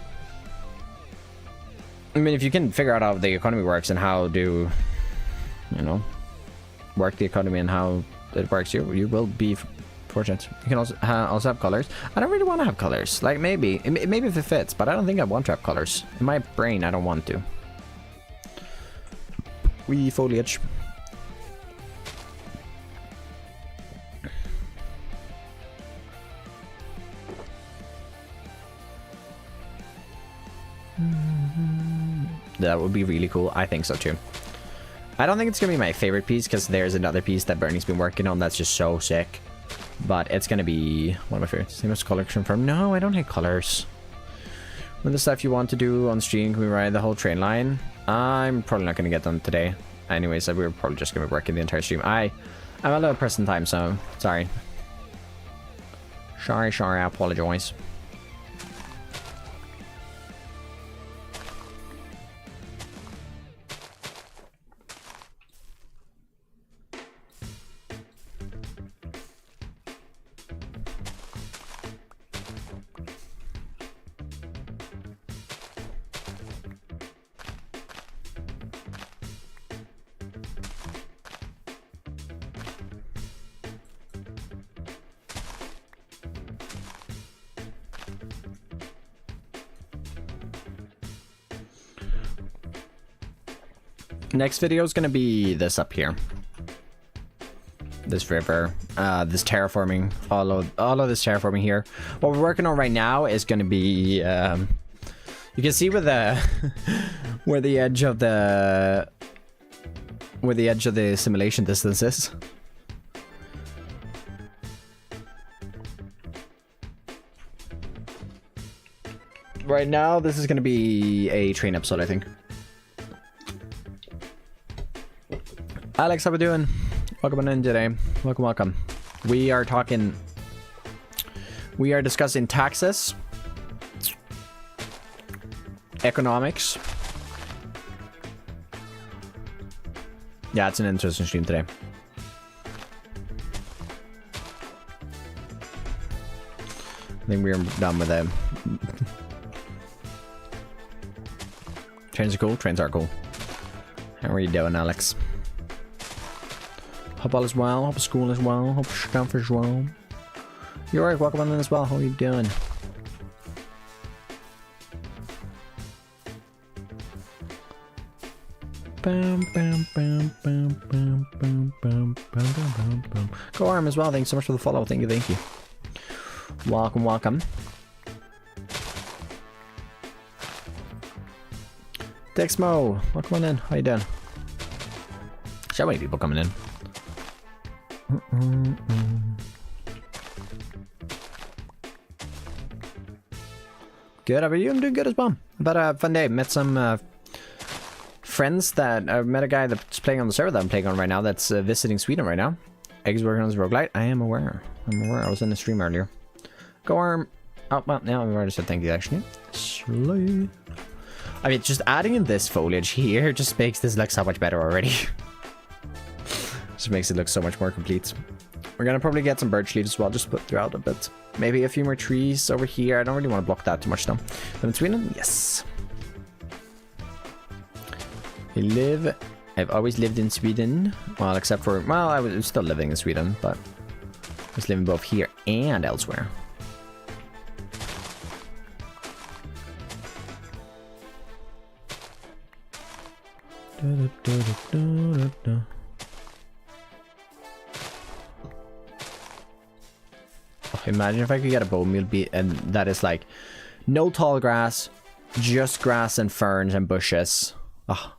I mean, if you can figure out how the economy works and how to, you know, work the economy and how it works, you will be fortunate. You can also have colors. I don't really want to have colors. Like maybe if it fits, but I don't think I want to have colors. In my brain, I don't want to. Foliage. That would be really cool. I think so too. I don't think it's gonna be my favorite piece because there's another piece that Bernie's been working on that's just so sick. But it's gonna be one of my favorites. Same as collection from. No, I don't hate colors. When the stuff you want to do on stream, can we ride the whole train line? I'm probably not gonna get done today. Anyways, we're probably just gonna be working the entire stream. I'm a little pressed in time, so sorry. Sorry, I apologize. Next video is going to be this up here. This river, this terraforming, all of this terraforming here. What we're working on right now is going to be, you can see where the, where the edge of the simulation distance is. Right now, this is going to be a train episode, I think. Alex, how we doing? Welcome in today. Welcome. We are discussing taxes, economics. Yeah, it's an interesting stream today. think we're done with them. Trains are cool. Trains are cool. How are you doing, Alex? Hope all is well. Hope school is well. Hope stuff is well. You're right. Welcome on in as well. How are you doing? Go Arm as well. Thanks so much for the follow. Thank you. Thank you. Welcome. Welcome. Dexmo, welcome on in. How you doing? So many people coming in. Good, how are you? I'm doing good as well. But a fun day. Met some friends that I met a guy that's playing on the server that I'm playing on right now that's visiting Sweden right now. Egg's working on his roguelite. I am aware. I was in the stream earlier. Go Arm. Oh, well, now I've already said thank you actually. Slay. I mean, just adding in this foliage here just makes this look so much better already. Just makes it look so much more complete. We're gonna probably get some birch leaves as well, just put throughout a bit. Maybe a few more trees over here. I don't really want to block that too much though. But in Sweden, yes. I've always lived in Sweden. Well, except for, well, I was still living in Sweden, but I was living both here and elsewhere. Oh, imagine if I could get a bone meal and that is like no tall grass, just grass and ferns and bushes. Oh.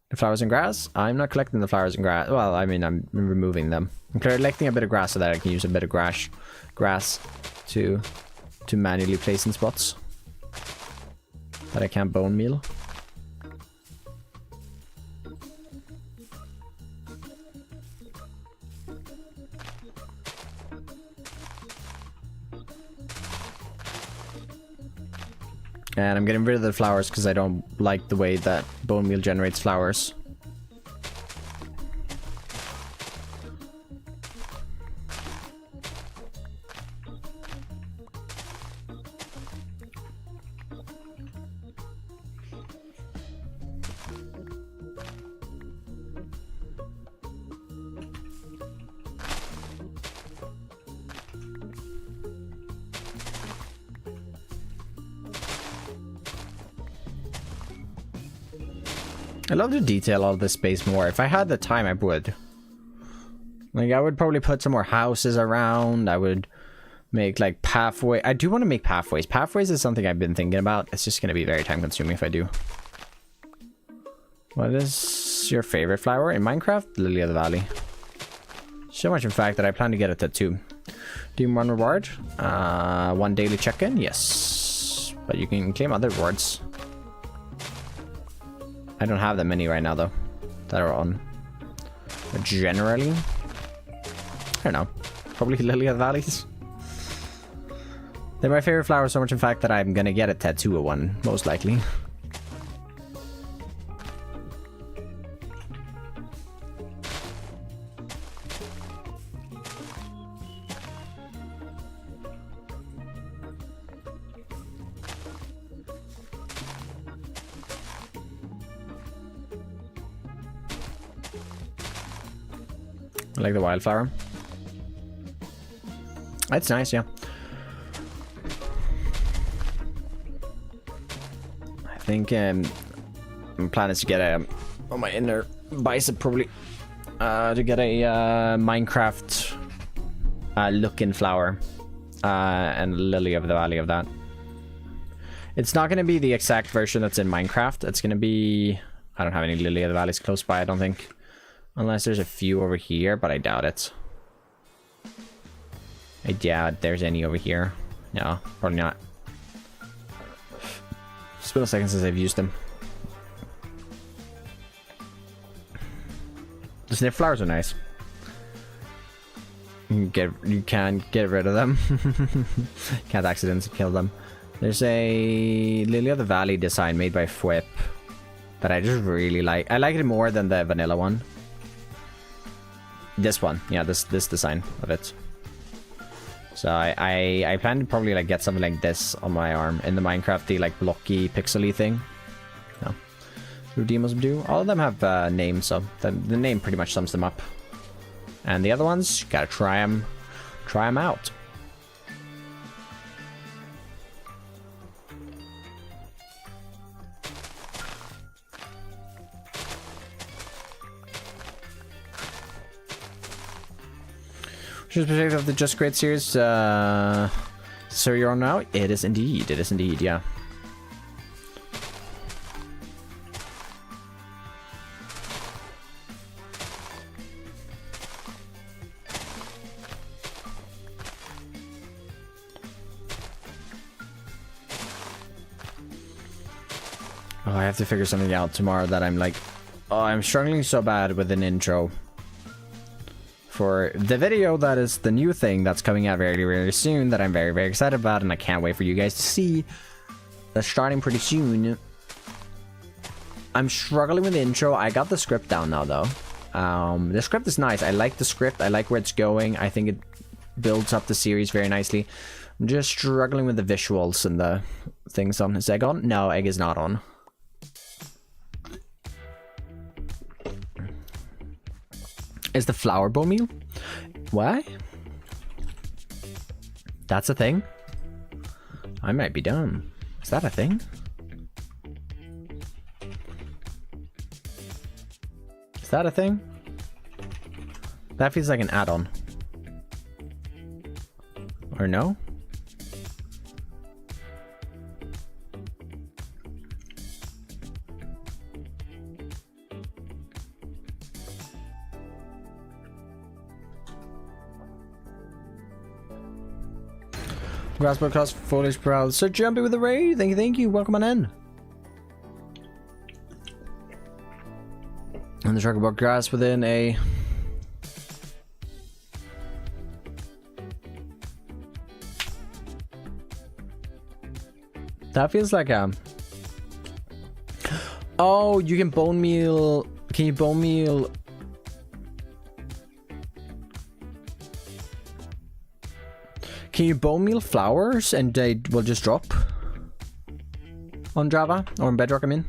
The flowers and grass? I'm not collecting the flowers and grass. Well, I mean, I'm removing them. I'm collecting a bit of grass so that I can use a bit of grass to manually place in spots that I can't bone meal. And I'm getting rid of the flowers because I don't like the way that bone meal generates flowers. I love to detail all this space more. If I had the time, I would. Like, I would probably put some more houses around. I would make, like, pathway. I do want to make pathways. Pathways is something I've been thinking about. It's just going to be very time-consuming if I do. What is your favorite flower in Minecraft? Lily of the Valley. So much, in fact, that I plan to get a tattoo. Do you want reward? 1 daily check-in? Yes. But you can claim other rewards. I don't have that many right now, though, that are on. But generally, I don't know. Probably Lily of the Valleys. They're my favorite flowers so much, in fact, that I'm gonna get a tattoo of one, most likely. I like the wildflower. That's nice, yeah. I think my plan is to get a on my inner bicep probably to get a Minecraft looking flower and lily of the valley of that. It's not going to be the exact version that's in Minecraft. It's going to be, I don't have any lily of the valleys close by, I don't think. Unless there's a few over here, but I doubt it. I doubt there's any over here. No, probably not. It's been a second since I've used them. The snip flowers are nice. You can get rid of them. Can't accidentally kill them. There's a Lily of the Valley design made by Fwip that I just really like. I like it more than the vanilla one. This one, yeah, this design of it. So I plan to probably like get something like this on my arm in the Minecrafty like blocky pixely thing. No. Who demos do? All of them have names, so the name pretty much sums them up. And the other ones, gotta try them out. Just perspective of the Just Great series, so you're on now? It is indeed, yeah. Oh, I have to figure something out tomorrow that I'm like, oh, I'm struggling so bad with an intro. For the video that is the new thing that's coming out very, very soon that I'm very, very excited about and I can't wait for you guys to see. That's starting pretty soon. I'm struggling with the intro. I got the script down now though. The script is nice. I like the script. I like where it's going. I think it builds up the series very nicely. I'm just struggling with the visuals and the things on. Is egg on? No, egg is not on. Is the flour bone meal? What? That's a thing? I might be dumb. Is that a thing? Is that a thing? That feels like an add-on. Or no? Grass podcast, Foliage proud. So jumpy with the raid. Thank you. Welcome on in. And the track about grass within a. That feels like a. Oh, you can bone meal. Can you bone meal? Can you bone meal flowers and they will just drop on Java or on Bedrock? I mean,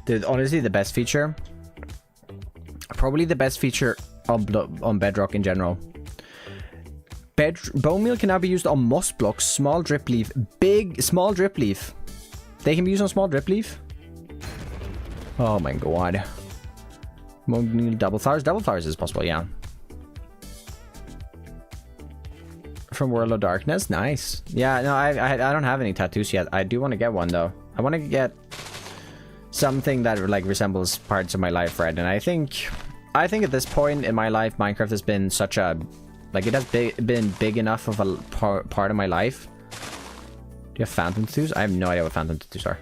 dude, honestly, the best feature, probably the best feature on Bedrock in general. Bone meal can now be used on moss blocks, small drip leaf, small drip leaf. They can be used on small drip leaf. Oh my god. Double flowers? Double flowers is possible, yeah. From World of Darkness? Nice. Yeah, no, I don't have any tattoos yet. I do want to get one, though. I want to get something that, like, resembles parts of my life, right? And I think at this point in my life, Minecraft has been such a... Like, it has been big enough of a part of my life. Do you have phantom tattoos? I have no idea what phantom tattoos are.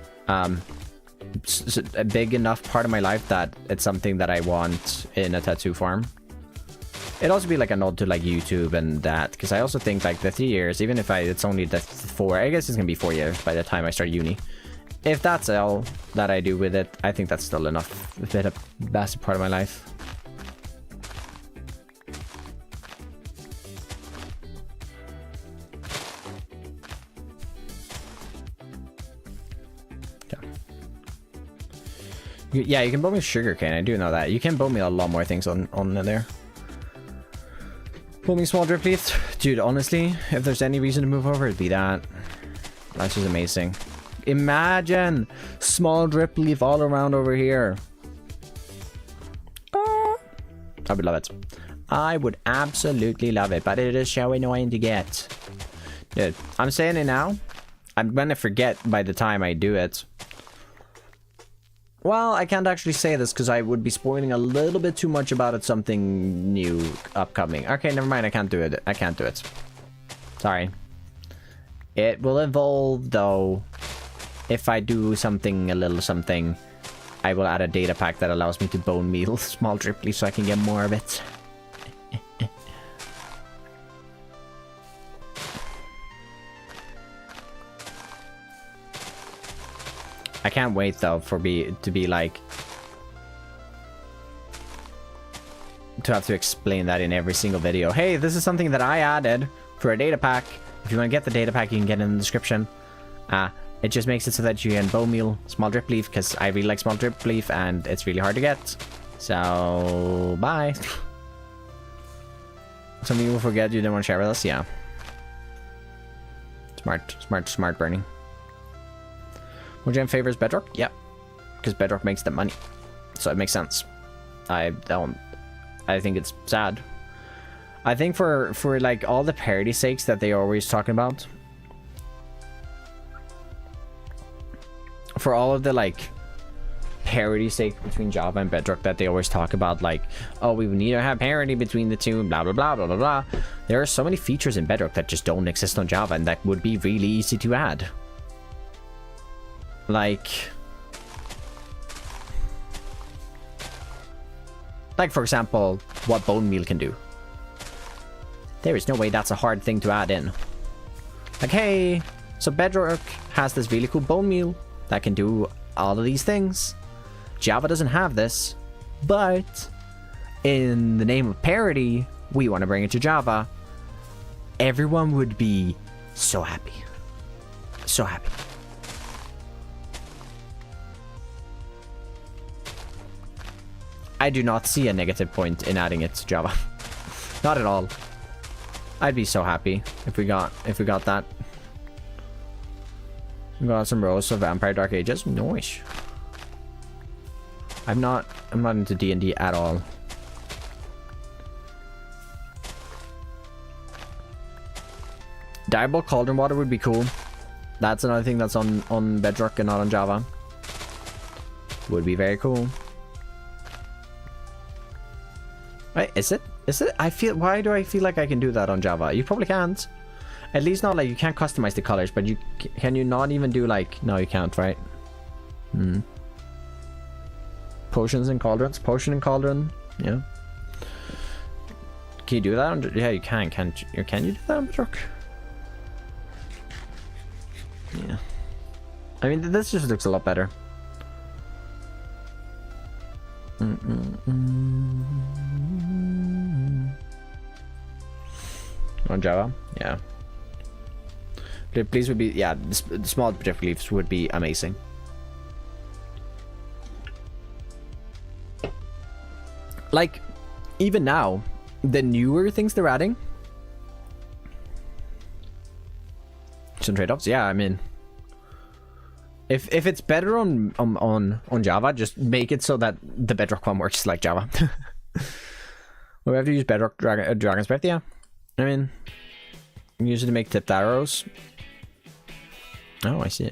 A big enough part of my life that it's something that I want in a tattoo form. It'd also be like a nod to like YouTube and that, because I also think like the 3 years, even if it's only the 4, I guess it's gonna be 4 years by the time I start uni. If that's all that I do with it, I think that's still enough. A bit of best part of my life. Yeah, you can bone me sugarcane. I do know that. You can bone me a lot more things on there. Bone me small drip leaf. Dude, honestly, if there's any reason to move over, it'd be that. That's just amazing. Imagine small drip leaf all around over here. I would love it. I would absolutely love it, but it is so annoying to get. Dude, I'm saying it now. I'm gonna forget by the time I do it. Well, I can't actually say this because I would be spoiling a little bit too much about it. Something new upcoming. Okay, never mind. I can't do it. I can't do it. Sorry. It will evolve though. If I do something, a little something, I will add a data pack that allows me to bone meal small drip leaf so I can get more of it. I can't wait though for to be like to have to explain that in every single video. Hey, this is something that I added for a data pack. If you want to get the data pack, you can get it in the description. It just makes it so that you can bone meal small drip leaf, because I really like small drip leaf and it's really hard to get. So bye. Some people forget you don't want to share with us. Yeah. Smart burning. Mojang favors Bedrock? Yeah. Because Bedrock makes the money. So it makes sense. I think it's sad. I think for like all the parity sakes that they're always talking about. For all of the like parity sake between Java and Bedrock that they always talk about, like, oh, we need to have parity between the two, blah blah blah blah blah blah. There are so many features in Bedrock that just don't exist on Java, and that would be really easy to add. Like for example, what bone meal can do. There is no way that's a hard thing to add in. Like, hey, so Bedrock has this really cool bone meal that can do all of these things. Java doesn't have this, but in the name of parity, we want to bring it to Java. Everyone would be so happy. So happy. I do not see a negative point in adding it to Java. Not at all. I'd be so happy if we got that. We got some rows of Vampire Dark Ages. Nice. I'm not into D&D at all. Diabolic Cauldron Water would be cool. That's another thing that's on Bedrock and not on Java. Would be very cool. Wait, is it? Is it? Why do I feel like I can do that on Java? You probably can't. At least not like you can't customize the colors, but can you not even do like, no, you can't, right? Potions and cauldrons. Potion and cauldron. Yeah. Can you do that on? Yeah, you can. Can you do that on Bedrock? Yeah. I mean, this just looks a lot better. On Java, yeah. Please would be, yeah. The small drift leaves would be amazing. Like, even now, the newer things they're adding. Some trade-offs, yeah. I mean, if it's better on Java, just make it so that the Bedrock one works like Java. We have to use Bedrock Dragon's Breath, yeah. I mean, use it to make tipped arrows. Oh, I see.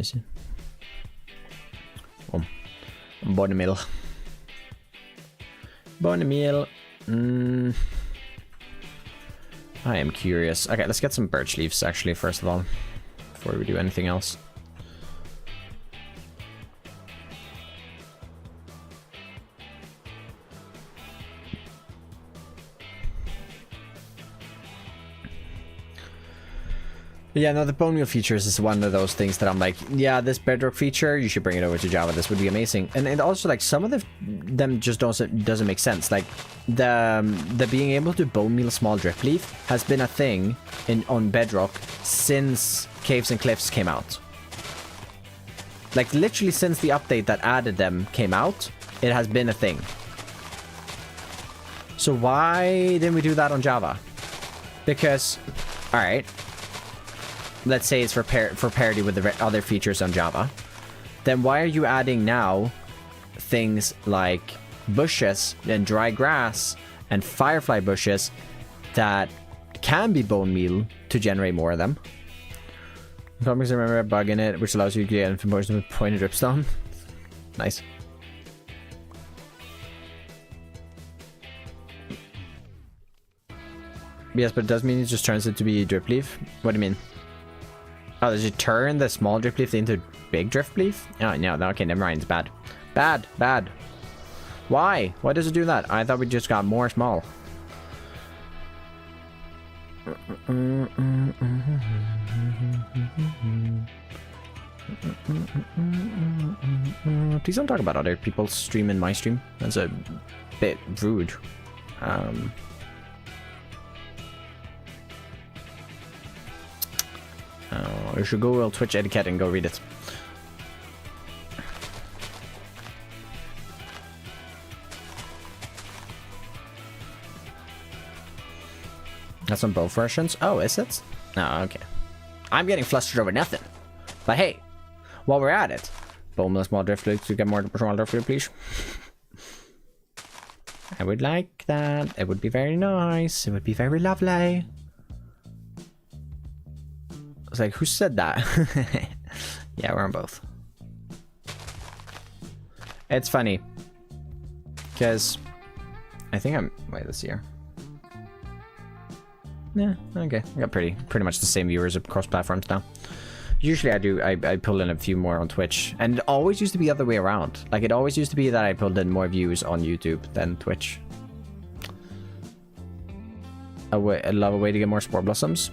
Bone meal. Bone meal. I am curious. Okay, let's get some birch leaves actually, first of all, before we do anything else. Yeah, no, the bone meal features is one of those things that I'm like, yeah, this Bedrock feature, you should bring it over to Java. This would be amazing. And also, like, some of them just doesn't make sense. Like, the being able to bone meal small drift leaf has been a thing on Bedrock since Caves and Cliffs came out. Like, literally since the update that added them came out, it has been a thing. So why didn't we do that on Java? Because, all right, let's say it's for parity with the other features on Java, then why are you adding now things like bushes and dry grass and firefly bushes that can be bone meal to generate more of them? Comics remember a bug in it which allows you to get information with pointed dripstone. Nice. Yes, but it does mean it just turns it to be drip leaf. What do you mean? Oh, does it turn the small drift leaf into big drift leaf? Oh, no, okay, never mind, it's bad. Bad. Why? Why does it do that? I thought we just got more small. Please don't talk about other people's stream in my stream. That's a bit rude. You should Google Twitch etiquette and go read it. That's on both versions. Oh, is it? Oh, okay. I'm getting flustered over nothing. But hey, while we're at it, boneless small drift fluid to get more small drift fluid, please. I would like that. It would be very nice. It would be very lovely. I was like, who said that? Yeah, we're on both. It's funny. Because I think I'm... Wait, this year. Yeah, okay. I got pretty much the same viewers across platforms now. Usually I pull in a few more on Twitch. And it always used to be the other way around. Like, it always used to be that I pulled in more views on YouTube than Twitch. I love a way to get more Spore Blossoms.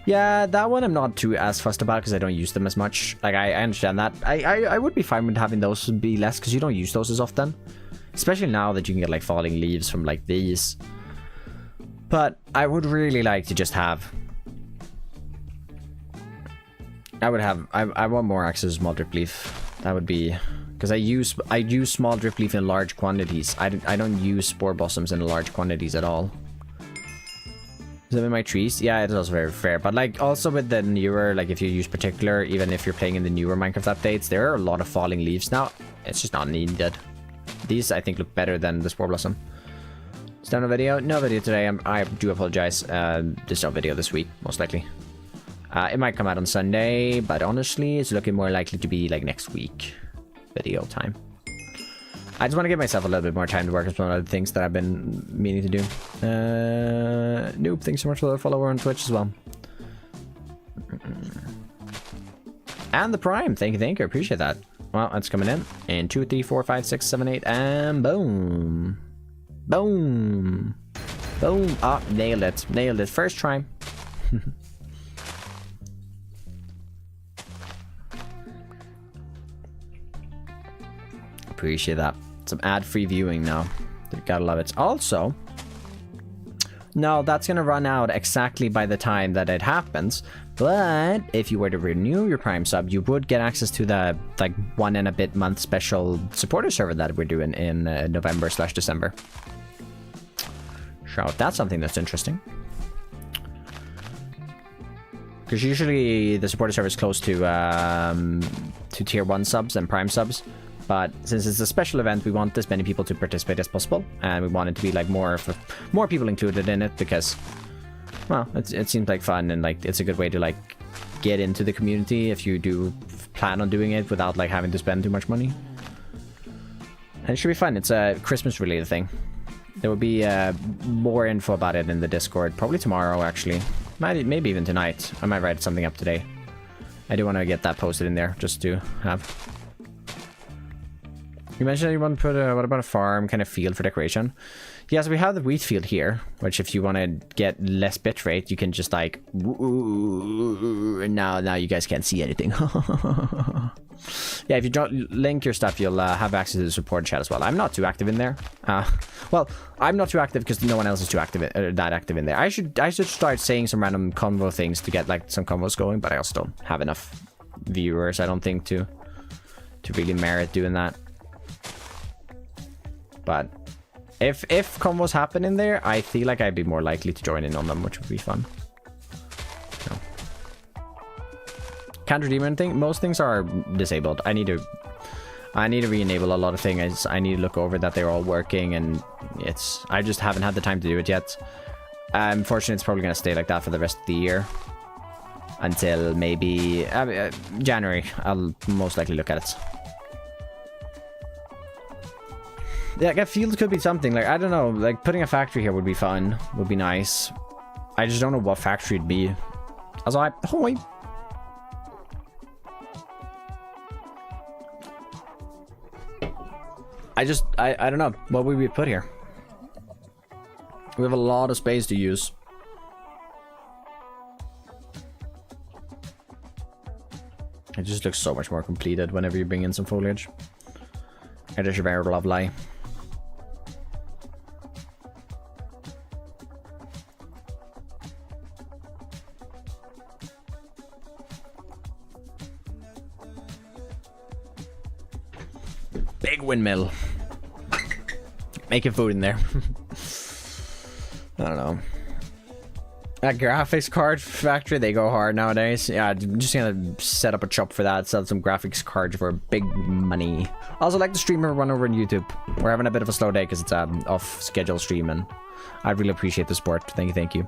Yeah, that one I'm not too as fussed about because I don't use them as much. Like, I understand that. I would be fine with having those be less because you don't use those as often. Especially now that you can get, like, falling leaves from, like, these. But I would really like to just have... I want more access to small drip leaf. That would be... Because I use small drip leaf in large quantities. I don't use Spore Blossoms in large quantities at all. Is that in my trees? Yeah, it's also very fair. But like also with the newer, like if you use particular, even if you're playing in the newer Minecraft updates, there are a lot of falling leaves now. It's just not needed. These I think look better than the Spore Blossom. Is there no video? No video today. I do apologize. There's no video this week, most likely. It might come out on Sunday, but honestly, it's looking more likely to be like next week video time. I just want to give myself a little bit more time to work on some other things that I've been meaning to do. Noob, thanks so much for the follower on Twitch as well. And the Prime, thank you, I appreciate that. Well, that's coming in 2, 3, 4, 5, 6, 7, 8, and boom. Boom. Boom. Ah, nailed it. First try. Appreciate that. Some ad-free viewing now. Gotta love it. Also, no, that's gonna run out exactly by the time that it happens. But if you were to renew your Prime sub, you would get access to the like 1 and a bit month special supporter server that we're doing in November/December. So that's something that's interesting. Because usually the supporter server is close to tier 1 subs and Prime subs. But since it's a special event, we want as many people to participate as possible, and we want it to be like more people included in it because, well, it seems like fun and like it's a good way to like get into the community if you do plan on doing it without like having to spend too much money. And it should be fun. It's a Christmas related thing. There will be more info about it in the Discord probably tomorrow. Actually, maybe even tonight. I might write something up today. I do want to get that posted in there just to have. You mentioned that you want to put what about a farm kind of field for decoration? Yes, we have the wheat field here, which if you want to get less bitrate, you can just like... Now you guys can't see anything. Yeah, if you link your stuff, you'll have access to the support chat as well. I'm not too active in there. Well, I'm not too active because no one else is too active, that active in there. I should start saying some random convo things to get like some convos going, but I also don't have enough viewers, I don't think, to really merit doing that. But if combos happen in there, I feel like I'd be more likely to join in on them, which would be fun. No. Can't redeem anything. Most things are disabled. I need to re-enable a lot of things. I need to look over that they're all working, and I just haven't had the time to do it yet. Unfortunately, it's probably gonna stay like that for the rest of the year until maybe January. I'll most likely look at it. Yeah, that field could be something, like, I don't know, like, putting a factory here would be fun, would be nice. I just don't know what factory it'd be. Also, I don't know, what would we put here? We have a lot of space to use. It just looks so much more completed whenever you bring in some foliage. It is very lovely. Big windmill. Making food in there. I don't know. That graphics card factory, they go hard nowadays. Yeah, I'm just gonna set up a shop for that, sell some graphics cards for big money. Also, like the streamer run over on YouTube. We're having a bit of a slow day because it's off schedule stream, and I really appreciate the support. Thank you, thank you.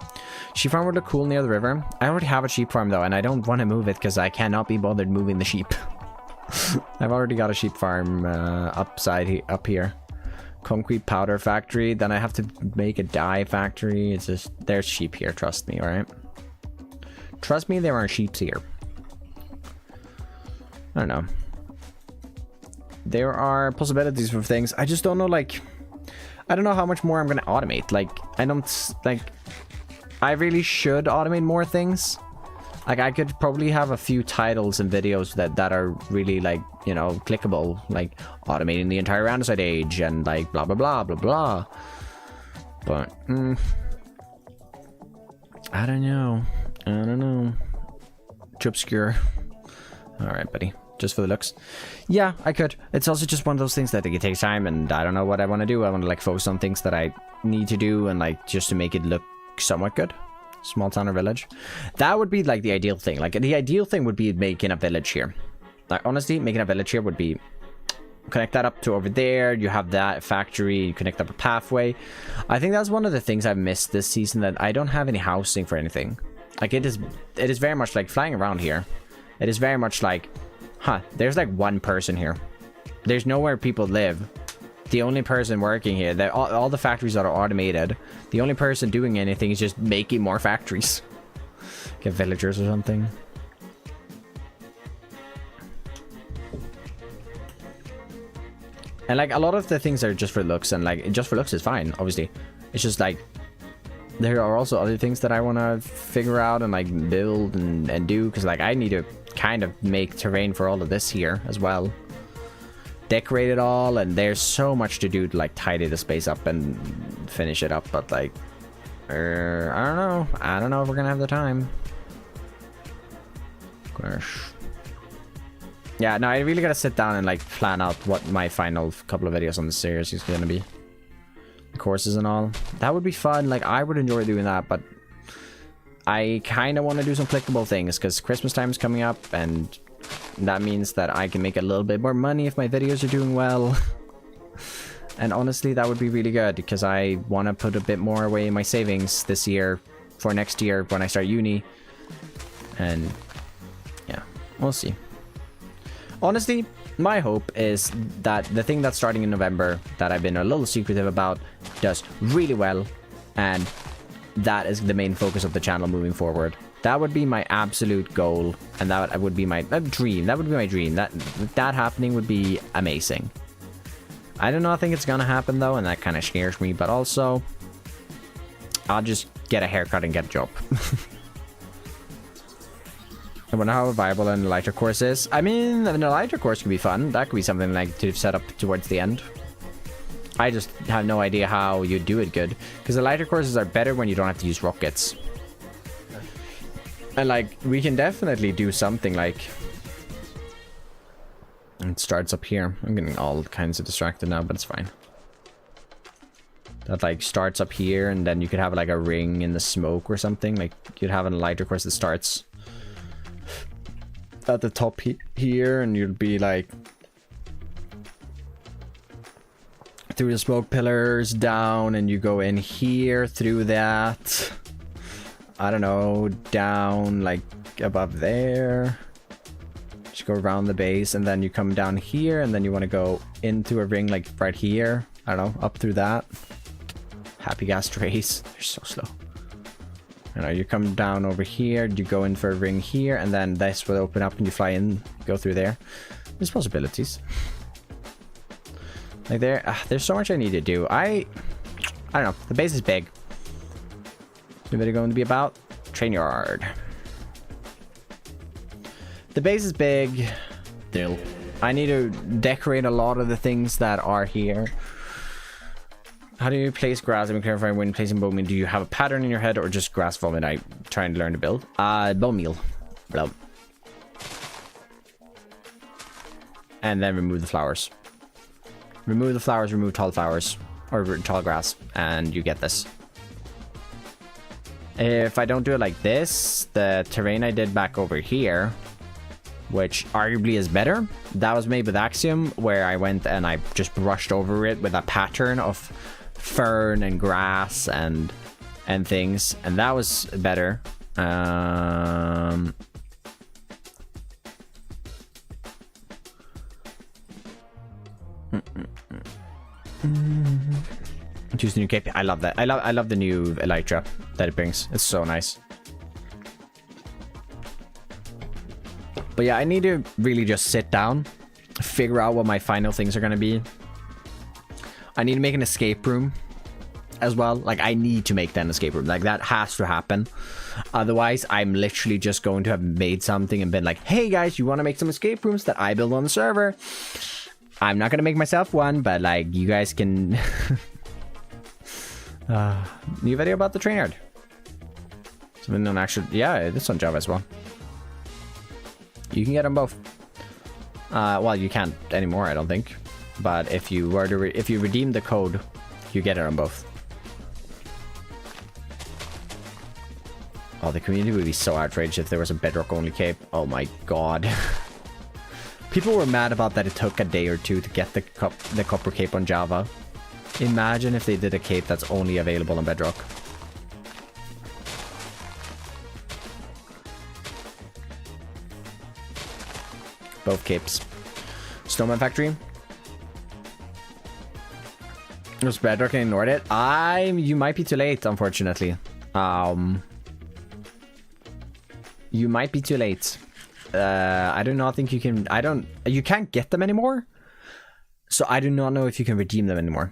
Sheep farm would look cool near the river. I already have a sheep farm though, and I don't want to move it because I cannot be bothered moving the sheep. I've already got a sheep farm up here. Concrete powder factory, then I have to make a dye factory. It's just, there's sheep here, trust me, alright? Trust me, there are sheep here. I don't know. There are possibilities for things. I just don't know, like, I don't know how much more I'm gonna automate. Like, I really should automate more things. Like, I could probably have a few titles and videos that are really, like, you know, clickable. Like, automating the entire andesite age and, like, blah, blah, blah, blah, blah. But, I don't know. I don't know. Too obscure. Alright, buddy. Just for the looks. Yeah, I could. It's also just one of those things that it takes time, and I don't know what I want to do. I want to, like, focus on things that I need to do and, like, just to make it look somewhat good. Small town or village. That would be like the ideal thing. Like the ideal thing would be making a village here. Like honestly, making a village here would be connect that up to over there. You have that factory, you connect up a pathway. I think that's one of the things I've missed this season, that I don't have any housing for anything. Like it is very much like flying around here. It is very much like, huh, there's like one person here. There's nowhere people live. The only person working here, all the factories that are automated, the only person doing anything is just making more factories. Get villagers or something. And like a lot of the things are just for looks, and like just for looks is fine, obviously. It's just like there are also other things that I want to figure out and like build and do, because like I need to kind of make terrain for all of this here as well. Decorate it all, and there's so much to do to like tidy the space up and finish it up, but like I don't know if we're gonna have the time. Gosh. Yeah, no, I really gotta sit down and like plan out what my final couple of videos on the series is gonna be, the courses and all. That would be fun. Like I would enjoy doing that, but I kind of want to do some clickable things because Christmas time is coming up, and that means that I can make a little bit more money if my videos are doing well. And honestly, that would be really good because I want to put a bit more away in my savings this year for next year when I start uni. And yeah, we'll see. Honestly, my hope is that the thing that's starting in November that I've been a little secretive about does really well, and that is the main focus of the channel moving forward. That would be my absolute goal, and that would be my dream. That would be my dream. That happening would be amazing. I don't know. I think it's gonna happen though, and that kind of scares me. But also, I'll just get a haircut and get a job. I wonder how viable an Elytra course is. I mean, an Elytra course could be fun. That could be something like to set up towards the end. I just have no idea how you do it good, because Elytra courses are better when you don't have to use rockets. And like, we can definitely do something like... It starts up here. I'm getting all kinds of distracted now, but it's fine. That like starts up here, and then you could have like a ring in the smoke or something. Like you'd have an Elytra course that starts at the top here, and you'd be like through the smoke pillars down, and you go in here through that. I don't know, down like above there. Just go around the base, and then you come down here, and then you want to go into a ring like right here. I don't know, up through that. Happy gas trays. They're so slow. I know, you come down over here, you go in for a ring here, and then this will open up and you fly in, go through there. There's possibilities. Like there's so much I need to do. I don't know, the base is big. The video going to be about train yard. The base is big. Still. I need to decorate a lot of the things that are here. How do you place grass? I'm clarifying when placing bone meal. Do you have a pattern in your head or just grass vomit? I'm trying to learn to build. Bone meal. Blow. And then remove the flowers. Remove the flowers, remove tall flowers. Or tall grass. And you get this. If I don't do it like this, the terrain I did back over here, which arguably is better, that was made with Axiom, where I went and I just brushed over it with a pattern of fern and grass and things, and that was better. Choose the new cape. I love that. I love the new elytra that it brings. It's so nice. But yeah, I need to really just sit down, figure out what my final things are going to be. I need to make an escape room as well. Like, I need to make that an escape room. Like, that has to happen. Otherwise, I'm literally just going to have made something and been like, hey guys, you want to make some escape rooms that I build on the server? I'm not going to make myself one, but like, you guys can... new video about the train yard. Something on actual... Yeah, it's on Java as well. You can get them both. Well, you can't anymore, I don't think. But if you were to if you redeem the code, you get it on both. Oh, the community would be so outraged if there was a bedrock only cape. Oh my god. People were mad about that it took a day or two to get the copper cape on Java. Imagine if they did a cape that's only available on bedrock. Both capes. Snowman Factory. It was bedrock and ignored it. You might be too late, unfortunately. You might be too late. I do not think you can... You can't get them anymore. So I do not know if you can redeem them anymore.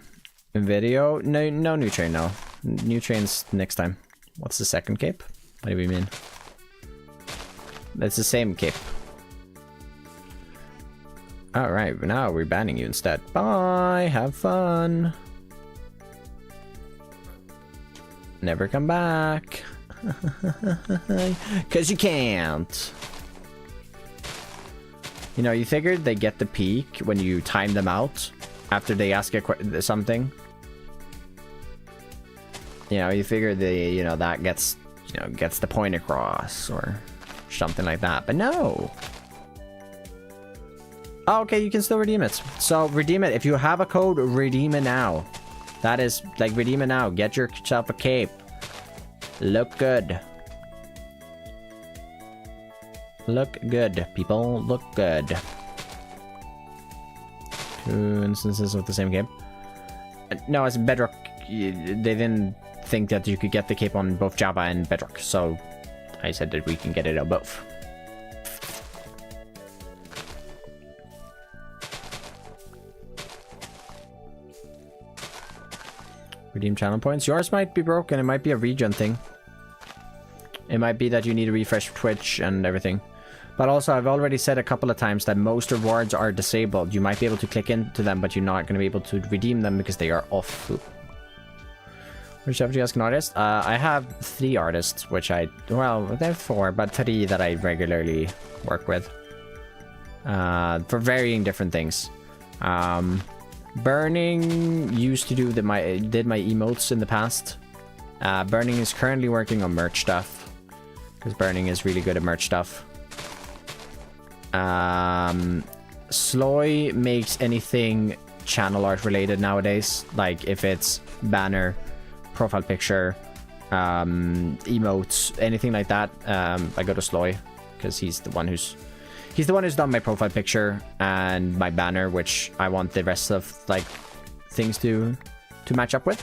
In video, no new train now. New trains next time. What's the second cape? What do we mean? It's the same cape. Alright, now we're banning you instead. Bye, have fun. Never come back. Cause you can't. You know, you figured they get the peak when you time them out after they ask something. You know, you figure that gets the point across or something like that. But no. Oh, okay, you can still redeem it. So redeem it. If you have a code, redeem it now. That is, like, redeem it now. Get yourself a cape. Look good. Look good, people. Look good. 2 instances of the same cape. No, it's Bedrock. They didn't think that you could get the cape on both Java and Bedrock. So I said that we can get it on both. Redeem channel points. Yours might be broken. It might be a region thing. It might be that you need to refresh Twitch and everything. But also, I've already said a couple of times that most rewards are disabled. You might be able to click into them, but you're not going to be able to redeem them because they are off. Which have you ask an artist? I have 3 artists, which well, there are 4, but 3 that I regularly work with. For varying different things. Burning used to did my emotes in the past. Burning is currently working on merch stuff because Burning is really good at merch stuff. Sloy makes anything channel art related nowadays, like if it's banner, profile picture, emotes, anything like that. I go to Sloy because he's the one who's done my profile picture and my banner, which I want the rest of like things to match up with.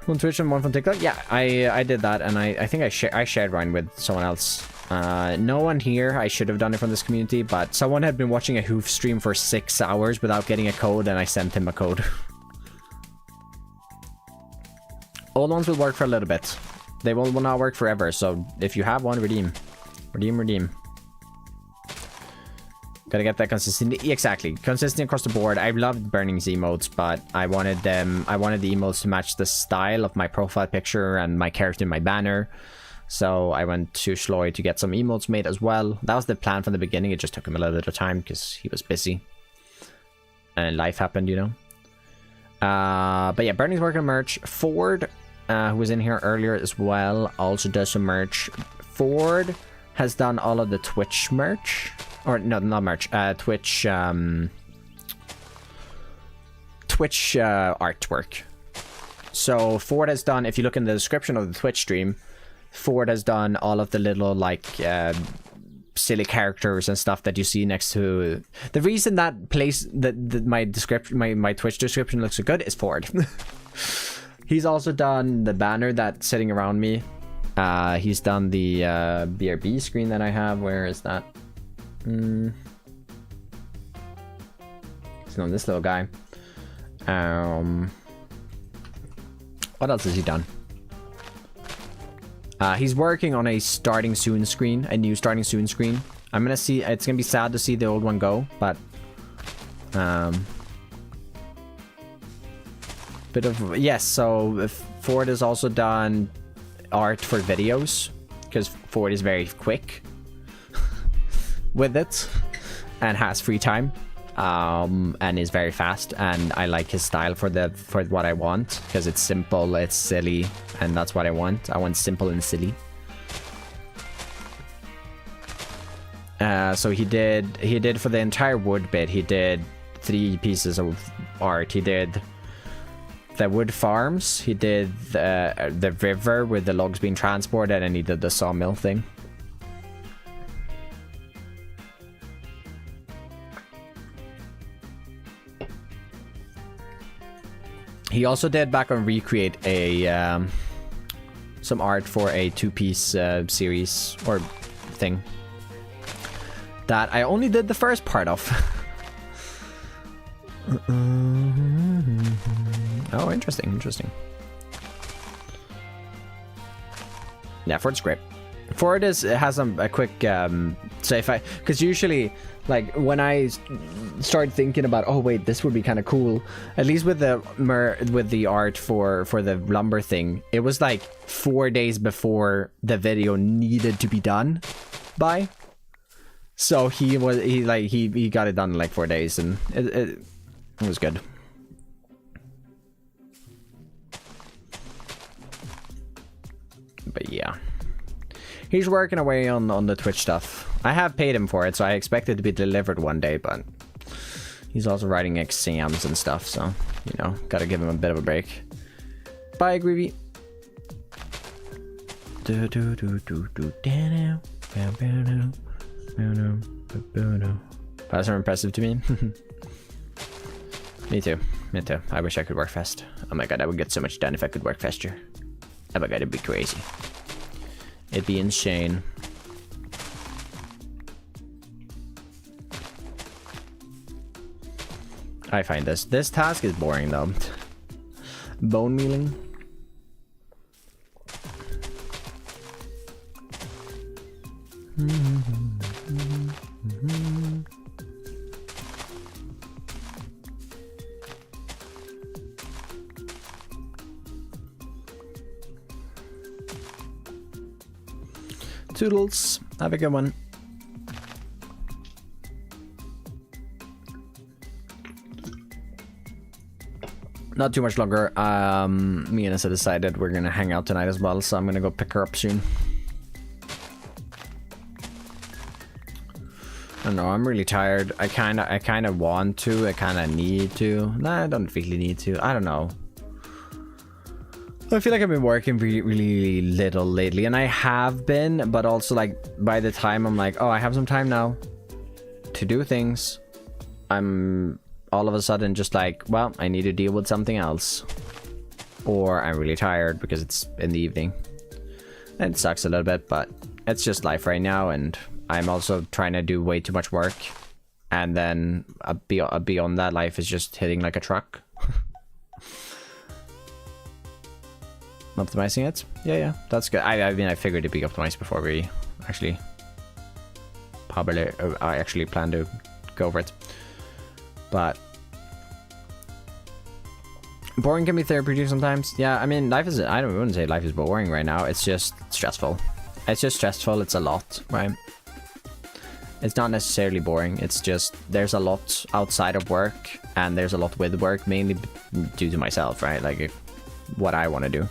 On Twitch and one from TikTok. Yeah, I did that, and I think I shared mine with someone else. No one here. I should have done it from this community, but someone had been watching a hoof stream for 6 hours without getting a code, and I sent him a code. Old ones will work for a little bit. They will not work forever, so if you have one, redeem. Redeem, redeem. Gotta get that consistency. Exactly. Consistency across the board. I loved Burning's emotes, but I wanted the emotes to match the style of my profile picture and my character in my banner. So I went to Shloy to get some emotes made as well. That was the plan from the beginning. It just took him a little bit of time because he was busy. And life happened, you know. But yeah, Burning's working on merch. Ford, who was in here earlier as well, also does some merch. Ford has done all of the Twitch merch. Or no, not merch. Twitch artwork. So Ford has done, if you look in the description of the Twitch stream, Ford has done all of the little like silly characters and stuff that you see next to. The reason that place that my description, my Twitch description looks so good is Ford. He's also done the banner that's sitting around me. He's done the BRB screen that I have. Where is that? It's on this little guy. What else has he done? He's working on a starting soon screen, a new starting soon screen. I'm gonna see. It's gonna be sad to see the old one go, but bit of yes. So Ford has also done art for videos because Ford is very quick with it and has free time, and is very fast, and I like his style for what I want because it's simple, it's silly, and that's what I want. I want simple and silly. So he did for the entire wood bit, he did 3 pieces of art. He did the wood farms, he did the river with the logs being transported, and he did the sawmill thing. He also did back on Recreate a some art for a 2-piece series or thing that I only did the first part of. Oh, interesting. Yeah, Ford's great. Ford has a quick so if because usually like when I start thinking about, oh wait, this would be kind of cool, at least with the art for the lumber thing, it was like 4 days before the video needed to be done by. So he got it done in like 4 days, and it was good. But yeah, he's working away on the Twitch stuff. I have paid him for it, so I expect it to be delivered one day, but he's also writing exams and stuff, so, you know, gotta give him a bit of a break. Bye, Greavy. That's impressive to me. Me too. I wish I could work fast. Oh my god, I would get so much done if I could work faster. Oh my god, it'd be crazy. It'd be insane. I find this task is boring though. Bone mealing. Toodles. Have a good one. Not too much longer. Me and Issa decided we're gonna hang out tonight as well, so I'm gonna go pick her up soon. I don't know, I'm really tired. I kinda want to, I kinda need to. Nah, I don't really need to. I don't know. I feel like I've been working really little lately, and I have been, but also like by the time I'm like, oh, I have some time now to do things, I'm all of a sudden just like, well, I need to deal with something else, or I'm really tired because it's in the evening. It sucks a little bit, but it's just life right now, and I'm also trying to do way too much work, and then beyond that, life is just hitting like a truck. Optimizing it? Yeah, that's good. I mean, I figured it'd be optimized before we actually probably I actually plan to go for it. But boring can be therapeutic sometimes. Yeah, I mean, life is, I wouldn't say life is boring right now. It's just stressful. It's just stressful. It's a lot, right? It's not necessarily boring. It's just, there's a lot outside of work and there's a lot with work, mainly due to myself, right? Like what I want to do.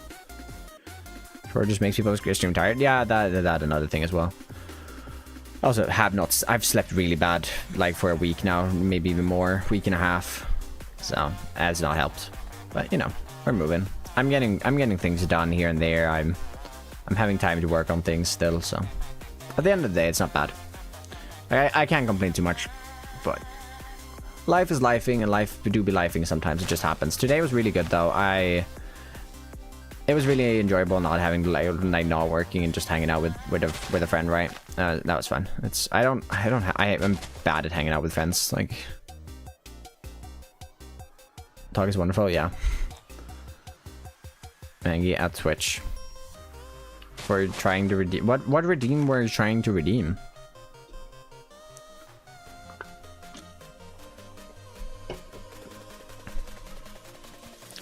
Or just makes people extremely tired. Yeah, that another thing as well. Also, I've slept really bad, like for a week now, maybe even more, week and a half. So, that's not helped. But, you know, we're moving. I'm getting things done here and there. I'm having time to work on things still, so. At the end of the day, it's not bad. I can't complain too much, but life is lifing, and life do be lifing sometimes. It just happens. Today was really good, though. It was really enjoyable not having like not working and just hanging out with a friend, right? That was fun. I'm bad at hanging out with friends. Like, talk is wonderful, yeah. Angie at Twitch for trying to redeem. What redeem were you trying to redeem?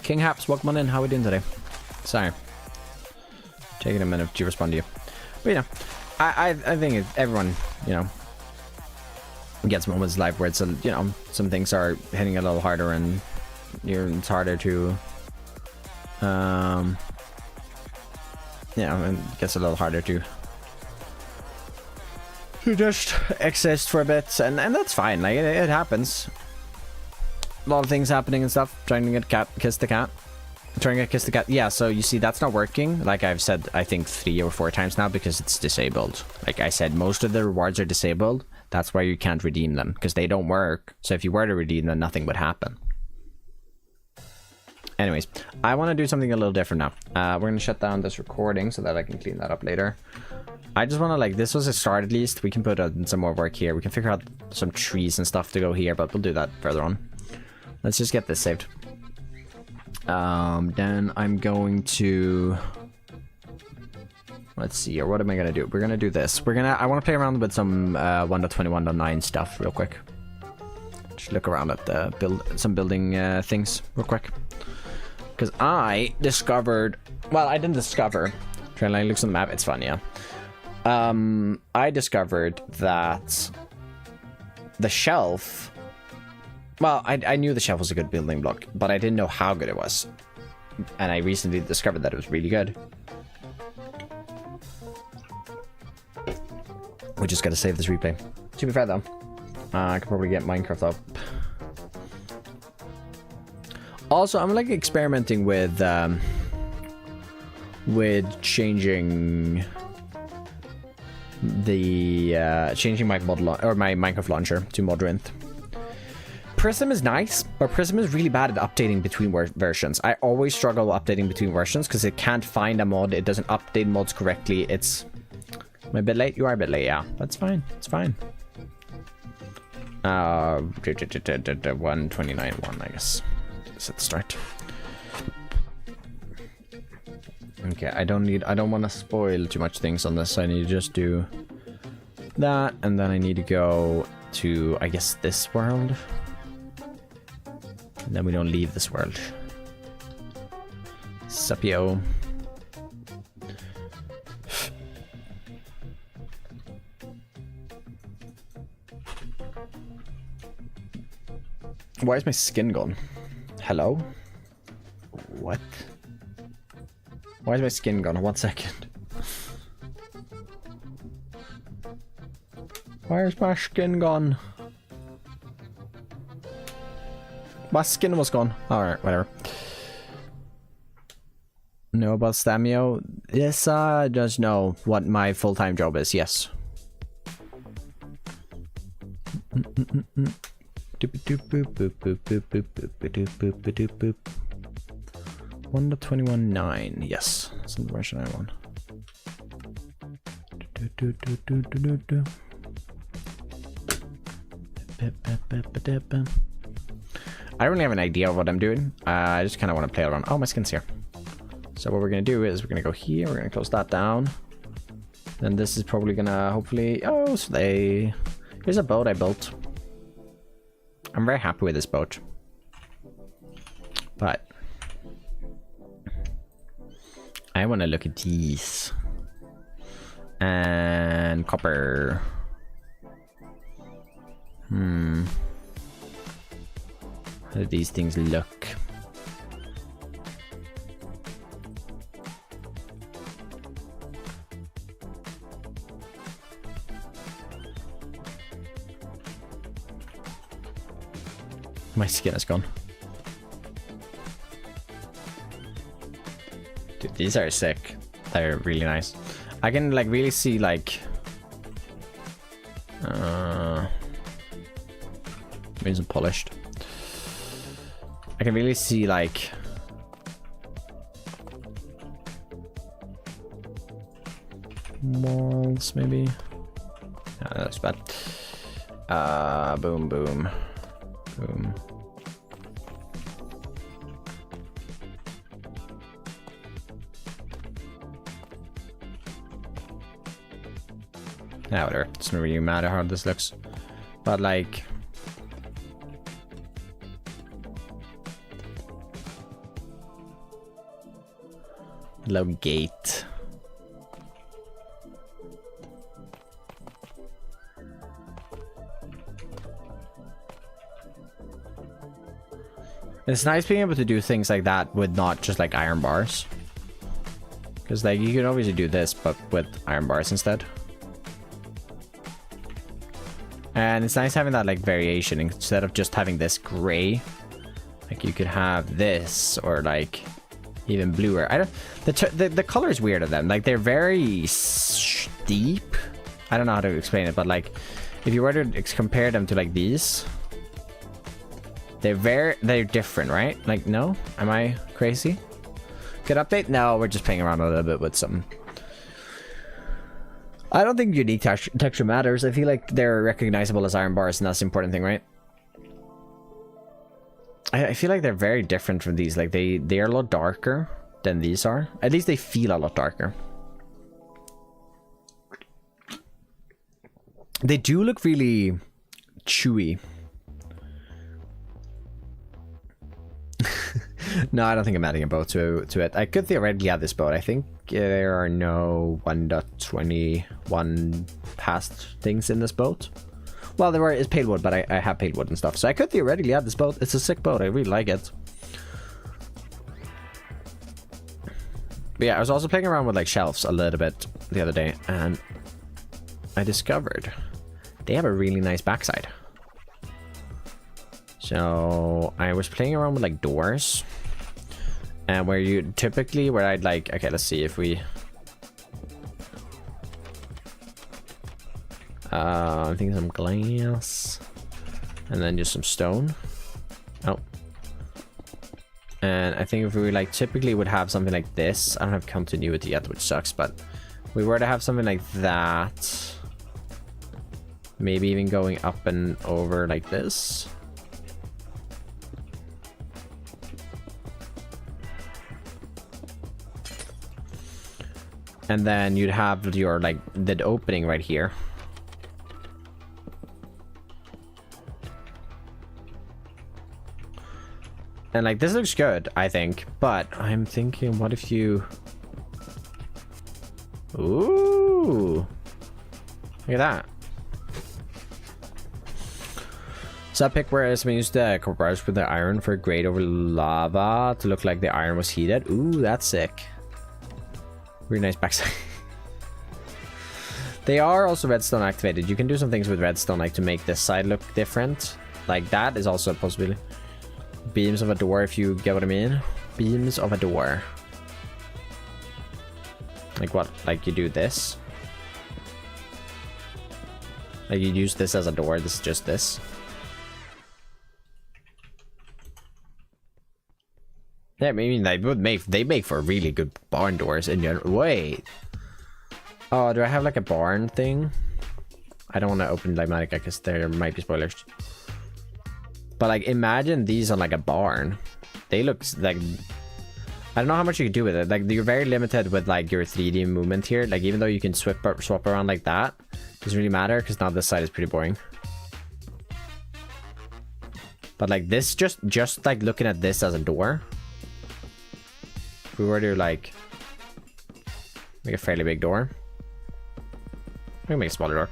King Haps, welcome on in. How are we doing today? Sorry, taking a minute to respond to you, but you know, I think everyone, you know, gets moments in life where it's you know, some things are hitting a little harder and it's harder to you know, and it gets a little harder to just exist for a bit, and that's fine. Like it happens. A lot of things happening and stuff. Trying to get kiss the cat. Trying to kiss the cat. Yeah, so you see, that's not working. Like I've said, I think 3 or 4 times now, because it's disabled. Like I said, most of the rewards are disabled. That's why you can't redeem them, because they don't work. So if you were to redeem them, nothing would happen. Anyways, I want to do something a little different now. We're going to shut down this recording so that I can clean that up later. I just want to, like, this was a start at least. We can put some more work here. We can figure out some trees and stuff to go here, but we'll do that further on. Let's just get this saved. Then I'm going to, let's see here. What am I gonna do? We're gonna do this. I want to play around with some 1.21.9 stuff real quick. Just look around at the some building things real quick. Because I discovered, well, I didn't discover. Trying to look on the map. It's fun, yeah. I discovered that the shelf. Well, I knew the shelf was a good building block, but I didn't know how good it was. And I recently discovered that it was really good. We just gotta save this replay. To be fair though, I could probably get Minecraft up. Also, I'm like experimenting with changing the changing my model or my Minecraft launcher to Modrinth. Prism is nice, but Prism is really bad at updating between versions. I always struggle updating between versions because it can't find a mod. It doesn't update mods correctly. Am I a bit late? You are a bit late, yeah. That's fine. It's fine. 129.1, I guess. Let's start. Okay, I don't want to spoil too much things on this. So I need to just do that, and then I need to go to, I guess, this world. And then we don't leave this world. Supio. Why is my skin gone? Hello? What? Why is my skin gone? 1 second. Why is my skin gone? My skin was gone. Alright, whatever. Know about Stamio? Yes, I just know what my full-time job is, yes. 1.21.9, yes. That's the version I want. I don't really have an idea of what I'm doing. I just kind of want to play around. Oh, my skin's here. So what we're going to do is we're going to go here. We're going to close that down. Then this is probably going to hopefully... Oh, sleigh. Here's a boat I built. I'm very happy with this boat. But I want to look at these. And copper. How do these things look? My skin is gone. Dude, these are sick. They're really nice. I can like really see like maybe some polished. I can really see like walls maybe. Yeah, that looks bad. Boom boom. Boom. Yeah, whatever. It doesn't really matter how this looks. But like low gate. It's nice being able to do things like that with not just like iron bars. Because like you can obviously do this, but with iron bars instead. And it's nice having that like variation instead of just having this gray. Like you could have this or like even bluer. I don't. The color is weird of them. Like they're very steep. I don't know how to explain it, but like if you were to compare them to like these, they're different, right? Like no, am I crazy? Good update? No, we're just playing around a little bit with some. I don't think unique texture matters. I feel like they're recognizable as iron bars, and that's the important thing, right? I feel like they're very different from these. Like they are a lot darker than these are. At least they feel a lot darker. They do look really chewy. No, I don't think I'm adding a boat to it. I could theoretically add this boat. I think there are no 1.21 past things in this boat. Well, there is pale wood, but I have pale wood and stuff. So I could theoretically add this boat. It's a sick boat. I really like it. But yeah, I was also playing around with like shelves a little bit the other day, and I discovered they have a really nice backside. So I was playing around with like doors, and where you typically, where I'd like, okay, let's see if we, I think some glass, and then just some stone. Oh, and I think if we like typically would have something like this, I don't have continuity yet, which sucks, but we were to have something like that, maybe even going up and over like this. And then you'd have your like the opening right here. And like this looks good, I think, but I'm thinking, what if you... Ooh, look at that. So I picked where we used the copper bars with the iron for grade over lava to look like the iron was heated. Ooh, that's sick. Really nice backside. They are also redstone activated. You can do some things with redstone, like to make this side look different. Like that is also a possibility. Beams of a door, if you get what I mean. Beams of a door. Like what? Like you do this. Like you use this as a door. This is just this. Yeah, I mean, they make for really good barn doors in general. Wait. Oh, do I have like a barn thing? I don't want to open Limatica because there might be spoilers. But like, imagine these on like a barn. They look like... I don't know how much you can do with it. Like, you're very limited with like your 3D movement here. Like, even though you can swap around like that, doesn't really matter because now this side is pretty boring. But like this, just like looking at this as a door. If we were to like make a fairly big door. We can make a smaller door.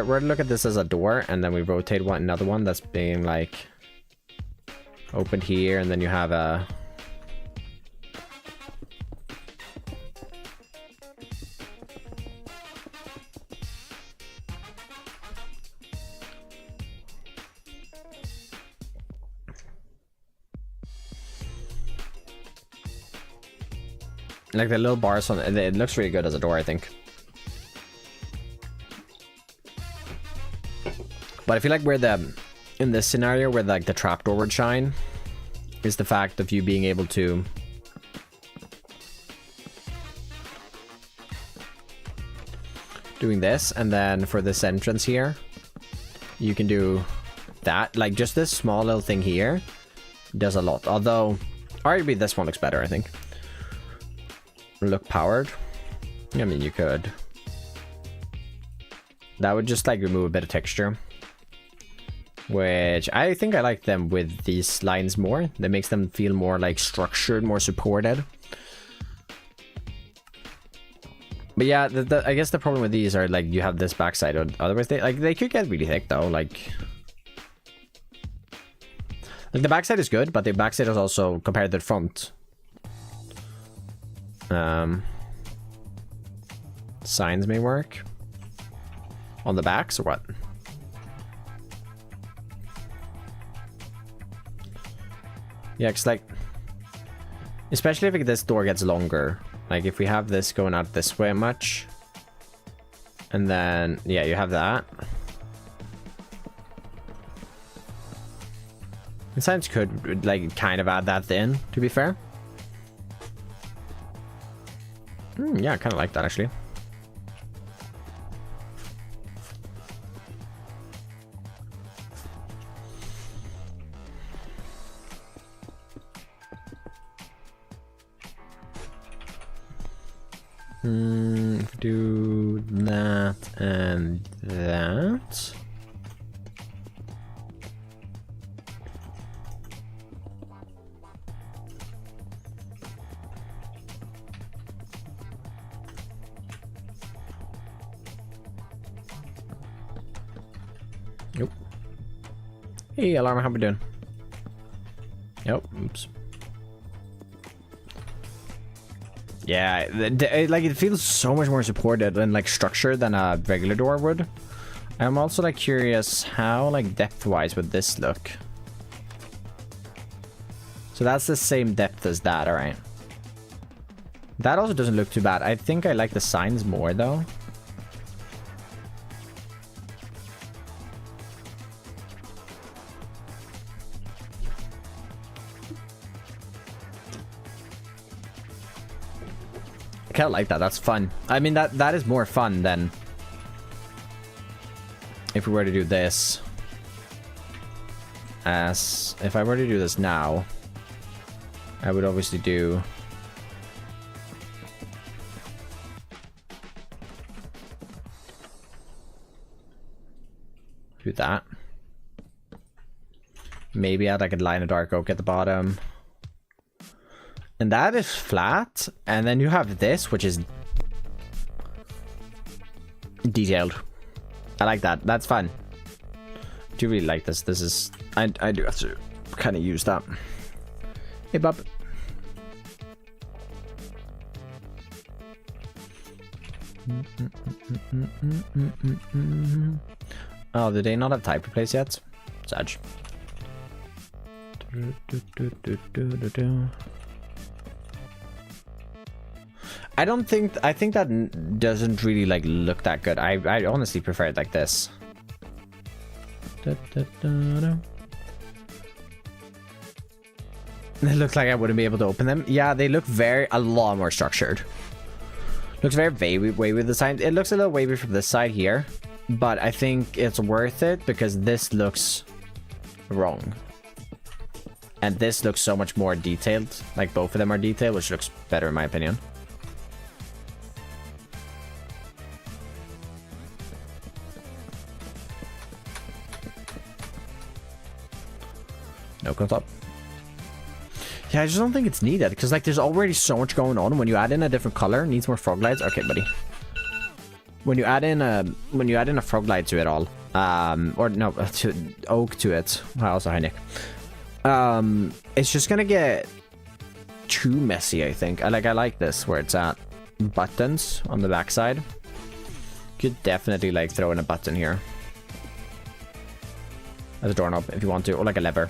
We're to look at this as a door, and then we rotate another one that's being like opened here, and then you have a like the little bars on it. It looks really good as a door, I think. But I feel like in this scenario where like the trapdoor would shine is the fact of you being able to doing this, and then for this entrance here you can do that. Like just this small little thing here does a lot, although arguably this one looks better, I think. Look powered. I mean, you could. That would just like remove a bit of texture, which I think I like them with these lines more. That makes them feel more like structured, more supported. But yeah, I guess the problem with these are like you have this backside. Otherwise, they could get really thick though. Like the backside is good, but the backside is also compared to the front. Signs may work on the backs or what? Yeah, cause like, especially if this door gets longer, like if we have this going out this way much, and then yeah, you have that. The signs could like kind of add that in, to be fair. Yeah, I kind of like that actually. Do that and that. Nope. Hey, Alarm, how we doing? Yep. Oops. Yeah, like it feels so much more supported and like structured than a regular door would. I'm also like curious how like depth-wise would this look. So that's the same depth as that, all right. That also doesn't look too bad. I think I like the signs more though. I kind of like that. That's fun. I mean, that is more fun than if we were to do this. As if I were to do this now, I would obviously do that. Maybe add like a line of dark oak at the bottom. And that is flat. And then you have this, which is detailed. I like that. That's fun. I do really like this. This is... I do have to kind of use that. Hey, bub. Oh, do they not have type replace yet? Sag. I don't think... I think that doesn't really like look that good. I honestly prefer it like this. It looks like I wouldn't be able to open them. Yeah, they look a lot more structured. Looks very wavy with the sign. It looks a little wavy from this side here, but I think it's worth it because this looks wrong. And this looks so much more detailed. Like both of them are detailed, which looks better in my opinion. No comes up. Yeah, I just don't think it's needed because like there's already so much going on. When you add in a different color, needs more frog lights. Okay, buddy. When you add in a frog light to it all, or no, to oak to it. Wow, also hi Nick. It's just gonna get too messy. I think. I like this where it's at. Buttons on the backside. Could definitely like throw in a button here as a doorknob if you want to, or like a lever.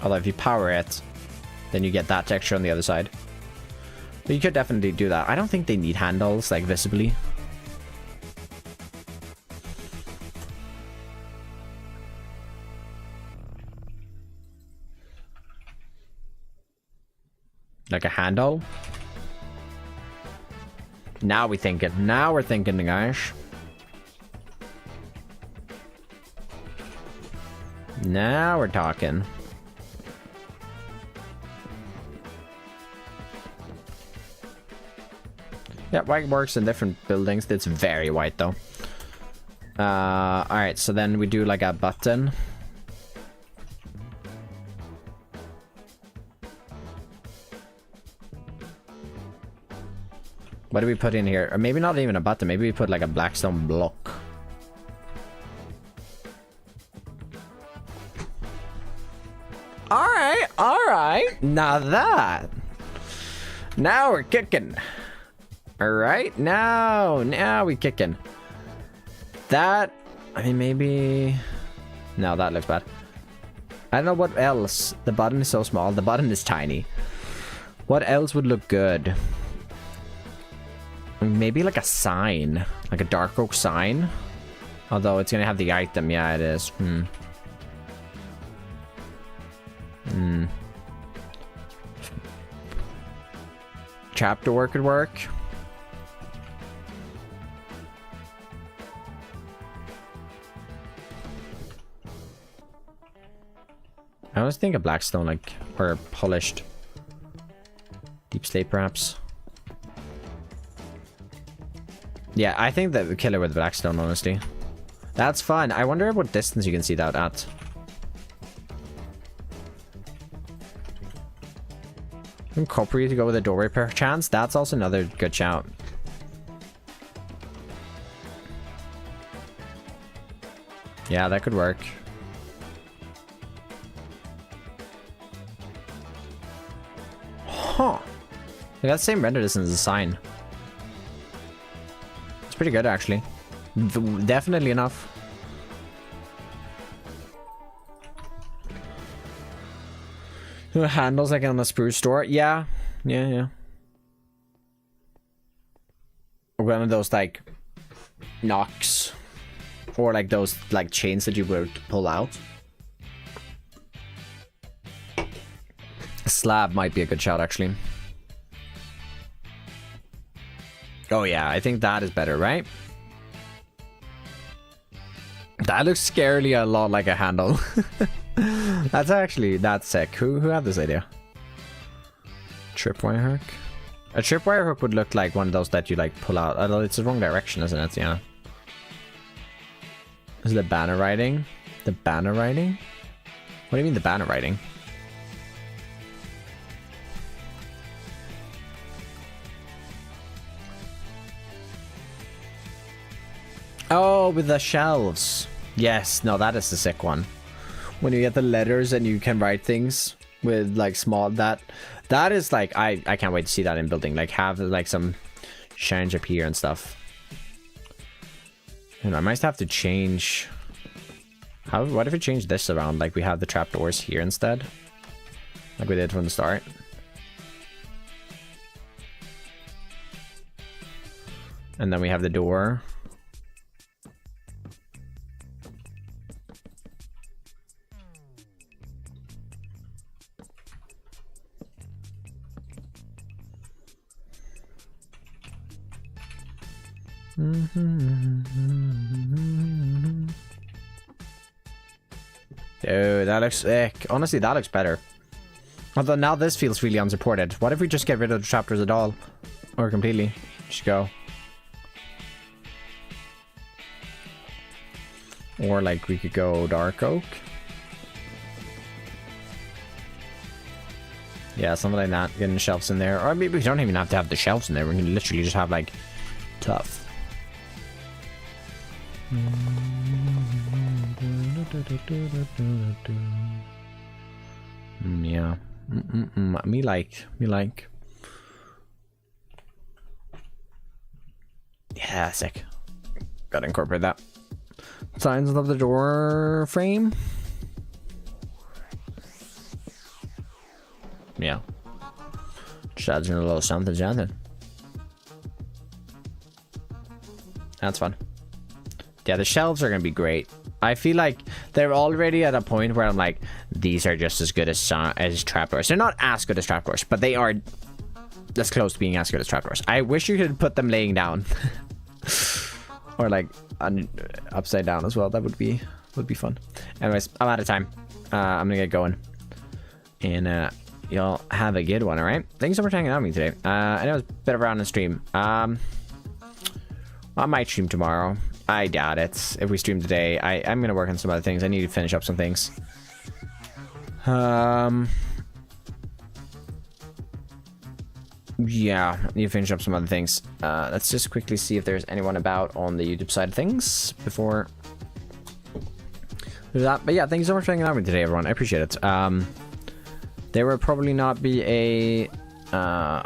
Although if you power it, then you get that texture on the other side. But you could definitely do that. I don't think they need handles, like, visibly. Like a handle. Now we think it. Now we're thinking, guys. Now we're talking. Yeah, white works in different buildings. It's very white though. Alright, so then we do like a button. What do we put in here? Or maybe not even a button. Maybe we put like a blackstone block. Alright, alright. Now we're kicking. Alright, now we kicking. That, I mean, maybe... No, that looks bad. I don't know what else. The button is so small. The button is tiny. What else would look good? Maybe like a sign. Like a dark oak sign. Although it's gonna have the item. Yeah, it is. Trapdoor could work. I always think a blackstone, like, or polished. Deep slate, perhaps. Yeah, I think that we kill it with blackstone, honestly. That's fun. I wonder what distance you can see that at. From coppery to go with a doorway per chance. That's also another good shout. Yeah, that could work. Huh. They got the same render distance as a sign. It's pretty good, actually. Definitely enough. Handles like on a spruce door. Yeah. Yeah. One of those, like, knocks. Or, like, those, like, chains that you were to pull out. A slab might be a good shout, actually. Oh, yeah. I think that is better, right? That looks scarily a lot like a handle. That's sick. Who had this idea? Tripwire hook? A tripwire hook would look like one of those that you like pull out. Although it's the wrong direction, isn't it? Yeah. Is it the banner writing? The banner writing? What do you mean the banner writing? Oh, with the shelves. Yes, no, that is the sick one. When you get the letters and you can write things with like small, that is like, I can't wait to see that in building. Like have like some shines up here and stuff. You know, I might have to change. What if we change this around? Like we have the trapdoors here instead, like we did from the start. And then we have the door. Dude, that looks sick. Honestly, that looks better. Although now this feels really unsupported. What if we just get rid of the chapters at all? Or completely? Just go. Or like we could go dark oak. Yeah, something like that. Getting shelves in there. Or maybe we don't even have to have the shelves in there. We can literally just have like tough. Yeah. Me like. Yeah, sick. Gotta incorporate that. Signs of the door frame. Yeah. Just adds in a little something. That's fun. Yeah, the shelves are gonna be great. I feel like they're already at a point where I'm like, these are just as good as trapdoors. They're not as good as trapdoors, but they are as close to being as good as trapdoors. I wish you could put them laying down. Or like upside down as well. That would be fun. Anyways, I'm out of time. I'm gonna get going. And y'all have a good one, alright? Thanks so much for hanging out with me today. I know it's a bit of a random stream. I might stream tomorrow. I doubt it. If we stream today, I'm gonna work on some other things. I need to finish up some things. Yeah, I need to finish up some other things. Let's just quickly see if there's anyone about on the YouTube side of things before there's that. But yeah, thank you so much for hanging out with me today, everyone. I appreciate it. There will probably not be a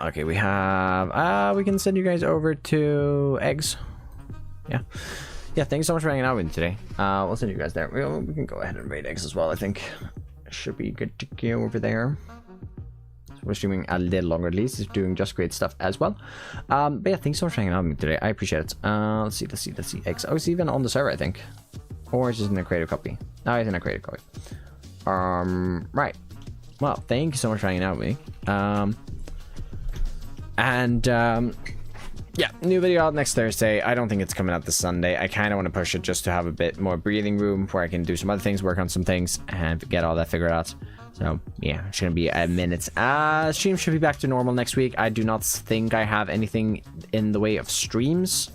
okay, we have we can send you guys over to eggs. Yeah, thanks so much for hanging out with me today. We'll send you guys there. We can go ahead and raid eggs as well. I think should be good to go over there. So we're streaming a little longer at least. It's doing just great stuff as well. But yeah, thanks so much for hanging out with me today. I appreciate it. Let's see eggs. Oh, it's even on the server, I think, or it's just in a creative copy. No, it's in a creative copy. Right. Well, thank you so much for hanging out with me. Yeah, new video out next Thursday. I don't think it's coming out this Sunday. I kind of want to push it just to have a bit more breathing room where I can do some other things, work on some things, and get all that figured out. So, yeah, it's going to be a minute. Stream should be back to normal next week. I do not think I have anything in the way of streams.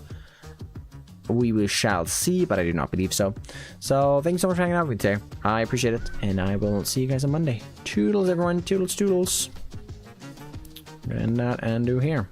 We shall see, but I do not believe so. So, thanks so much for hanging out with me today. I appreciate it, and I will see you guys on Monday. Toodles, everyone. Toodles. And that and do here.